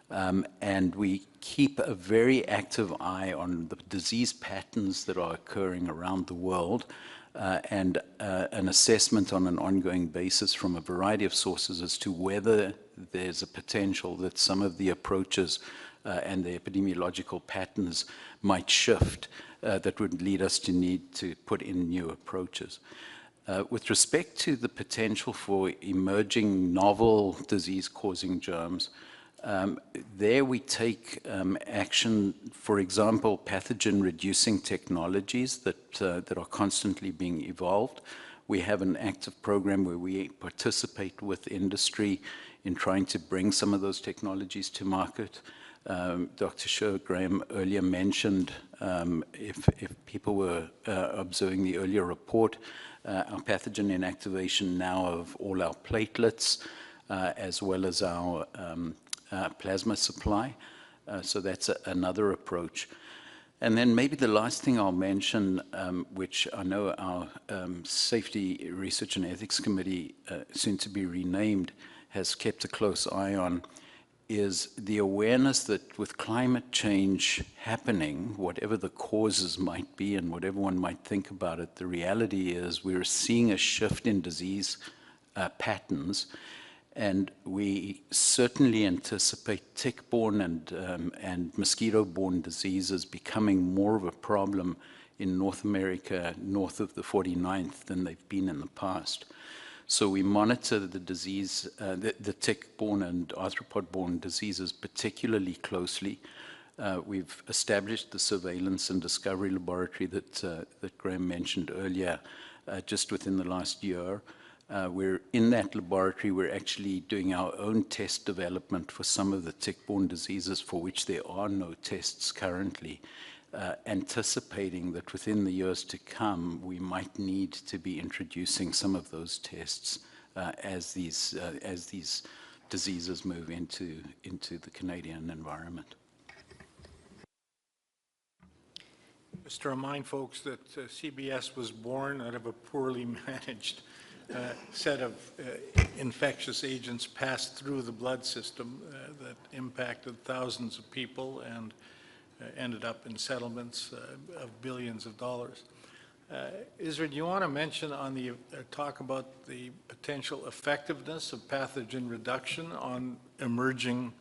Speaker 11: And we keep a very active eye on the disease patterns that are occurring around the world, and an assessment on an ongoing basis from a variety of sources as to whether there's a potential that some of the approaches and the epidemiological patterns might shift that would lead us to need to put in new approaches. With respect to the potential for emerging novel disease-causing germs, there we take action, for example, pathogen-reducing technologies that are constantly being evolved. We have an active program where we participate with industry in trying to bring some of those technologies to market. Dr. Sher-Graham earlier mentioned, if people were observing the earlier report, our pathogen inactivation now of all our platelets, as well as our plasma supply. So that's another approach. And then maybe the last thing I'll mention, which I know our Safety, Research and Ethics Committee, soon to be renamed, has kept a close eye on, is the awareness that with climate change happening, whatever the causes might be and whatever one might think about it, the reality is we're seeing a shift in disease patterns. And we certainly anticipate tick-borne and mosquito-borne diseases becoming more of a problem in North America, north of the 49th, than they've been in the past. So we monitor the disease, the tick-borne and arthropod-borne diseases particularly closely. We've established the surveillance and discovery laboratory that Graham mentioned earlier, just within the last year. We're in that laboratory, we're actually doing our own test development for some of the tick-borne diseases for which there are no tests currently, anticipating that within the years to come, we might need to be introducing some of those tests as these diseases move into the Canadian environment.
Speaker 1: Just to remind folks that CBS was born out of a poorly managed set of infectious agents passed through the blood system that impacted thousands of people and ended up in settlements of billions of dollars. Isra, do you want to mention on the talk about the potential effectiveness of pathogen reduction on emerging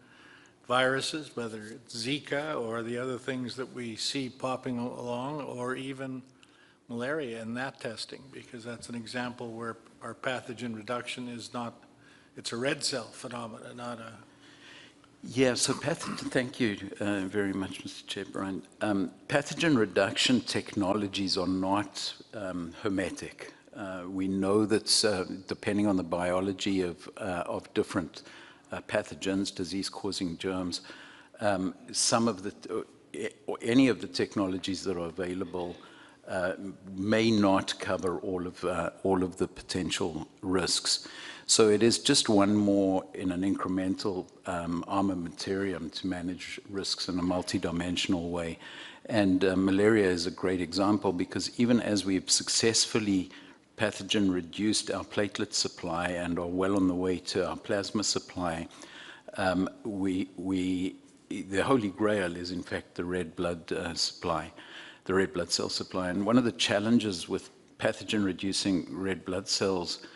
Speaker 1: viruses, whether it's Zika or the other things that we see popping along, or even malaria and that testing, because that's an example where our pathogen reduction is not, it's a red cell phenomena, not a...
Speaker 11: Yeah, so thank you very much, Mr. Chair Brian. Pathogen reduction technologies are not hermetic. We know that depending on the biology of different pathogens, disease-causing germs, some of the, or any of the technologies that are available may not cover all of the potential risks. So it is just one more in an incremental armamentarium to manage risks in a multidimensional way. And malaria is a great example, because even as we've successfully pathogen reduced our platelet supply and are well on the way to our plasma supply, the holy grail is in fact the red blood supply, the red blood cell supply. And one of the challenges with pathogen reducing red blood cells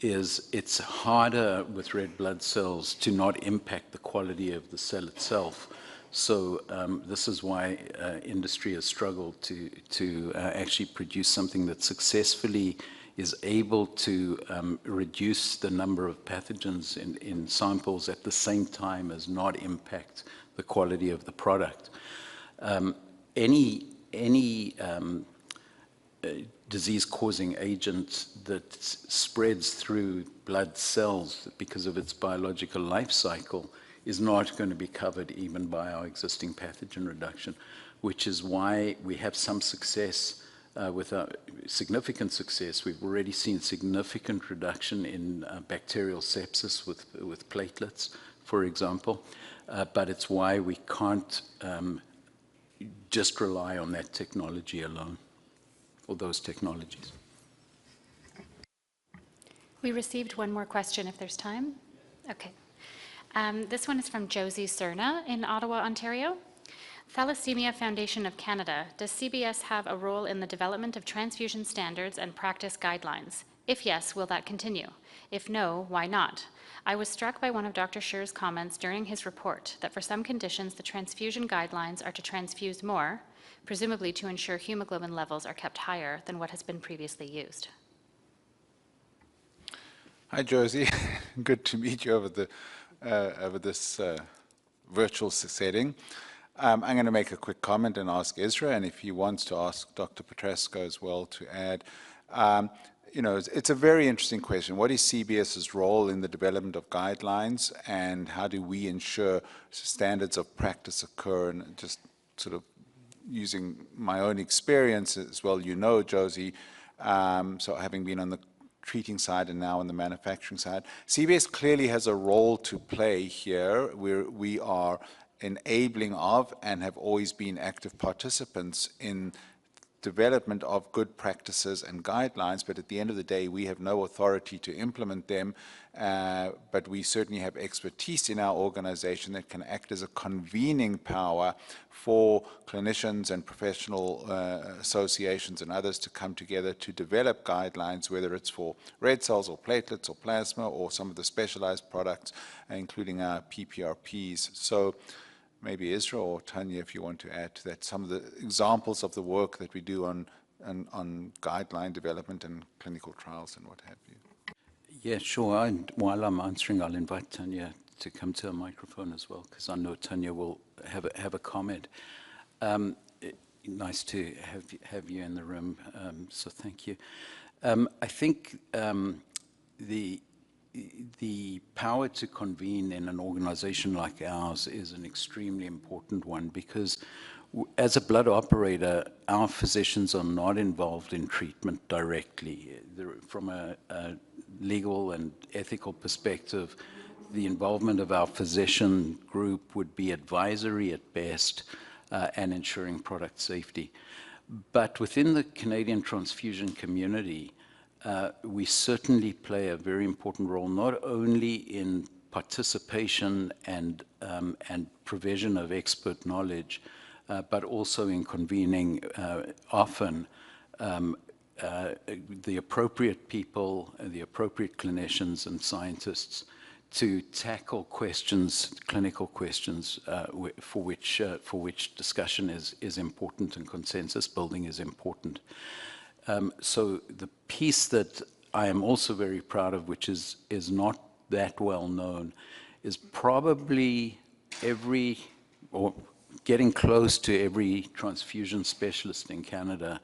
Speaker 11: is it's harder with red blood cells to not impact the quality of the cell itself. So this is why industry has struggled to actually produce something that successfully is able to reduce the number of pathogens in samples at the same time as not impact the quality of the product. Any disease-causing agent that spreads through blood cells because of its biological life cycle is not going to be covered even by our existing pathogen reduction, which is why we have some success with significant success. We've already seen significant reduction in bacterial sepsis with platelets, for example, but it's why we can't just rely on that technology alone, or those technologies.
Speaker 10: We received one more question if there's time. Okay. This one is from Josie Cerna in Ottawa, Ontario. Thalassemia Foundation of Canada, does CBS have a role in the development of transfusion standards and practice guidelines? If yes, will that continue? If no, why not? I was struck by one of Dr. Scher's comments during his report that for some conditions the transfusion guidelines are to transfuse more, presumably to ensure hemoglobin levels are kept higher than what has been previously used.
Speaker 13: Hi, Josie. Good to meet you over this virtual setting. I'm going to make a quick comment and ask Ezra, and if he wants to ask Dr. Petrasco as well to add. It's a very interesting question. What is CBS's role in the development of guidelines, and how do we ensure standards of practice occur? And just sort of using my own experience as well, Josie, so having been on the treating side and now on the manufacturing side, CBS clearly has a role to play here. We are enabling of and have always been active participants in development of good practices and guidelines, but at the end of the day, we have no authority to implement them, but we certainly have expertise in our organization that can act as a convening power for clinicians and professional associations and others to come together to develop guidelines, whether it's for red cells or platelets or plasma or some of the specialized products, including our PPRPs. So maybe Ezra or Tanya, if you want to add to that, some of the examples of the work that we do on guideline development and clinical trials and what have you.
Speaker 11: Yeah, sure. And while I'm answering, I'll invite Tanya to come to a microphone as well, because I know Tanya will have a comment. Nice to have you in the room, so thank you. I think the power to convene in an organization like ours is an extremely important one, because as a blood operator, our physicians are not involved in treatment directly. From a legal and ethical perspective, the involvement of our physician group would be advisory at best and ensuring product safety. But within the Canadian transfusion community, we certainly play a very important role, not only in participation and provision of expert knowledge, but also in convening often the appropriate people, the appropriate clinicians and scientists to tackle questions, clinical questions, for which discussion is important and consensus building is important. So the piece that I am also very proud of, which is not that well known, is probably or getting close to every transfusion specialist in Canada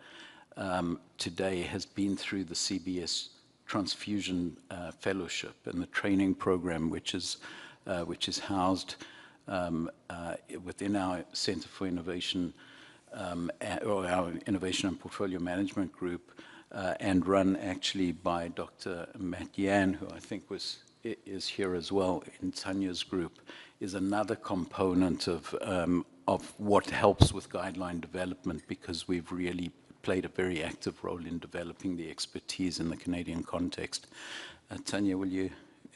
Speaker 11: today has been through the CBS Transfusion Fellowship and the training program, which is housed within our Center for Innovation, or our Innovation and Portfolio Management Group, and run actually by Dr. Matt Yan, who I think is here as well in Tanya's group, is another component of what helps with guideline development, because we've really played a very active role in developing the expertise in the Canadian context. Tanya, will you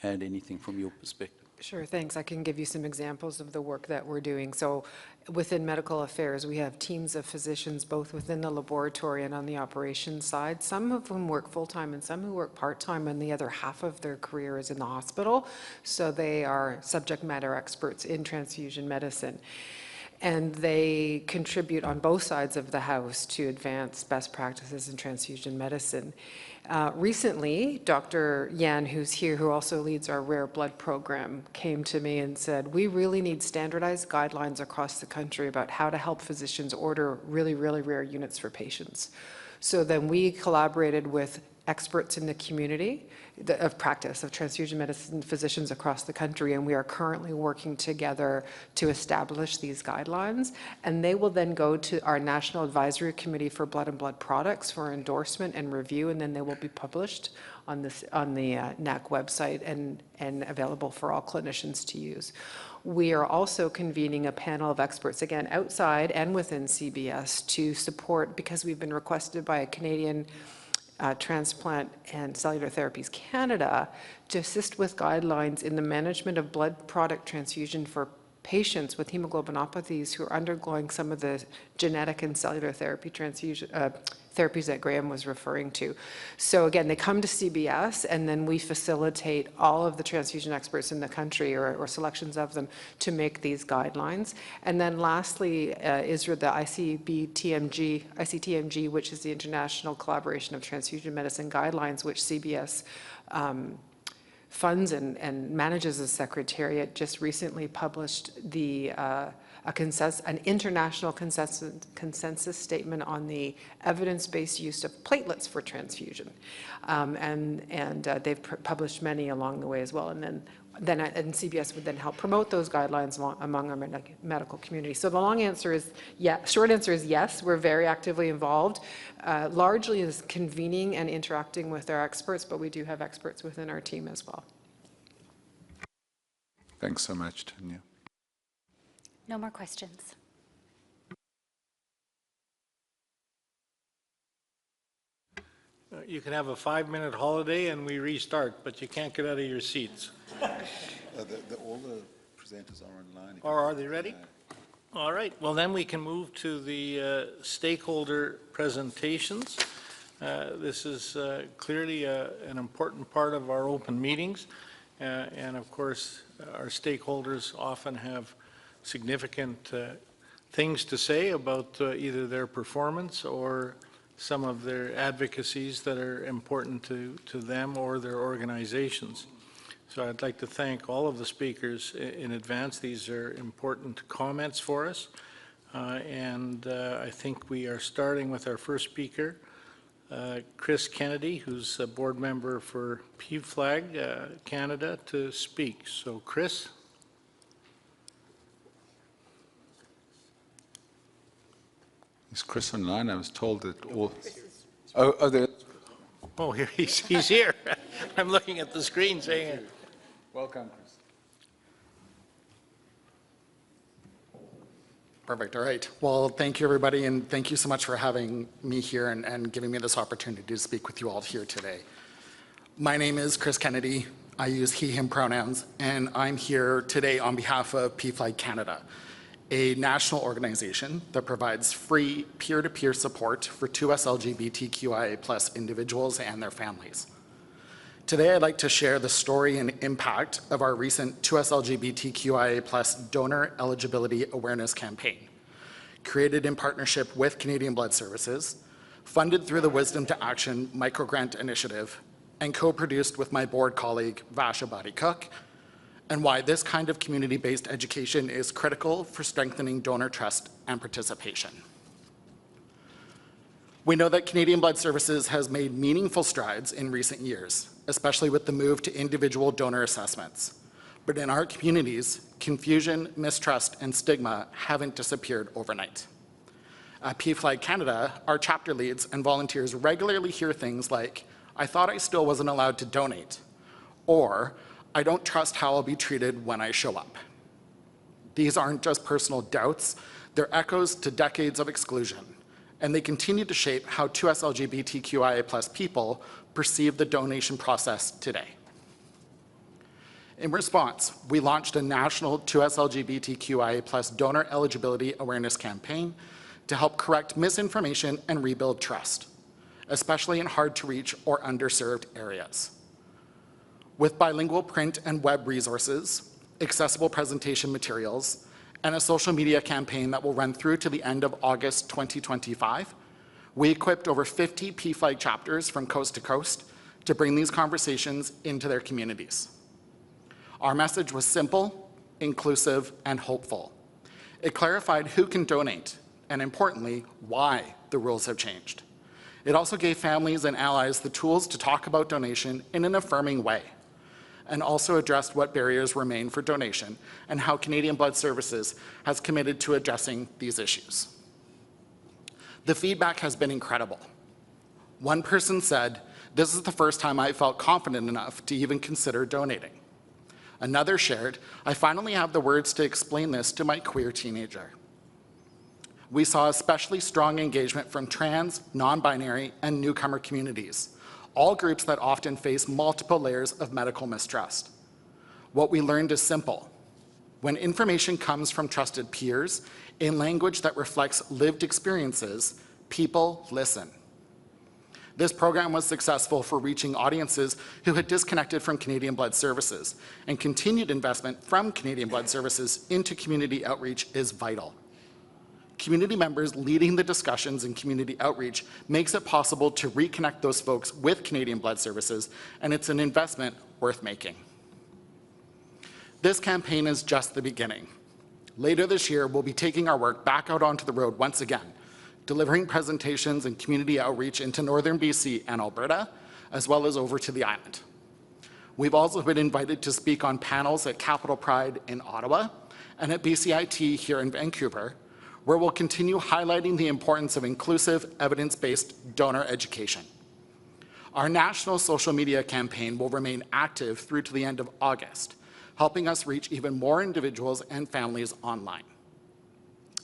Speaker 11: add anything from your perspective?
Speaker 16: Sure, thanks. I can give you some examples of the work that we're doing. So within medical affairs, we have teams of physicians both within the laboratory and on the operations side, some of whom work full-time and some who work part-time, and the other half of their career is in the hospital. So they are subject matter experts in transfusion medicine. and they contribute on both sides of the house to advance best practices in transfusion medicine. Recently, Dr. Yan, who's here, who also leads our rare blood program, came to me and said, we really need standardized guidelines across the country about how to help physicians order really, really rare units for patients. So then we collaborated with experts in the community of practice of transfusion medicine physicians across the country, and we are currently working together to establish these guidelines, and they will then go to our National Advisory Committee for Blood and Blood Products for endorsement and review, and then they will be published on the NAC website and available for all clinicians to use. We are also convening a panel of experts, again, outside and within CBS, to support, because we've been requested by a Canadian Transplant and Cellular Therapies Canada to assist with guidelines in the management of blood product transfusion for patients with hemoglobinopathies who are undergoing some of the genetic and cellular therapy transfusion therapies that Graham was referring to. So again, they come to CBS, and then we facilitate all of the transfusion experts in the country, or selections of them, to make these guidelines. And then lastly is the ICTMG, which is the International Collaboration of Transfusion Medicine Guidelines, which CBS funds and manages as secretariat, just recently published an international consensus statement on the evidence-based use of platelets for transfusion. They've published many along the way as well. And CBS would then help promote those guidelines among our medical community. So the long answer is yes. Short answer is yes, we're very actively involved, largely as convening and interacting with our experts, but we do have experts within our team as well.
Speaker 13: Thanks so much, Tanya.
Speaker 10: No more questions.
Speaker 1: You can have a 5-minute holiday and we restart, but you can't get out of your seats.
Speaker 13: All the presenters are online.
Speaker 1: Or are they ready? All right. Well, then we can move to the stakeholder presentations. This is clearly an important part of our open meetings. And of course, our stakeholders often have significant things to say about either their performance or some of their advocacies that are important to them or their organizations. So I'd like to thank all of the speakers in advance. These are important comments for us. I think we are starting with our first speaker, Chris Kennedy, who's a board member for PFLAG Canada, to speak. So Chris.
Speaker 13: Is Chris online? I was told that all...
Speaker 1: Oh, here he's here. I'm looking at the screen saying...
Speaker 13: Welcome, Chris.
Speaker 2: Perfect. All right. Well, thank you, everybody, and thank you so much for having me here and giving me this opportunity to speak with you all here today. My name is Chris Kennedy. I use he, him pronouns, and I'm here today on behalf of PFLAG Canada, a national organization that provides free peer-to-peer support for 2S LGBTQIA+ individuals and their families. Today, I'd like to share the story and impact of our recent 2S LGBTQIA+ donor eligibility awareness campaign, created in partnership with Canadian Blood Services, funded through the Wisdom to Action microgrant initiative, and co-produced with my board colleague, Vasha Badi-Cook, and why this kind of community-based education is critical for strengthening donor trust and participation. We know that Canadian Blood Services has made meaningful strides in recent years, especially with the move to individual donor assessments. But in our communities, confusion, mistrust, and stigma haven't disappeared overnight. At PFLAG Canada, our chapter leads and volunteers regularly hear things like, "I thought I still wasn't allowed to donate," or "I don't trust how I'll be treated when I show up." These aren't just personal doubts, they're echoes to decades of exclusion, and they continue to shape how 2S LGBTQIA+ people perceive the donation process today. In response, we launched a national 2S LGBTQIA+ donor eligibility awareness campaign to help correct misinformation and rebuild trust, especially in hard-to-reach or underserved areas. With bilingual print and web resources, accessible presentation materials, and a social media campaign that will run through to the end of August 2025, we equipped over 50 PFLAG chapters from coast to coast to bring these conversations into their communities. Our message was simple, inclusive, and hopeful. It clarified who can donate, and importantly, why the rules have changed. It also gave families and allies the tools to talk about donation in an affirming way, and also addressed what barriers remain for donation and how Canadian Blood Services has committed to addressing these issues. The feedback has been incredible. One person said, "This is the first time I felt confident enough to even consider donating." Another shared, "I finally have the words to explain this to my queer teenager." We saw especially strong engagement from trans, non-binary, and newcomer communities, all groups that often face multiple layers of medical mistrust. What we learned is simple. When information comes from trusted peers in language that reflects lived experiences, people listen. This program was successful for reaching audiences who had disconnected from Canadian Blood Services, and continued investment from Canadian Blood Services into community outreach is vital. Community members leading the discussions in community outreach makes it possible to reconnect those folks with Canadian Blood Services, and it's an investment worth making. This campaign is just the beginning. Later this year, we'll be taking our work back out onto the road once again, delivering presentations and community outreach into northern BC and Alberta, as well as over to the island. We've also been invited to speak on panels at Capital Pride in Ottawa and at BCIT here in Vancouver, where we'll continue highlighting the importance of inclusive, evidence-based donor education. Our national social media campaign will remain active through to the end of August, helping us reach even more individuals and families online.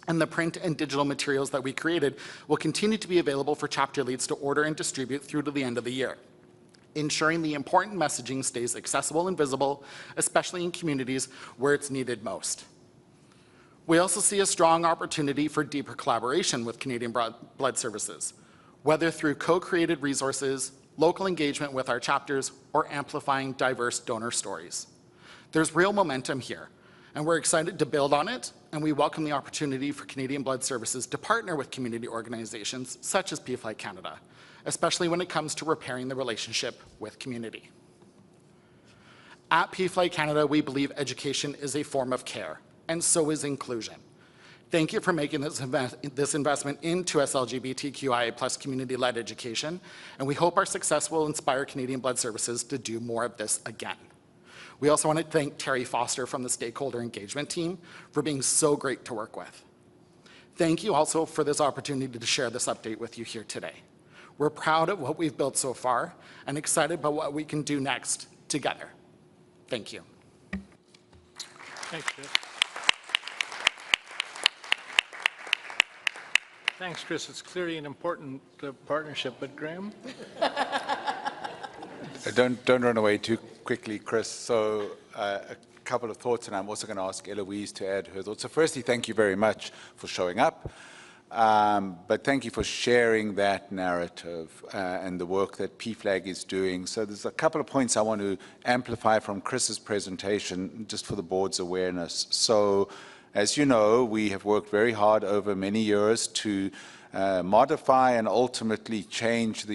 Speaker 2: And the print and digital materials that we created will continue to be available for chapter leads to order and distribute through to the end of the year, ensuring the important messaging stays accessible and visible, especially in communities where it's needed most. We also see a strong opportunity for deeper collaboration with Canadian Blood Services, whether through co-created resources, local engagement with our chapters, or amplifying diverse donor stories. There's real momentum here, and we're excited to build on it, and we welcome the opportunity for Canadian Blood Services to partner with community organizations such as PFLAG Canada, especially when it comes to repairing the relationship with community. At PFLAG Canada, we believe education is a form of care, and so is inclusion. Thank you for making this investment into SLGBTQIA+ community-led education, and we hope our success will inspire Canadian Blood Services to do more of this again. We also want to thank Terry Foster from the stakeholder engagement team for being so great to work with. Thank you also for this opportunity to share this update with you here today. We're proud of what we've built so far and excited about what we can do next together. Thank you.
Speaker 1: Thanks, Chris. Thanks, Chris. It's clearly an important partnership, but Graham?
Speaker 13: Don't run away too quickly, Chris. So a couple of thoughts, and I'm also going to ask Eloise to add her thoughts. So firstly, thank you very much for showing up, but thank you for sharing that narrative and the work that PFLAG is doing. So there's a couple of points I want to amplify from Chris's presentation, just for the board's awareness. So as you know, we have worked very hard over many years to modify and ultimately change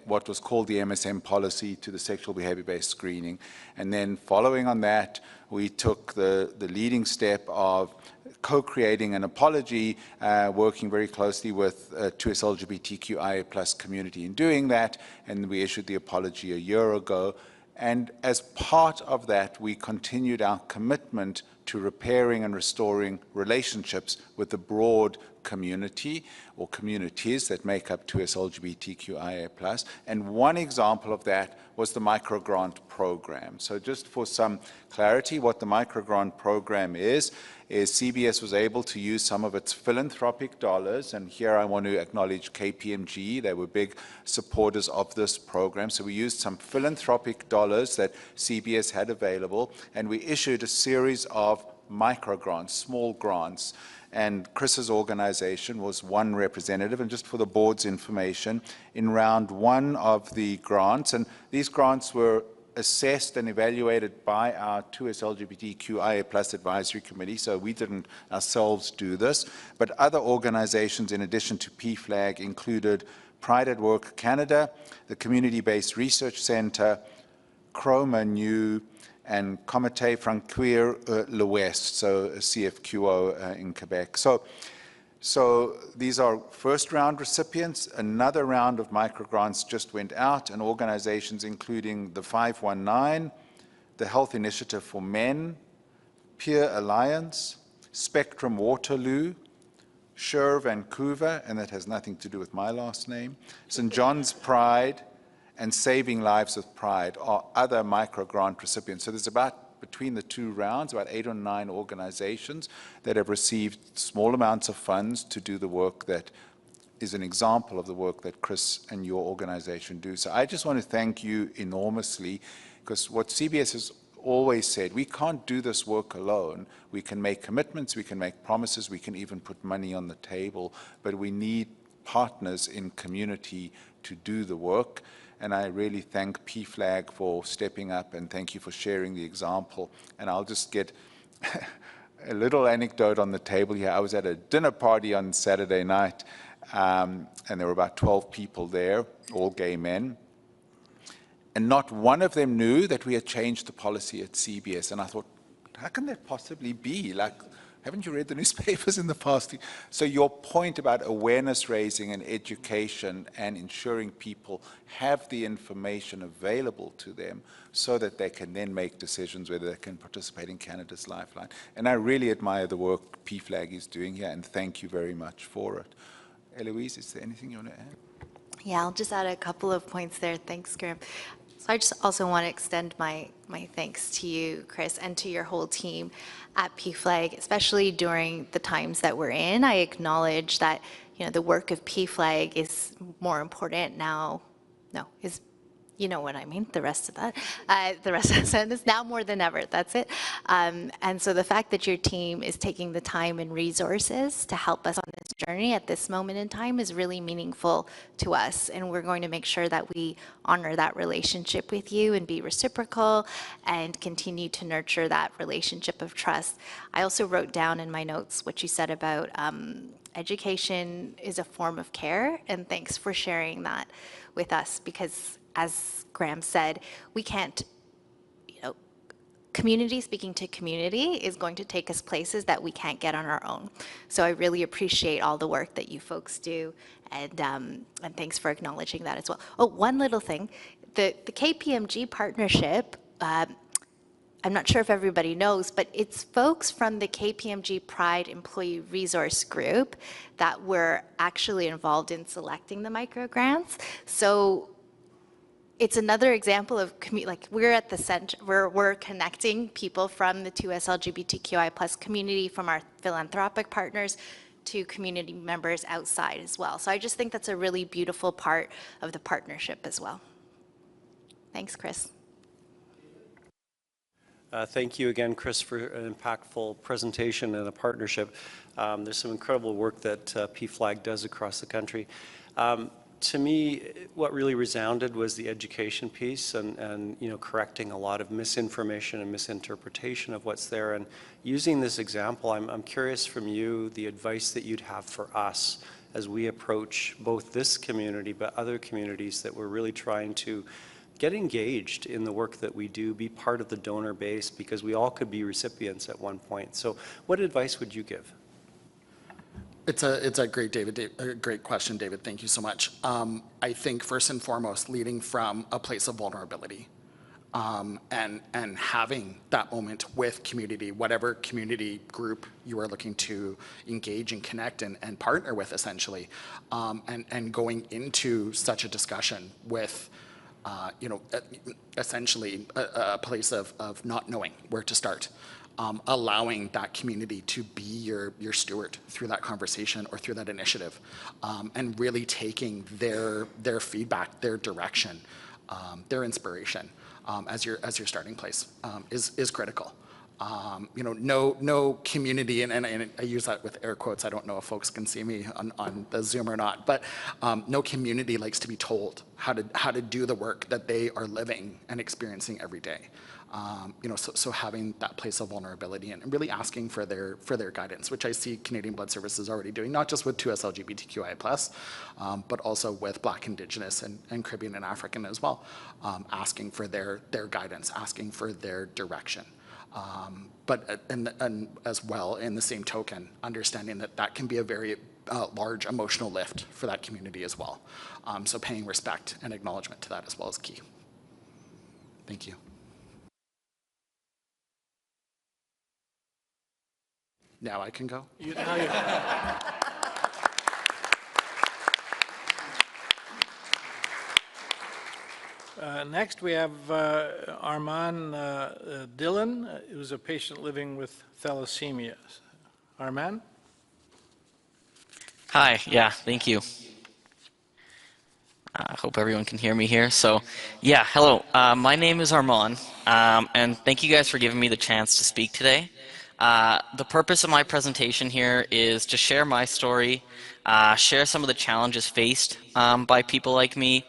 Speaker 13: what was called the MSM policy to the sexual behavior-based screening. And then following on that, we took the leading step of co-creating an apology, working very closely with 2S LGBTQIA+ community in doing that, and we issued the apology a year ago. And as part of that, we continued our commitment to repairing and restoring relationships with the broad community or communities that make up 2S LGBTQIA+. And one example of that was the microgrant program. So just for some clarity, what the microgrant program is CBS was able to use some of its philanthropic dollars, and here I want to acknowledge KPMG. They were big supporters of this program. So we used some philanthropic dollars that CBS had available, and we issued a series of microgrants, small grants. And Chris's organization was one representative. And just for the board's information, in round one of the grants, and these grants were assessed and evaluated by our 2S LGBTQIA+ Advisory Committee, so we didn't ourselves do this, but other organizations in addition to PFLAG included Pride at Work Canada, the Community-Based Research Centre, Chroma New, and Comité Francoeur l'Ouest, so CFQO in Quebec. So these are first round recipients. Another round of microgrants just went out, and organizations including the 519, the Health Initiative for Men, Peer Alliance, Spectrum Waterloo, Sure Vancouver, and that has nothing to do with my last name, St. John's Pride, and Saving Lives with Pride are other microgrant recipients. So there's between the two rounds, about 8 or 9 organizations that have received small amounts of funds to do the work that is an example of the work that Chris and your organization do. So I just want to thank you enormously, because what CBS has always said, we can't do this work alone. We can make commitments, we can make promises, we can even put money on the table, but we need partners in community to do the work. And I really thank PFLAG for stepping up, and thank you for sharing the example. And I'll just get a little anecdote on the table here. I was at a dinner party on Saturday night, and there were about 12 people there, all gay men. And not one of them knew that we had changed the policy at CBS. And I thought, how can that possibly be? Like, haven't you read the newspapers in the past? So your point about awareness raising and education and ensuring people have the information available to them so that they can then make decisions whether they can participate in Canada's Lifeline. And I really admire the work PFLAG is doing here, and thank you very much for it. Eloise, is there anything you want to add?
Speaker 17: Yeah, I'll just add a couple of points there. Thanks, Graham. So I just also want to extend my thanks to you, Chris, and to your whole team at PFLAG, especially during the times that we're in. I acknowledge that, you know, the work of PFLAG is more important now. No, is, you know what I mean, the rest of that. The rest of the sentence, now more than ever, that's it. And so the fact that your team is taking the time and resources to help us on this journey at this moment in time is really meaningful to us. And we're going to make sure that we honor that relationship with you and be reciprocal and continue to nurture that relationship of trust. I also wrote down in my notes what you said about education is a form of care, and thanks for sharing that with us, because as Graham said, we can't, you know, community speaking to community is going to take us places that we can't get on our own. So I really appreciate all the work that you folks do, and thanks for acknowledging that as well. Oh, one little thing, the KPMG partnership, I'm not sure if everybody knows, but it's folks from the KPMG Pride Employee Resource Group that were actually involved in selecting the microgrants. So it's another example of, like, we're at the center, we're connecting people from the 2S LGBTQI+ community, from our philanthropic partners, to community members outside as well. So I just think that's a really beautiful part of the partnership as well. Thanks, Chris.
Speaker 8: Thank you again, Chris, for an impactful presentation and a partnership. There's some incredible work that PFLAG does across the country. To me, what really resounded was the education piece and you know, correcting a lot of misinformation and misinterpretation of what's there. And using this example, I'm curious from you the advice that you'd have for us as we approach both this community but other communities that we're really trying to get engaged in the work that we do, be part of the donor base, because we all could be recipients at one point. So what advice would you give?
Speaker 2: It's a great question, David. Thank you so much. I think first and foremost, leading from a place of vulnerability, and having that moment with community, whatever community group you are looking to engage and connect and partner with, essentially, and going into such a discussion with, you know, essentially a place of not knowing where to start. Allowing that community to be your steward through that conversation or through that initiative, and really taking their feedback, their direction, their inspiration as your starting place is critical. No community, and I use that with air quotes. I don't know if folks can see me on the Zoom or not, but no community likes to be told how to do the work that they are living and experiencing every day. So having that place of vulnerability and really asking for their guidance, which I see Canadian Blood Services already doing, not just with 2S LGBTQI+, but also with Black, Indigenous, and Caribbean and African as well, asking for their guidance, asking for their direction. But as well, in the same token, understanding that can be a very large emotional lift for that community as well. So paying respect and acknowledgement to that as well is key. Thank you. Now I can go?
Speaker 1: Next, we have Armand Dillon, who's a patient living with thalassemia. Armand?
Speaker 3: Hi, yeah, thank you. I hope everyone can hear me here. So, yeah, hello. My name is Armand, and thank you guys for giving me the chance to speak today. The purpose of my presentation here is to share my story, share some of the challenges faced by people like me,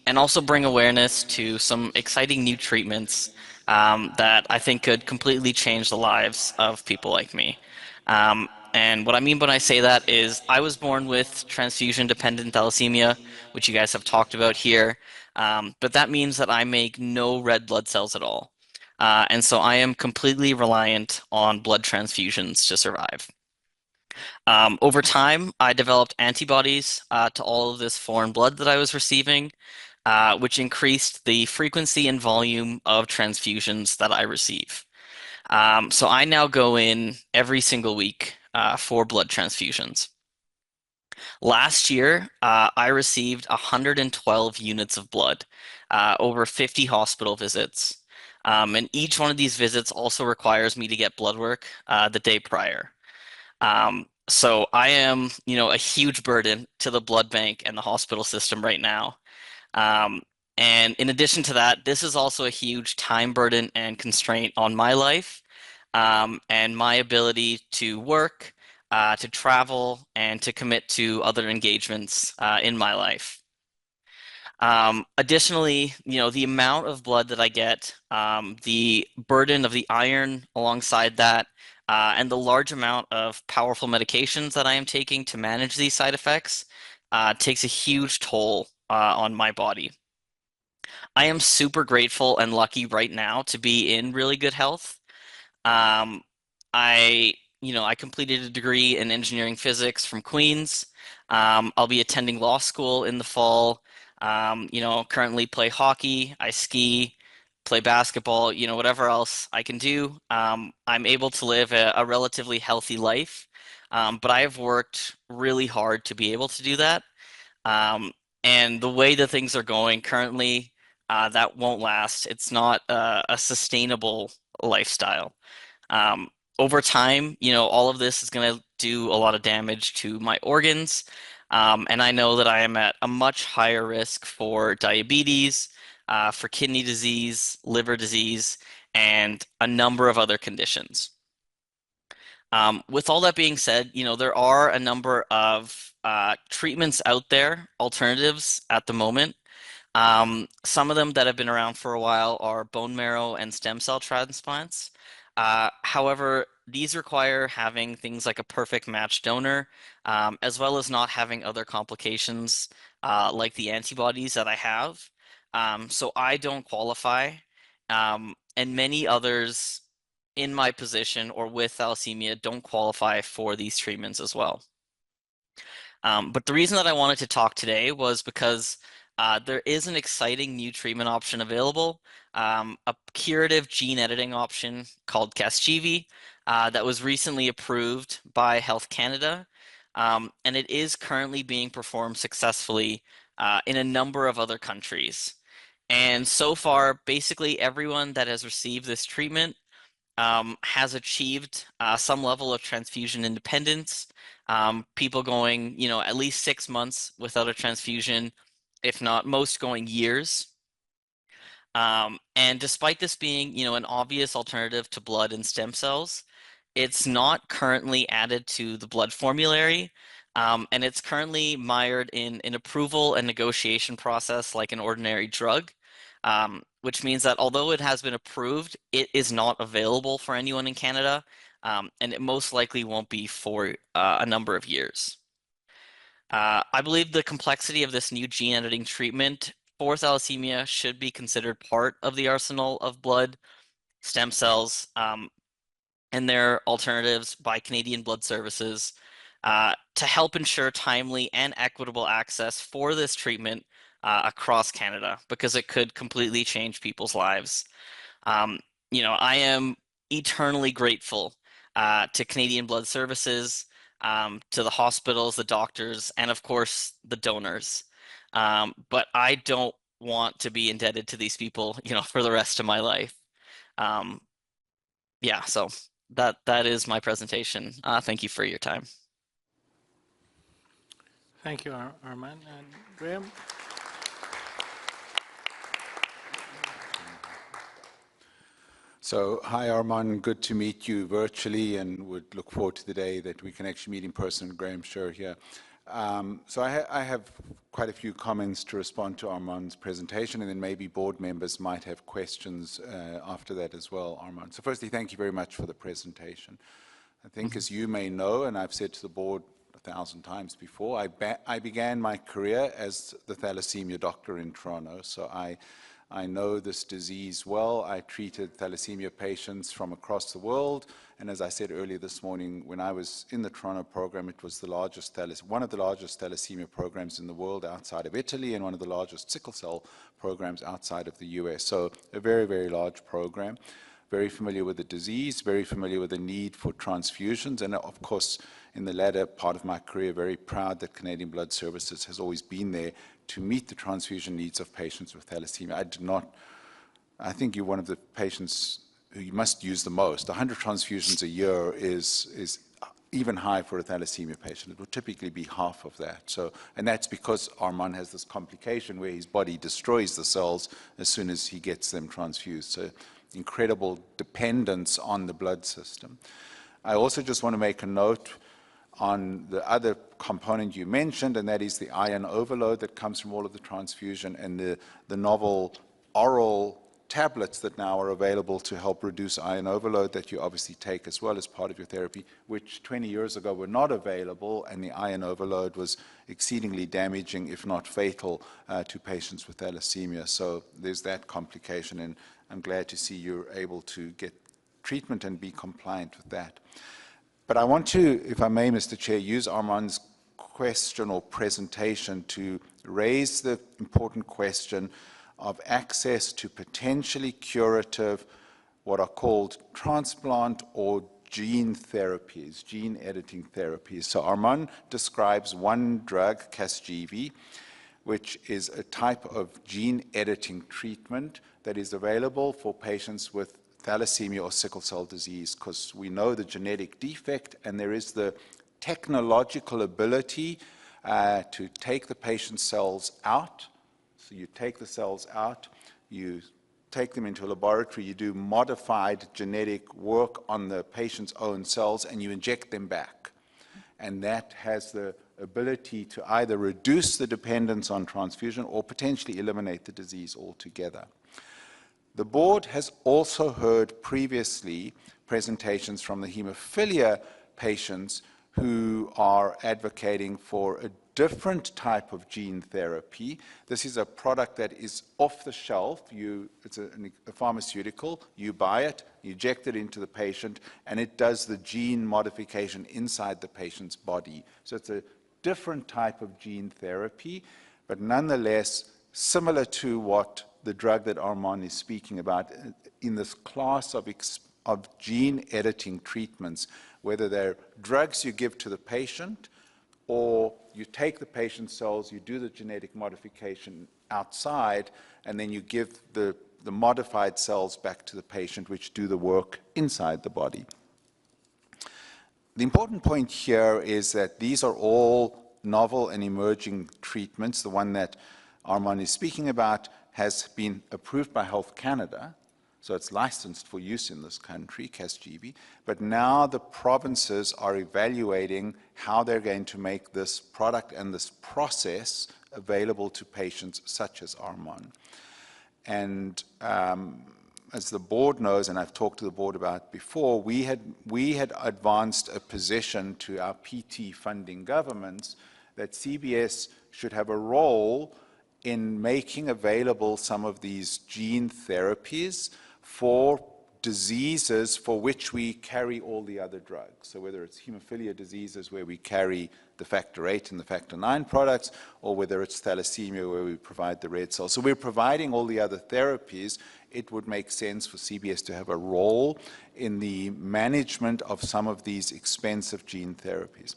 Speaker 3: and also bring awareness to some exciting new treatments that I think could completely change the lives of people like me. And what I mean when I say that is I was born with transfusion-dependent thalassemia, which you guys have talked about here, but that means that I make no red blood cells at all. And so I am completely reliant on blood transfusions to survive. Over time, I developed antibodies to all of this foreign blood that I was receiving, which increased the frequency and volume of transfusions that I receive. So I now go in every single week for blood transfusions. Last year, I received 112 units of blood, over 50 hospital visits. And each one of these visits also requires me to get blood work the day prior. So I am, a huge burden to the blood bank and the hospital system right now. And in addition to that, this is also a huge time burden and constraint on my life and my ability to work, to travel, and to commit to other engagements in my life. Additionally, the amount of blood that I get, the burden of the iron alongside that, and the large amount of powerful medications that I am taking to manage these side effects takes a huge toll on my body. I am super grateful and lucky right now to be in really good health. I completed a degree in engineering physics from Queen's. I'll be attending law school in the fall. Currently play hockey, I ski, play basketball, whatever else I can do. I'm able to live a relatively healthy life, but I have worked really hard to be able to do that. And the way that things are going currently, that won't last. It's not a sustainable lifestyle. Over time, all of this is going to do a lot of damage to my organs. And I know that I am at a much higher risk for diabetes, for kidney disease, liver disease, and a number of other conditions. With all that being said, there are a number of treatments out there, alternatives at the moment. Some of them that have been around for a while are bone marrow and stem cell transplants. However, these require having things like a perfect match donor, as well as not having other complications like the antibodies that I have. So I don't qualify, and many others in my position or with thalassemia don't qualify for these treatments as well. But the reason that I wanted to talk today was because there is an exciting new treatment option available, a curative gene editing option called Casgevy that was recently approved by Health Canada, and it is currently being performed successfully in a number of other countries. And so far, basically everyone that has received this treatment has achieved some level of transfusion independence, people going, at least 6 months without a transfusion, if not most going years. And despite this being, an obvious alternative to blood and stem cells, it's not currently added to the blood formulary, and it's currently mired in an approval and negotiation process like an ordinary drug, which means that although it has been approved, it is not available for anyone in Canada, and it most likely won't be for a number of years. I believe the complexity of this new gene editing treatment for thalassemia should be considered part of the arsenal of blood, stem cells, and their alternatives by Canadian Blood Services to help ensure timely and equitable access for this treatment across Canada, because it could completely change people's lives. I am eternally grateful to Canadian Blood Services, to the hospitals, the doctors, and of course the donors. But I don't want to be indebted to these people, for the rest of my life. Yeah, so that is my presentation. Thank you for your time.
Speaker 1: Thank you, Armand. And Graham?
Speaker 13: So, hi Armand, good to meet you virtually, and would look forward to the day that we can actually meet in person. Graham Scher here. So I have quite a few comments to respond to Armand's presentation, and then maybe board members might have questions after that as well, Armand. So firstly, thank you very much for the presentation. I think as you may know, and I've said to the board 1,000 times before, I began my career as the thalassemia doctor in Toronto, so I know this disease well. I treated thalassemia patients from across the world, and as I said earlier this morning, when I was in the Toronto program, it was one of the largest thalassemia programs in the world outside of Italy, and one of the largest sickle cell programs outside of the US. So a very, very large program. Very familiar with the disease, very familiar with the need for transfusions, and of course, in the latter part of my career, very proud that Canadian Blood Services has always been there to meet the transfusion needs of patients with thalassemia. I think you're one of the patients who you must use the most. 100 transfusions a year is even high for a thalassemia patient. It would typically be half of that. So, and that's because Armand has this complication where his body destroys the cells as soon as he gets them transfused. So incredible dependence on the blood system. I also just want to make a note on the other component you mentioned, and that is the iron overload that comes from all of the transfusion, and the novel oral tablets that now are available to help reduce iron overload that you obviously take as well as part of your therapy, which 20 years ago were not available, and the iron overload was exceedingly damaging, if not fatal, to patients with thalassemia. So there's that complication, and I'm glad to see you're able to get treatment and be compliant with that. But I want to, if I may, Mr. Chair, use Armand's question or presentation to raise the important question of access to potentially curative, what are called transplant or gene therapies, gene editing therapies. So Armand describes one drug, Casgevy, which is a type of gene editing treatment that is available for patients with thalassemia or sickle cell disease, because we know the genetic defect, and there is the technological ability to take the patient's cells out. So you take the cells out, you take them into a laboratory, you do modified genetic work on the patient's own cells, and you inject them back. And that has the ability to either reduce the dependence on transfusion or potentially eliminate the disease altogether. The board has also heard previously presentations from the hemophilia patients who are advocating for a different type of gene therapy. This is a product that is off the shelf. It's a pharmaceutical. You buy it, you inject it into the patient, and it does the gene modification inside the patient's body. So it's a different type of gene therapy, but nonetheless similar to what the drug that Armand is speaking about in this class of gene editing treatments, whether they're drugs you give to the patient or you take the patient's cells, you do the genetic modification outside, and then you give the modified cells back to the patient, which do the work inside the body. The important point here is that these are all novel and emerging treatments. The one that Armand is speaking about has been approved by Health Canada, so it's licensed for use in this country, Casgevy, but now the provinces are evaluating how they're going to make this product and this process available to patients such as Armand. And as the board knows, and I've talked to the board about before, we had advanced a position to our PT funding governments that CBS should have a role in making available some of these gene therapies for diseases for which we carry all the other drugs. So whether it's hemophilia diseases where we carry the factor VIII and the factor IX products, or whether it's thalassemia where we provide the red cells. So we're providing all the other therapies. It would make sense for CBS to have a role in the management of some of these expensive gene therapies.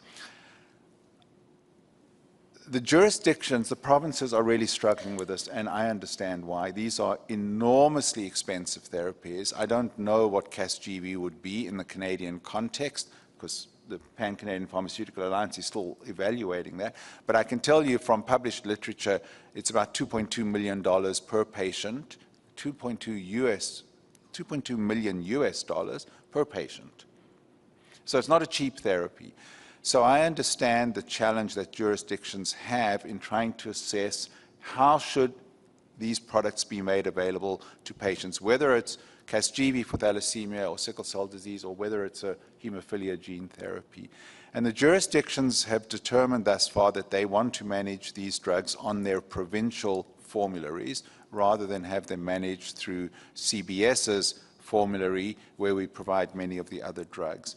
Speaker 13: The jurisdictions, the provinces are really struggling with this, and I understand why. These are enormously expensive therapies. I don't know what Casgevy would be in the Canadian context, because the Pan-Canadian Pharmaceutical Alliance is still evaluating that. But I can tell you from published literature, it's about $2.2 million per patient, 2.2 million US dollars per patient. So it's not a cheap therapy. So I understand the challenge that jurisdictions have in trying to assess how should these products be made available to patients, whether it's Casgevy for thalassemia or sickle cell disease, or whether it's a hemophilia gene therapy. And the jurisdictions have determined thus far that they want to manage these drugs on their provincial formularies rather than have them managed through CBS's formulary where we provide many of the other drugs.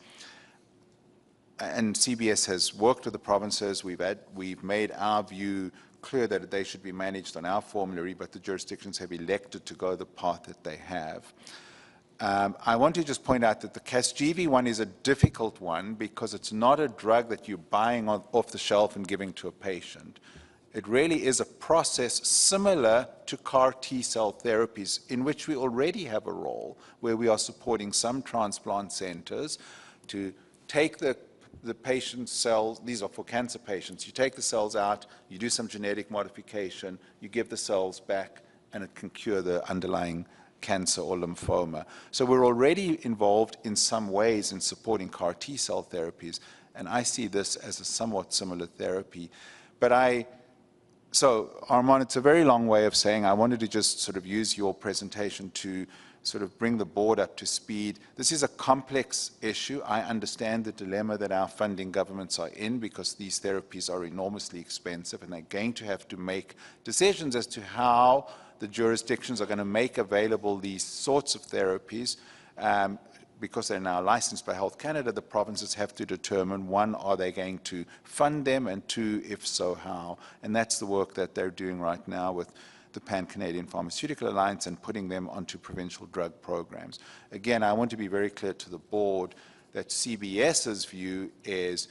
Speaker 13: And CBS has worked with the provinces. We've made our view clear that they should be managed on our formulary, but the jurisdictions have elected to go the path that they have. I want to just point out that the Casgevy one is a difficult one because it's not a drug that you're buying off the shelf and giving to a patient. It really is a process similar to CAR T-cell therapies in which we already have a role where we are supporting some transplant centers to take the patient's cells. These are for cancer patients. You take the cells out, you do some genetic modification, you give the cells back, and it can cure the underlying cancer or lymphoma. So we're already involved in some ways in supporting CAR T-cell therapies, and I see this as a somewhat similar therapy. So Armand, it's a very long way of saying I wanted to just sort of use your presentation to sort of bring the board up to speed. This is a complex issue. I understand the dilemma that our funding governments are in because these therapies are enormously expensive and they're going to have to make decisions as to how the jurisdictions are going to make available these sorts of therapies. Because they're now licensed by Health Canada, the provinces have to determine, one, are they going to fund them, and two, if so, how? And that's the work that they're doing right now with the Pan-Canadian Pharmaceutical Alliance and putting them onto provincial drug programs. Again, I want to be very clear to the board that CBS's view is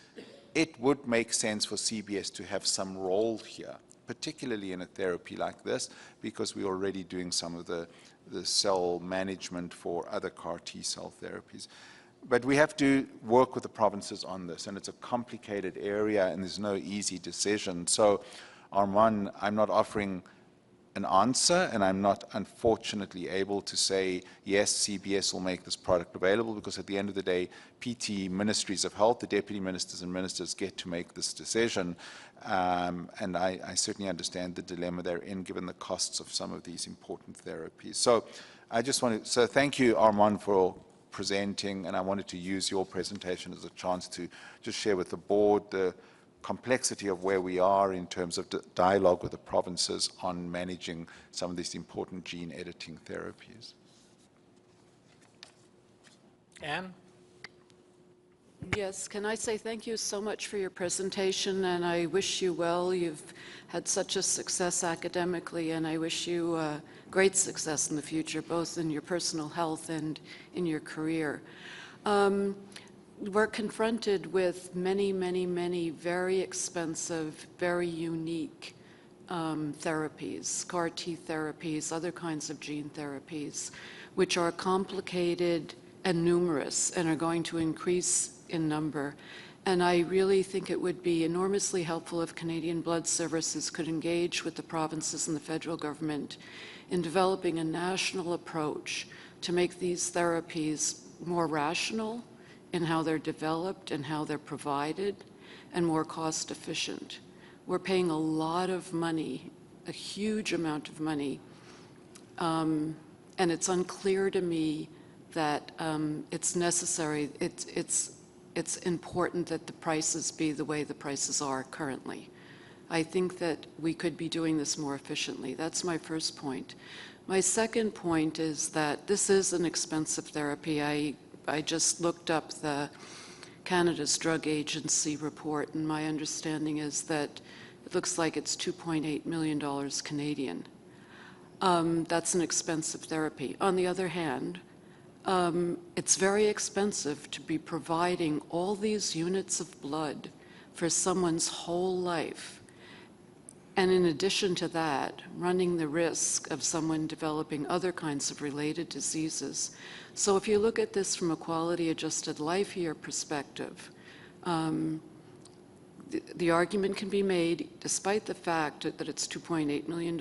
Speaker 13: it would make sense for CBS to have some role here, particularly in a therapy like this, because we're already doing some of the cell management for other CAR T-cell therapies. But we have to work with the provinces on this, and it's a complicated area, and there's no easy decision. So, Armand, I'm not offering an answer, and I'm not, unfortunately, able to say, yes, CBS will make this product available, because at the end of the day, PT ministries of health, the deputy ministers and ministers get to make this decision. And I certainly understand the dilemma they're in, given the costs of some of these important therapies. So I just want to, so thank you, Armand, for presenting, and I wanted to use your presentation as a chance to just share with the board the complexity of where we are in terms of dialogue with the provinces on managing some of these important gene editing therapies.
Speaker 1: Anne?
Speaker 18: Yes, can I say thank you so much for your presentation, and I wish you well. You've had such a success academically, and I wish you great success in the future, both in your personal health and in your career. We're confronted with many, many, many very expensive, very unique therapies, CAR T therapies, other kinds of gene therapies, which are complicated and numerous and are going to increase in number. And I really think it would be enormously helpful if Canadian Blood Services could engage with the provinces and the federal government in developing a national approach to make these therapies more rational in how they're developed and how they're provided, and more cost efficient. We're paying a lot of money, a huge amount of money, and it's unclear to me that it's necessary, it's important that the prices be the way the prices are currently. I think that we could be doing this more efficiently. That's my first point. My second point is that this is an expensive therapy. I just looked up the Canada's Drug Agency report, and my understanding is that it looks like it's $2.8 million Canadian. That's an expensive therapy. On the other hand, it's very expensive to be providing all these units of blood for someone's whole life. And in addition to that, running the risk of someone developing other kinds of related diseases. So if you look at this from a quality-adjusted life year perspective, the argument can be made, despite the fact that it's $2.8 million,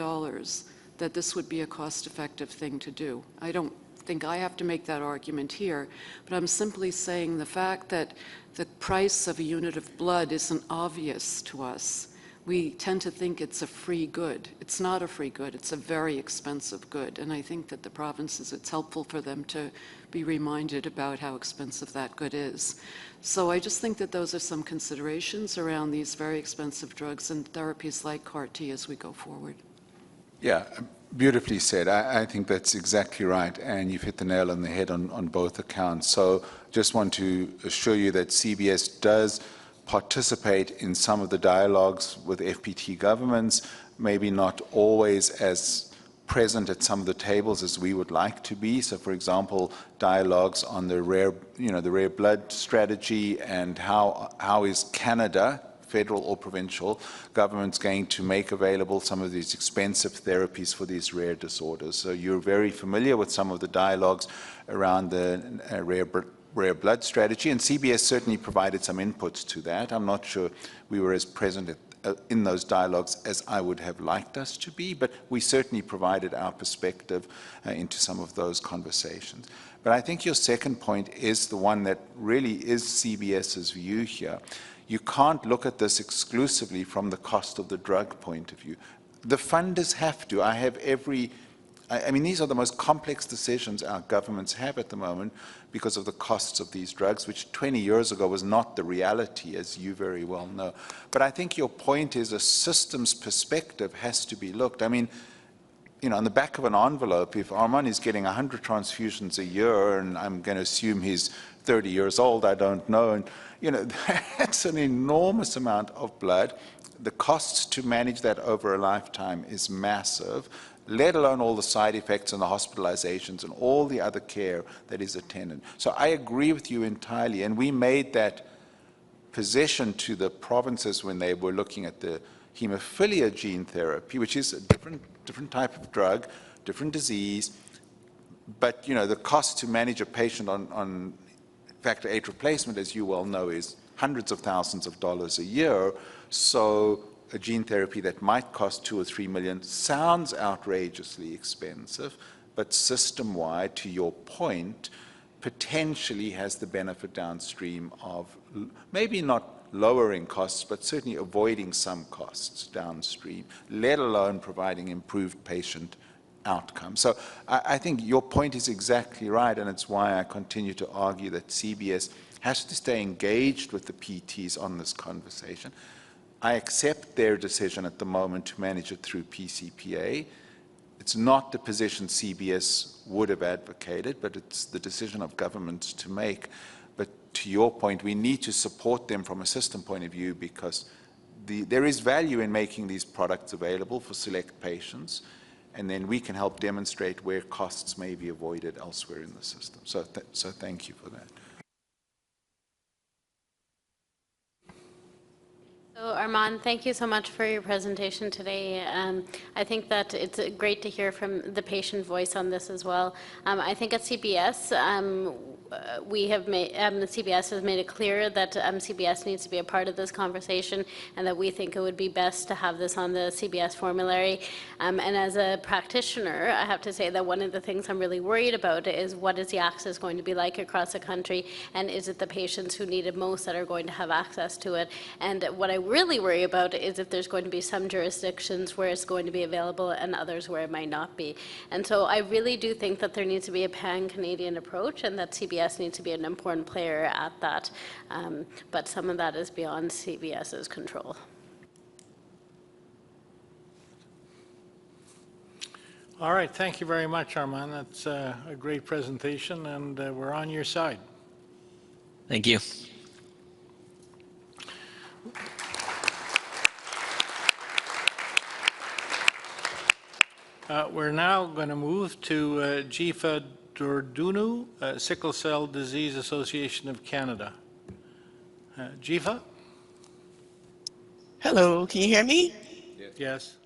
Speaker 18: that this would be a cost-effective thing to do. I don't think I have to make that argument here, but I'm simply saying the fact that the price of a unit of blood isn't obvious to us. We tend to think it's a free good. It's not a free good. It's a very expensive good. And I think that the provinces, it's helpful for them to be reminded about how expensive that good is. So I just think that those are some considerations around these very expensive drugs and therapies like CAR-T as we go forward.
Speaker 13: Yeah, beautifully said. I think that's exactly right, and you've hit the nail on the head on both accounts. So just want to assure you that CBS does participate in some of the dialogues with FPT governments, maybe not always as present at some of the tables as we would like to be. So, for example, dialogues on the rare blood strategy and how is Canada, federal or provincial, governments going to make available some of these expensive therapies for these rare disorders. So you're very familiar with some of the dialogues around the rare blood strategy, and CBS certainly provided some inputs to that. I'm not sure we were as present in those dialogues as I would have liked us to be, but we certainly provided our perspective into some of those conversations. But I think your second point is the one that really is CBS's view here. You can't look at this exclusively from the cost of the drug point of view. The funders have to. I mean, these are the most complex decisions our governments have at the moment because of the costs of these drugs, which 20 years ago was not the reality, as you very well know. But I think your point is a systems perspective has to be looked. I mean, on the back of an envelope, if Armand is getting 100 transfusions a year, and I'm going to assume he's 30 years old, I don't know, and that's an enormous amount of blood. The costs to manage that over a lifetime is massive, let alone all the side effects and the hospitalizations and all the other care that is attendant. So I agree with you entirely, and we made that position to the provinces when they were looking at the hemophilia gene therapy, which is a different type of drug, different disease, but the cost to manage a patient on factor VIII replacement, as you well know, is hundreds of thousands of dollars a year. So a gene therapy that might cost $2 or $3 million sounds outrageously expensive, but system-wide, to your point, potentially has the benefit downstream of maybe not lowering costs, but certainly avoiding some costs downstream, let alone providing improved patient outcome. So I think your point is exactly right, and it's why I continue to argue that CBS has to stay engaged with the PTs on this conversation. I accept their decision at the moment to manage it through PCPA. It's not the position CBS would have advocated, but it's the decision of governments to make. But to your point, we need to support them from a system point of view because there is value in making these products available for select patients, and then we can help demonstrate where costs may be avoided elsewhere in the system. So thank you for that.
Speaker 21: So Armand, thank you so much for your presentation today. I think that it's great to hear from the patient voice on this as well. I think at CBS, we have made, the CBS has made it clear that CBS needs to be a part of this conversation and that we think it would be best to have this on the CBS formulary. And as a practitioner, I have to say that one of the things I'm really worried about is what is the access going to be like across the country, and is it the patients who need it most that are going to have access to it? And what I really worry about is if there's going to be some jurisdictions where it's going to be available and others where it might not be. And so I really do think that there needs to be a pan-Canadian approach and that CBS needs to be an important player at that. But some of that is beyond CBS's control.
Speaker 1: All right, thank you very much, Armand. That's a great presentation, and we're on your side.
Speaker 3: Thank you.
Speaker 1: We're now going to move to Jifa Dordunu, Sickle Cell Disease Association of Canada. Jifa?
Speaker 22: Hello, can you hear me?
Speaker 1: Yes.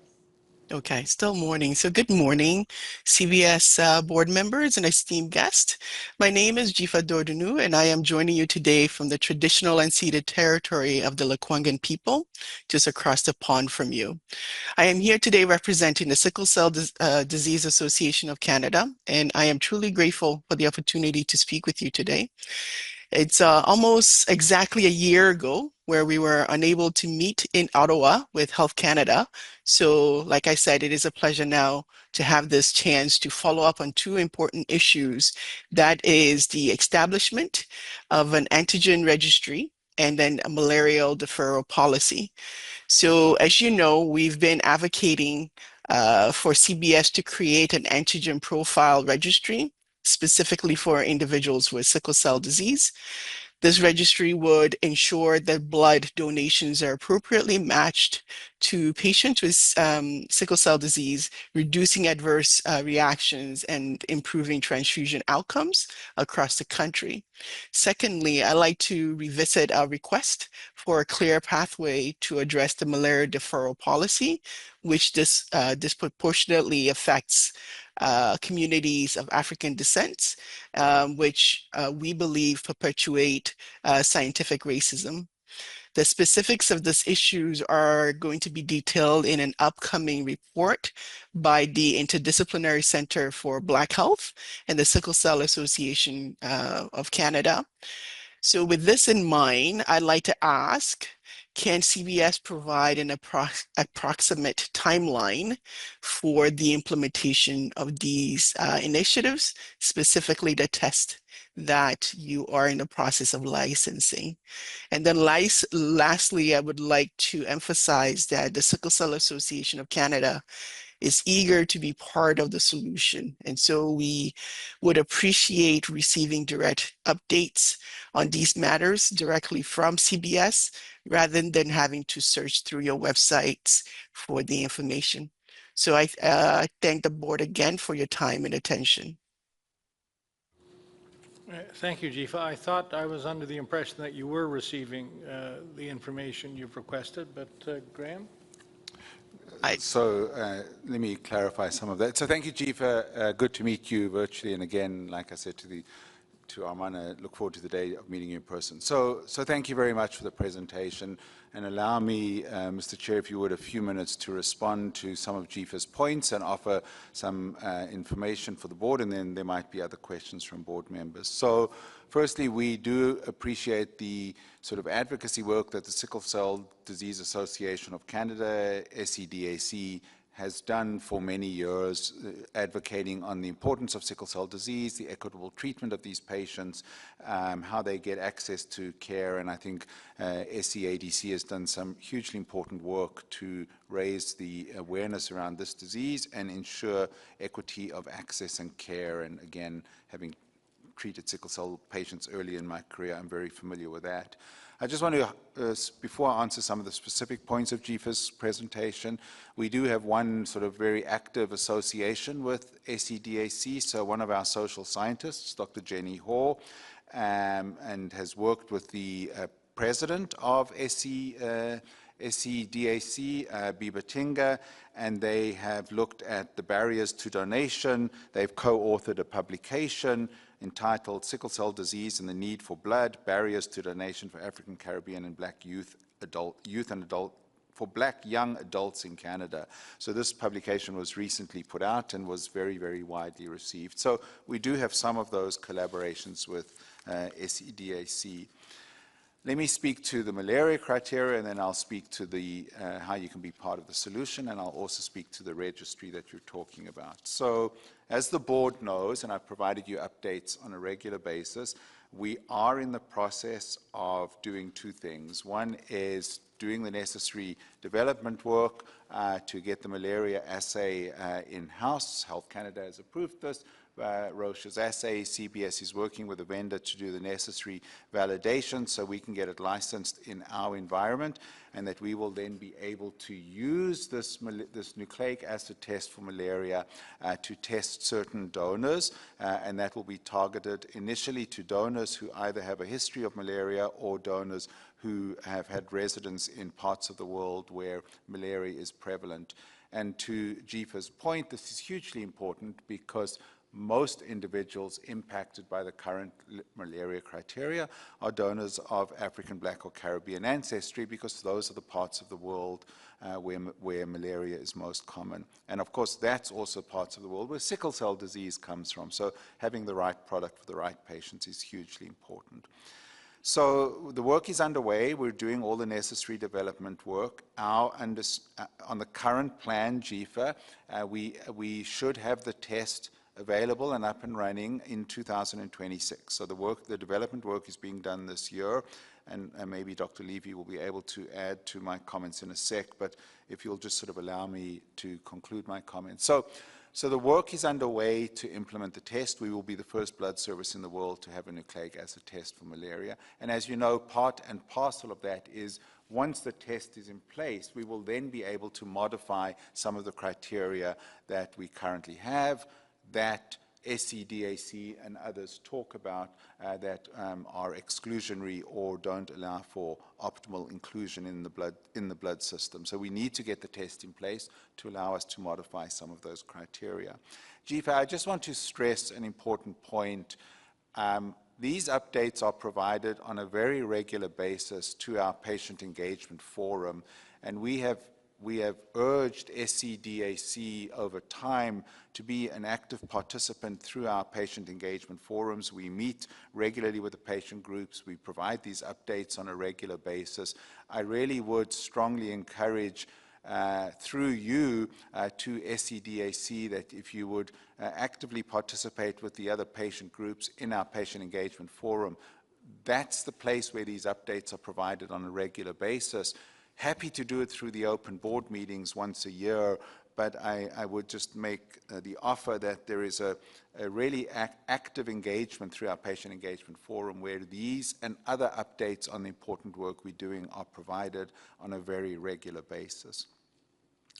Speaker 22: Okay, still morning. So good morning, CBS board members and esteemed guests. My name is Jifa Dordunu, and I am joining you today from the traditional unceded territory of the Lekwungen people, just across the pond from you. I am here today representing the Sickle Cell Disease Association of Canada, and I am truly grateful for the opportunity to speak with you today. It's almost exactly a year ago where we were unable to meet in Ottawa with Health Canada. So like I said, it is a pleasure now to have this chance to follow up on two important issues. That is the establishment of an antigen registry and then a malarial deferral policy. So as you know, we've been advocating for CBS to create an antigen profile registry specifically for individuals with sickle cell disease. This registry would ensure that blood donations are appropriately matched to patients with sickle cell disease, reducing adverse reactions and improving transfusion outcomes across the country. Secondly, I'd like to revisit our request for a clear pathway to address the malaria deferral policy, which disproportionately affects communities of African descent, which we believe perpetuate scientific racism. The specifics of these issues are going to be detailed in an upcoming report by the Interdisciplinary Center for Black Health and the Sickle Cell Association of Canada. So with this in mind, I'd like to ask, can CBS provide an approximate timeline for the implementation of these initiatives, specifically the test that you are in the process of licensing? And then lastly, I would like to emphasize that the Sickle Cell Association of Canada is eager to be part of the solution. And so we would appreciate receiving direct updates on these matters directly from CBS, rather than having to search through your websites for the information. So I thank the board again for your time and attention.
Speaker 1: Thank you, Jifa. I thought I was under the impression that you were receiving the information you've requested, but Graham?
Speaker 13: So let me clarify some of that. So thank you, Jifa. Good to meet you virtually. And again, like I said to Armand, I look forward to the day of meeting you in person. So thank you very much for the presentation. And allow me, Mr. Chair, if you would, a few minutes to respond to some of Jifa's points and offer some information for the board, and then there might be other questions from board members. So firstly, we do appreciate the sort of advocacy work that the Sickle Cell Disease Association of Canada, SCDAC, has done for many years, advocating on the importance of sickle cell disease, the equitable treatment of these patients, how they get access to care. And I think SCADC has done some hugely important work to raise the awareness around this disease and ensure equity of access and care. And again, having treated sickle cell patients early in my career, I'm very familiar with that. I just want to, before I answer some of the specific points of Jifa's presentation, we do have one sort of very active association with SCDAC. So one of our social scientists, Dr. Jenny Hoare, and has worked with the president of SCADC SCDAC, Bibatinga, and they have looked at the barriers to donation. They've co-authored a publication entitled Sickle Cell Disease and the Need for Blood, Barriers to Donation for African, Caribbean, and Black youth and adult for Black young adults in Canada. So this publication was recently put out and was very, very widely received. So we do have some of those collaborations with SCDAC. Let me speak to the malaria criteria, and then I'll speak to the how you can be part of the solution, and I'll also speak to the registry that you're talking about. So as the board knows, and I've provided you updates on a regular basis, we are in the process of doing two things. One is doing the necessary development work to get the malaria assay in-house. Health Canada has approved this. Roche's assay, CBS is working with a vendor to do the necessary validation so we can get it licensed in our environment, and that we will then be able to use this nucleic acid test for malaria to test certain donors, and that will be targeted initially to donors who either have a history of malaria or donors who have had residence in parts of the world where malaria is prevalent. And to Jifa's point, this is hugely important because most individuals impacted by the current malaria criteria are donors of African, Black, or Caribbean ancestry, because those are the parts of the world where malaria is most common. And of course, that's also parts of the world where sickle cell disease comes from. So having the right product for the right patients is hugely important. So the work is underway. We're doing all the necessary development work. On the current plan, Jifa, we should have the test available and up and running in 2026. So the development work is being done this year, and maybe Dr. Levy will be able to add to my comments in a sec, but if you'll just sort of allow me to conclude my comments. So the work is underway to implement the test. We will be the first blood service in the world to have a nucleic acid test for malaria. And as you know, part and parcel of that is once the test is in place, we will then be able to modify some of the criteria that we currently have, that SCDAC and others talk about that are exclusionary or don't allow for optimal inclusion in the blood system. So we need to get the test in place to allow us to modify some of those criteria. Jifa, I just want to stress an important point. These updates are provided on a very regular basis to our patient engagement forum, and we have urged SCDAC over time to be an active participant through our patient engagement forums. We meet regularly with the patient groups. We provide these updates on a regular basis. I really would strongly encourage through you to SCDAC that if you would actively participate with the other patient groups in our patient engagement forum. That's the place where these updates are provided on a regular basis. Happy to do it through the open board meetings once a year, but I would just make the offer that there is a really active engagement through our patient engagement forum where these and other updates on the important work we're doing are provided on a very regular basis.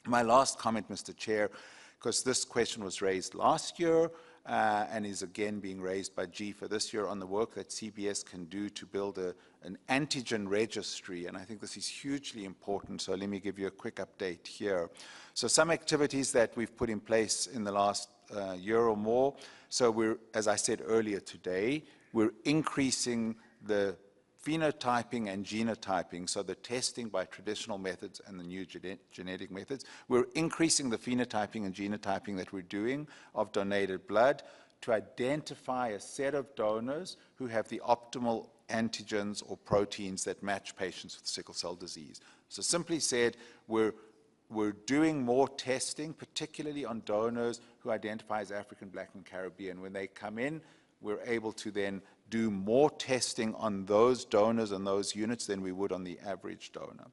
Speaker 13: My last comment, Mr. Chair, because this question was raised last year and is again being raised by Jifa this year on the work that CBS can do to build an antigen registry, and I think this is hugely important, so let me give you a quick update here. So some activities that we've put in place in the last year or more, so as I said earlier today, we're increasing the phenotyping and genotyping, so the testing by traditional methods and the new genetic methods. We're increasing the phenotyping and genotyping that we're doing of donated blood to identify a set of donors who have the optimal antigens or proteins that match patients with sickle cell disease. So simply said, we're doing more testing, particularly on donors who identify as African, Black, and Caribbean. When they come in, we're able to then do more testing on those donors and those units than we would on the average donor.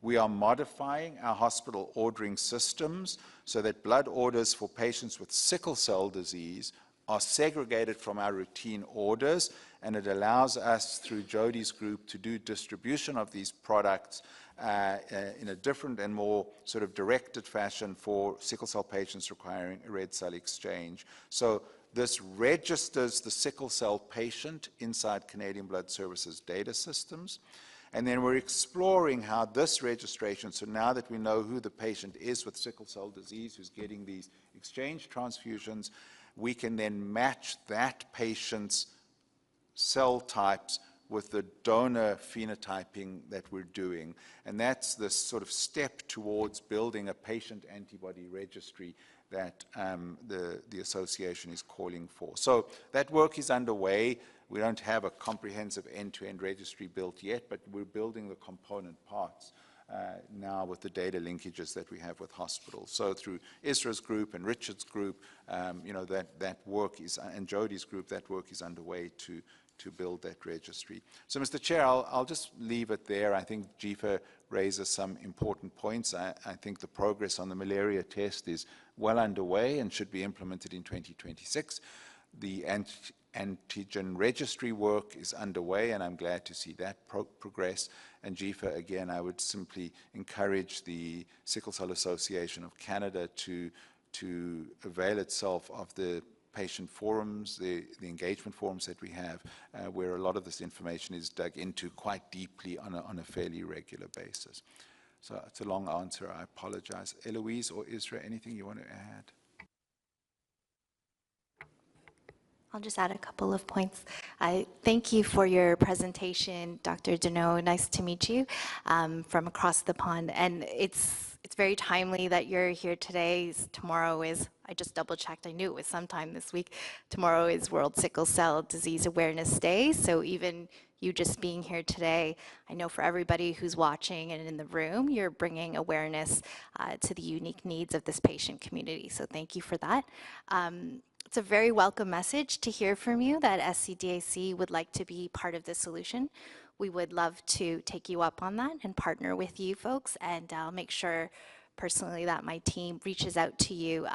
Speaker 13: We are modifying our hospital ordering systems so that blood orders for patients with sickle cell disease are segregated from our routine orders, and it allows us, through Jody's group, to do distribution of these products in a different and more sort of directed fashion for sickle cell patients requiring a red cell exchange. So this registers the sickle cell patient inside Canadian Blood Services data systems. And then we're exploring how this registration, so now that we know who the patient is with sickle cell disease who's getting these exchange transfusions, we can then match that patient's cell types with the donor phenotyping that we're doing. And that's the sort of step towards building a patient antibody registry that the association is calling for. So that work is underway. We don't have a comprehensive end-to-end registry built yet, but we're building the component parts now with the data linkages that we have with hospitals. So through Isra's group and Richard's group, that work is, and Jody's group, that work is underway to build that registry. So, Mr. Chair, I'll just leave it there. I think Jifa raises some important points. I think the progress on the malaria test is well underway and should be implemented in 2026. The antigen registry work is underway, and I'm glad to see that progress. And Jifa, again, I would simply encourage the Sickle Cell Association of Canada to avail itself of the patient forums, the engagement forums that we have, where a lot of this information is dug into quite deeply on a fairly regular basis. So it's a long answer. I apologize. Eloise or Isra, anything you want to add?
Speaker 17: I'll just add a couple of points. Thank you for your presentation, Dr. Deneau. Nice to meet you from across the pond. And it's very timely that you're here today. Tomorrow is, I just double checked, I knew it was sometime this week. Tomorrow is World Sickle Cell Disease Awareness Day. So even you just being here today, I know for everybody who's watching and in the room, you're bringing awareness to the unique needs of this patient community. So thank you for that. It's a very welcome message to hear from you that SCDAC would like to be part of the solution. We would love to take you up on that and partner with you folks, and I'll make sure personally that my team reaches out to you.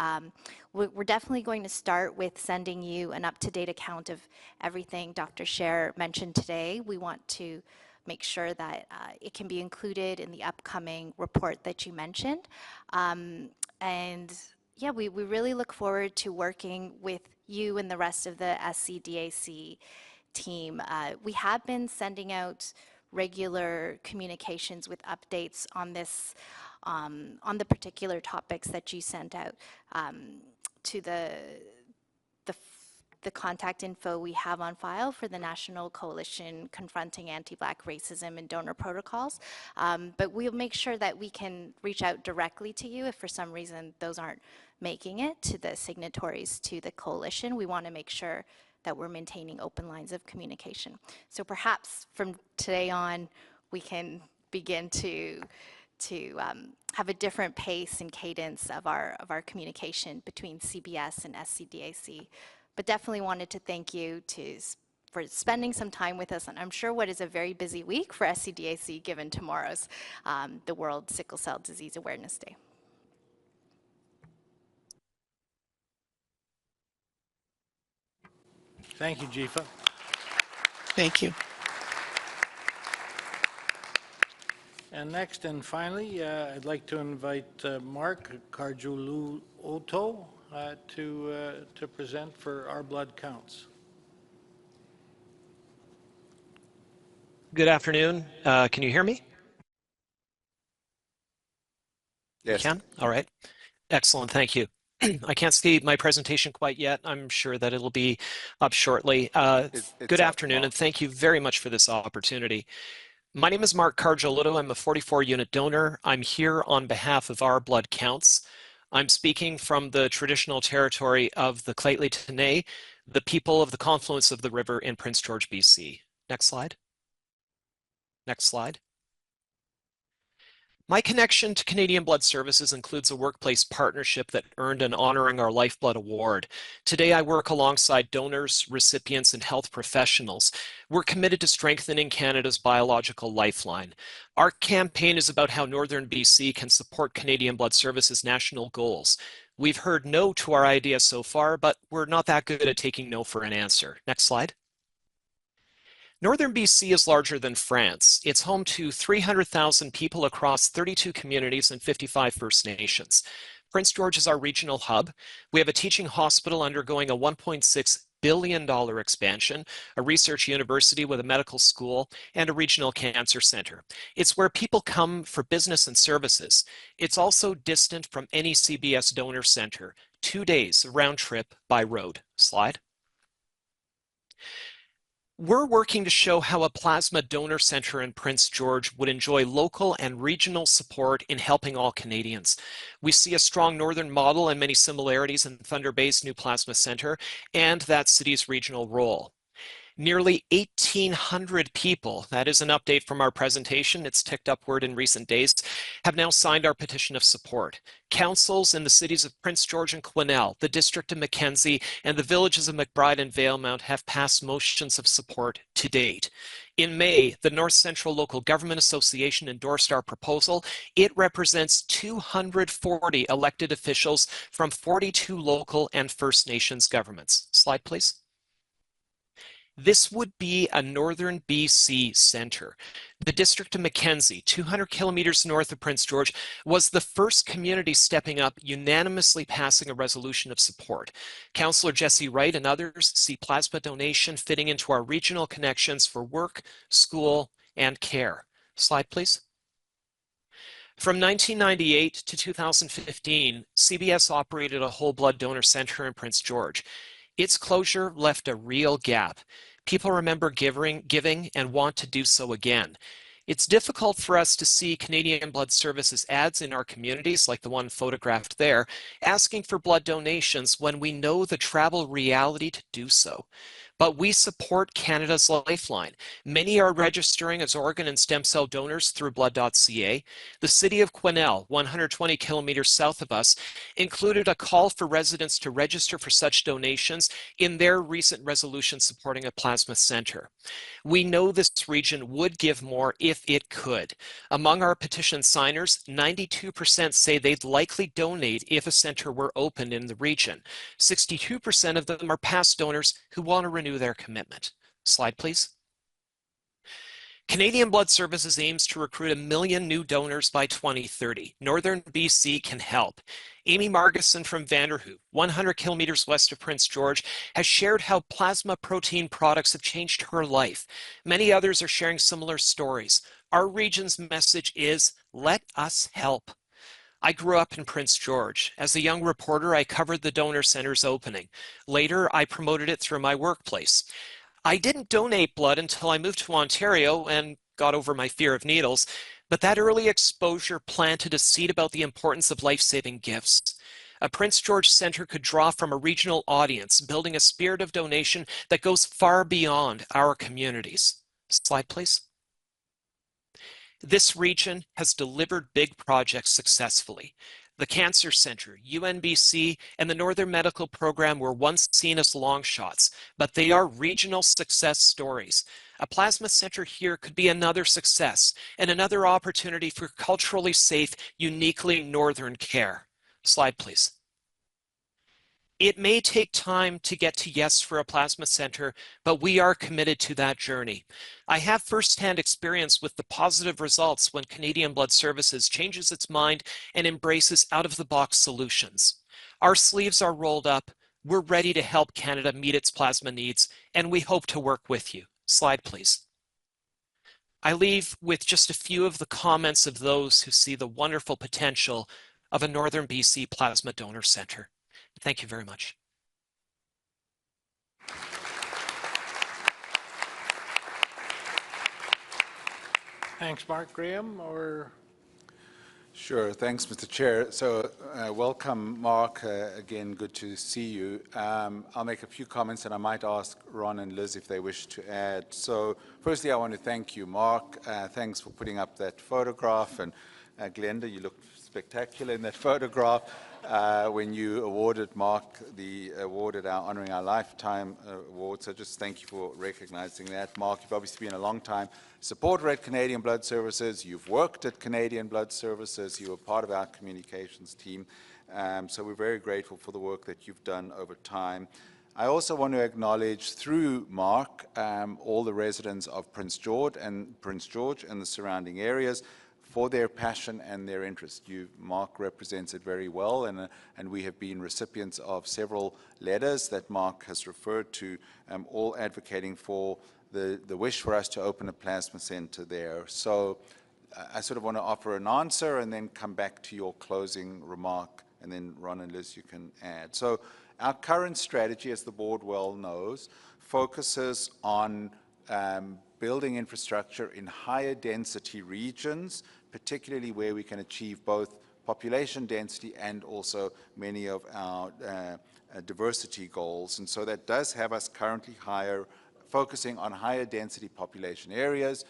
Speaker 17: We're definitely going to start with sending you an up-to-date account of everything Dr. Scher mentioned today. We want to make sure that it can be included in the upcoming report that you mentioned. And yeah, we really look forward to working with you and the rest of the SCDAC team. We have been sending out regular communications with updates on this, on the particular topics that you sent out to the contact info we have on file for the National Coalition Confronting Anti-Black Racism and Donor Protocols. But we'll make sure that we can reach out directly to you if for some reason those aren't making it to the signatories to the coalition. We want to make sure that we're maintaining open lines of communication. So perhaps from today on, we can begin to have a different pace and cadence of our communication between CBS and SCDAC. But definitely wanted to thank you for spending some time with us on, I'm sure, what is a very busy week for SCDAC given tomorrow's the World Sickle Cell Disease Awareness Day.
Speaker 1: Thank you, Jifa.
Speaker 22: Thank you.
Speaker 1: And next and finally, I'd like to invite Mark Cargiulo-Otto to present for Our Blood Counts.
Speaker 5: Good afternoon. Can you hear me?
Speaker 13: Yes.
Speaker 5: You can? All right. Excellent. Thank you. I can't see my presentation quite yet. I'm sure that it'll be up shortly. Good afternoon, and thank you very much for this opportunity. My name is Mark Cargiulo. I'm a 44-unit donor. I'm here on behalf of Our Blood Counts. I'm speaking from the traditional territory of the Lheidli T'enneh, the people of the confluence of the river in Prince George, BC. Next slide. Next slide. My connection to Canadian Blood Services includes a workplace partnership that earned an Honoring Our Lifeblood award. Today, I work alongside donors, recipients, and health professionals. We're committed to strengthening Canada's biological lifeline. Our campaign is about how Northern BC can support Canadian Blood Services' national goals. We've heard no to our idea so far, but we're not that good at taking no for an answer. Next slide. Northern BC is larger than France. It's home to 300,000 people across 32 communities and 55 First Nations. Prince George is our regional hub. We have a teaching hospital undergoing a $1.6 billion expansion, a research university with a medical school, and a regional cancer center. It's where people come for business and services. It's also distant from any CBS donor center, 2 days round trip by road. Slide. We're working to show how a plasma donor center in Prince George would enjoy local and regional support in helping all Canadians. We see a strong northern model and many similarities in Thunder Bay's new plasma center and that city's regional role. Nearly 1,800 people, that is an update from our presentation, it's ticked upward in recent days, have now signed our petition of support. Councils in the cities of Prince George and Quesnel, the district of Mackenzie, and the villages of McBride and Valemount have passed motions of support to date. In May, the North Central Local Government Association endorsed our proposal. It represents 240 elected officials from 42 local and First Nations governments. Slide, please. This would be a northern BC center. The district of Mackenzie, 200 kilometers north of Prince George, was the first community stepping up, unanimously passing a resolution of support. Councillor Jesse Wright and others see plasma donation fitting into our regional connections for work, school, and care. Slide, please. From 1998 to 2015, CBS operated a whole blood donor center in Prince George. Its closure left a real gap. People remember giving and want to do so again. It's difficult for us to see Canadian Blood Services ads in our communities, like the one photographed there, asking for blood donations when we know the travel reality to do so. But we support Canada's Lifeline. Many are registering as organ and stem cell donors through blood.ca. The city of Quesnel, 120 kilometers south of us, included a call for residents to register for such donations in their recent resolution supporting a plasma center. We know this region would give more if it could. Among our petition signers, 92% say they'd likely donate if a center were opened in the region. 62% of them are past donors who want to renew their commitment. Slide, please. Canadian Blood Services aims to recruit 1 million new donors by 2030. Northern BC can help. Amy Margison from Vanderhoop, 100 kilometers west of Prince George, has shared how plasma protein products have changed her life. Many others are sharing similar stories. Our region's message is, let us help. I grew up in Prince George. As a young reporter, I covered the donor center's opening. Later, I promoted it through my workplace. I didn't donate blood until I moved to Ontario and got over my fear of needles, but that early exposure planted a seed about the importance of life-saving gifts. A Prince George Center could draw from a regional audience, building a spirit of donation that goes far beyond our communities. Slide, please. This region has delivered big projects successfully. The Cancer Center, UNBC, and the Northern Medical Program were once seen as long shots, but they are regional success stories. A plasma center here could be another success and another opportunity for culturally safe, uniquely northern care. Slide, please. It may take time to get to yes for a plasma center, but we are committed to that journey. I have firsthand experience with the positive results when Canadian Blood Services changes its mind and embraces out-of-the-box solutions. Our sleeves are rolled up. We're ready to help Canada meet its plasma needs, and we hope to work with you. Slide, please. I leave with just a few of the comments of those who see the wonderful potential of a Northern BC Plasma Donor Center. Thank you very much.
Speaker 1: Thanks, Mark. Graham, or?
Speaker 13: Sure. Thanks, Mr. Chair. So welcome, Mark. Again, good to see you. I'll make a few comments, and I might ask Ron and Liz if they wish to add. So firstly, I want to thank you, Mark. Thanks for putting up that photograph. And Glenda, you look spectacular in that photograph. When you awarded Mark the award at our Honoring Our Lifetime award. So just thank you for recognizing that. Mark, you've obviously been a long time supporter at Canadian Blood Services. You've worked at Canadian Blood Services. You were part of our communications team. So we're very grateful for the work that you've done over time. I also want to acknowledge through Mark all the residents of Prince George and the surrounding areas for their passion and their interest. Mark represents it very well, and we have been recipients of several letters that Mark has referred to, all advocating for the wish for us to open a plasma center there. So I sort of want to offer an answer and then come back to your closing remark, and then Ron and Liz, you can add. So our current strategy, as the board well knows, focuses on building infrastructure in higher density regions, particularly where we can achieve both population density and also many of our diversity goals. And so that does have us currently focusing on higher density population areas,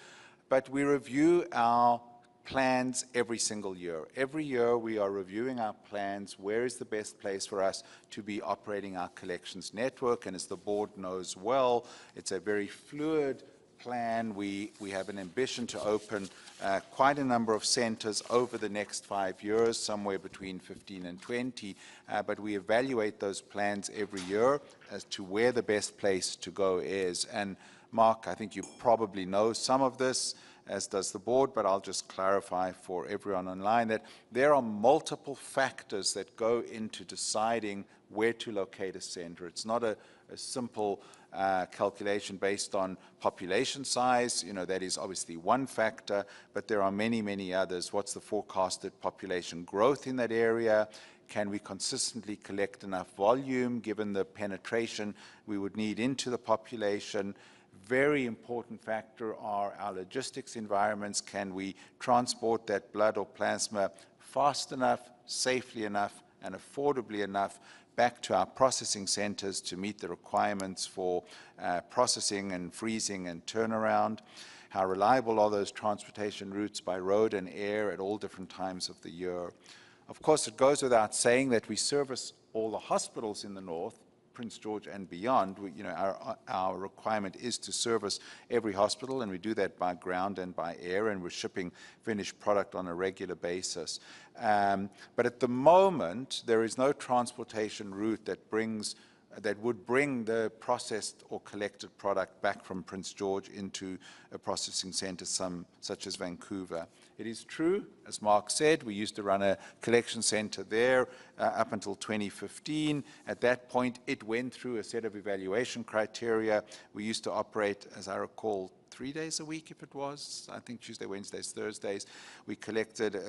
Speaker 13: but we review our plans every single year. Every year we are reviewing our plans. Where is the best place for us to be operating our collections network? And as the board knows well, it's a very fluid plan. We have an ambition to open quite a number of centers over the next 5 years, somewhere between 15 and 20, but we evaluate those plans every year as to where the best place to go is. And Mark, I think you probably know some of this, as does the board, but I'll just clarify for everyone online that there are multiple factors that go into deciding where to locate a center. It's not a simple calculation based on population size. That is obviously one factor, but there are many, many others. What's the forecasted population growth in that area? Can we consistently collect enough volume given the penetration we would need into the population? Very important factor are our logistics environments. Can we transport that blood or plasma fast enough, safely enough, and affordably enough back to our processing centers to meet the requirements for processing and freezing and turnaround? How reliable are those transportation routes by road and air at all different times of the year? Of course, it goes without saying that we service all the hospitals in the north, Prince George and beyond. Our requirement is to service every hospital, and we do that by ground and by air, and we're shipping finished product on a regular basis. But at the moment, there is no transportation route that would bring the processed or collected product back from Prince George into a processing center such as Vancouver. It is true, as Mark said, we used to run a collection center there up until 2015. At that point, it went through a set of evaluation criteria. We used to operate, as I recall, 3 days a week, if it was, I think Tuesday, Wednesdays, Thursdays. We collected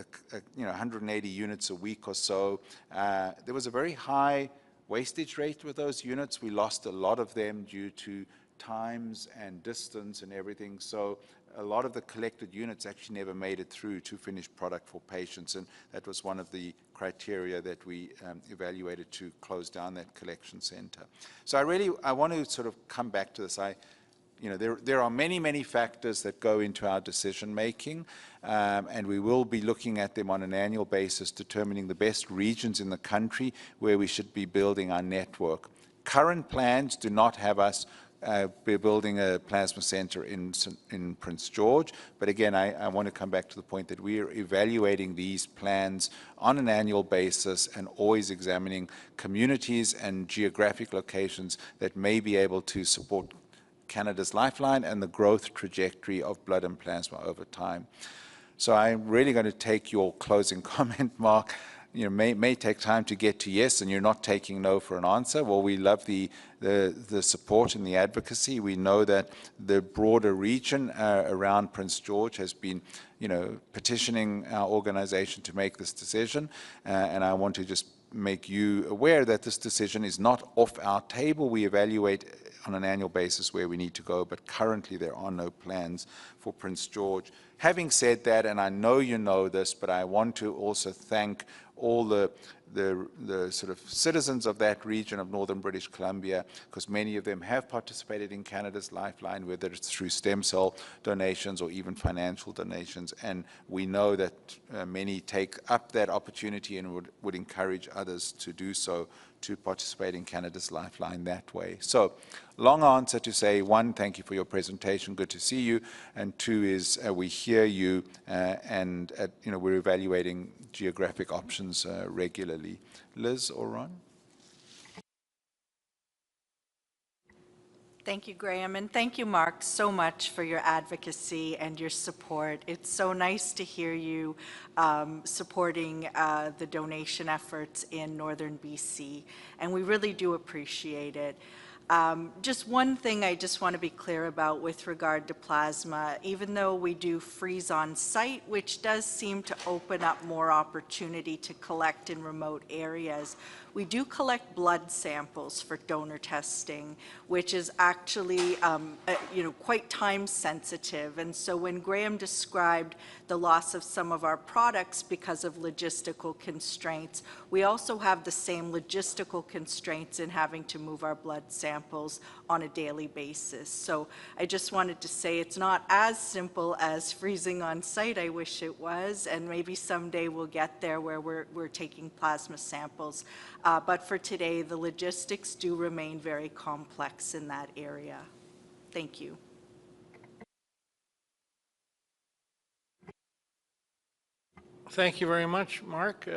Speaker 13: 180 units a week or so. There was a very high wastage rate with those units. We lost a lot of them due to times and distance and everything. So a lot of the collected units actually never made it through to finished product for patients, and that was one of the criteria that we evaluated to close down that collection center. So I want to sort of come back to this. There are many, many factors that go into our decision making, and we will be looking at them on an annual basis, determining the best regions in the country where we should be building our network. Current plans do not have us be building a plasma center in Prince George, but again, I want to come back to the point that we are evaluating these plans on an annual basis and always examining communities and geographic locations that may be able to support Canada's Lifeline and the growth trajectory of blood and plasma over time. So I'm really going to take your closing comment, Mark. May take time to get to yes, and you're not taking no for an answer. Well, we love the support and the advocacy. We know that the broader region around Prince George has been, petitioning our organization to make this decision, and I want to just make you aware that this decision is not off our table. We evaluate on an annual basis where we need to go, but currently there are no plans for Prince George. Having said that, and I know you know this, but I want to also thank all the sort of citizens of that region of northern British Columbia, because many of them have participated in Canada's Lifeline, whether it's through stem cell donations or even financial donations, and we know that many take up that opportunity and would encourage others to do so, to participate in Canada's Lifeline that way. So, long answer to say, one, thank you for your presentation, good to see you, and two is we hear you, and we're evaluating geographic options regularly. Liz or Ron?
Speaker 14: Thank you, Graham, and thank you, Mark, so much for your advocacy and your support. It's so nice to hear you supporting the donation efforts in Northern BC, and we really do appreciate it. Just one thing I just want to be clear about with regard to plasma, even though we do freeze on site, which does seem to open up more opportunity to collect in remote areas, we do collect blood samples for donor testing, which is actually quite time sensitive. And so when Graham described the loss of some of our products because of logistical constraints, we also have the same logistical constraints in having to move our blood samples on a daily basis. So I just wanted to say it's not as simple as freezing on site. I wish it was, and maybe someday we'll get there where we're taking plasma samples. But for today, the logistics do remain very complex in that area. Thank you.
Speaker 1: Thank you very much, Mark.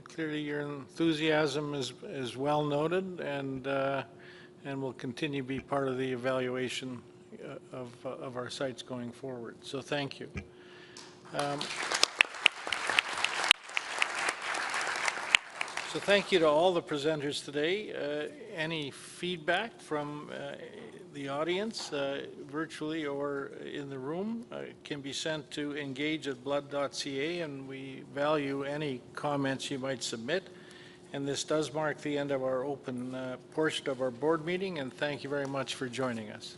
Speaker 1: Clearly, your enthusiasm is well noted, and will continue to be part of the evaluation of our sites going forward. So thank you. So thank you to all the presenters today. Any feedback from the audience, virtually or in the room, can be sent to engage@blood.ca, and we value any comments you might submit. And this does mark the end of our open portion of our board meeting, and thank you very much for joining us.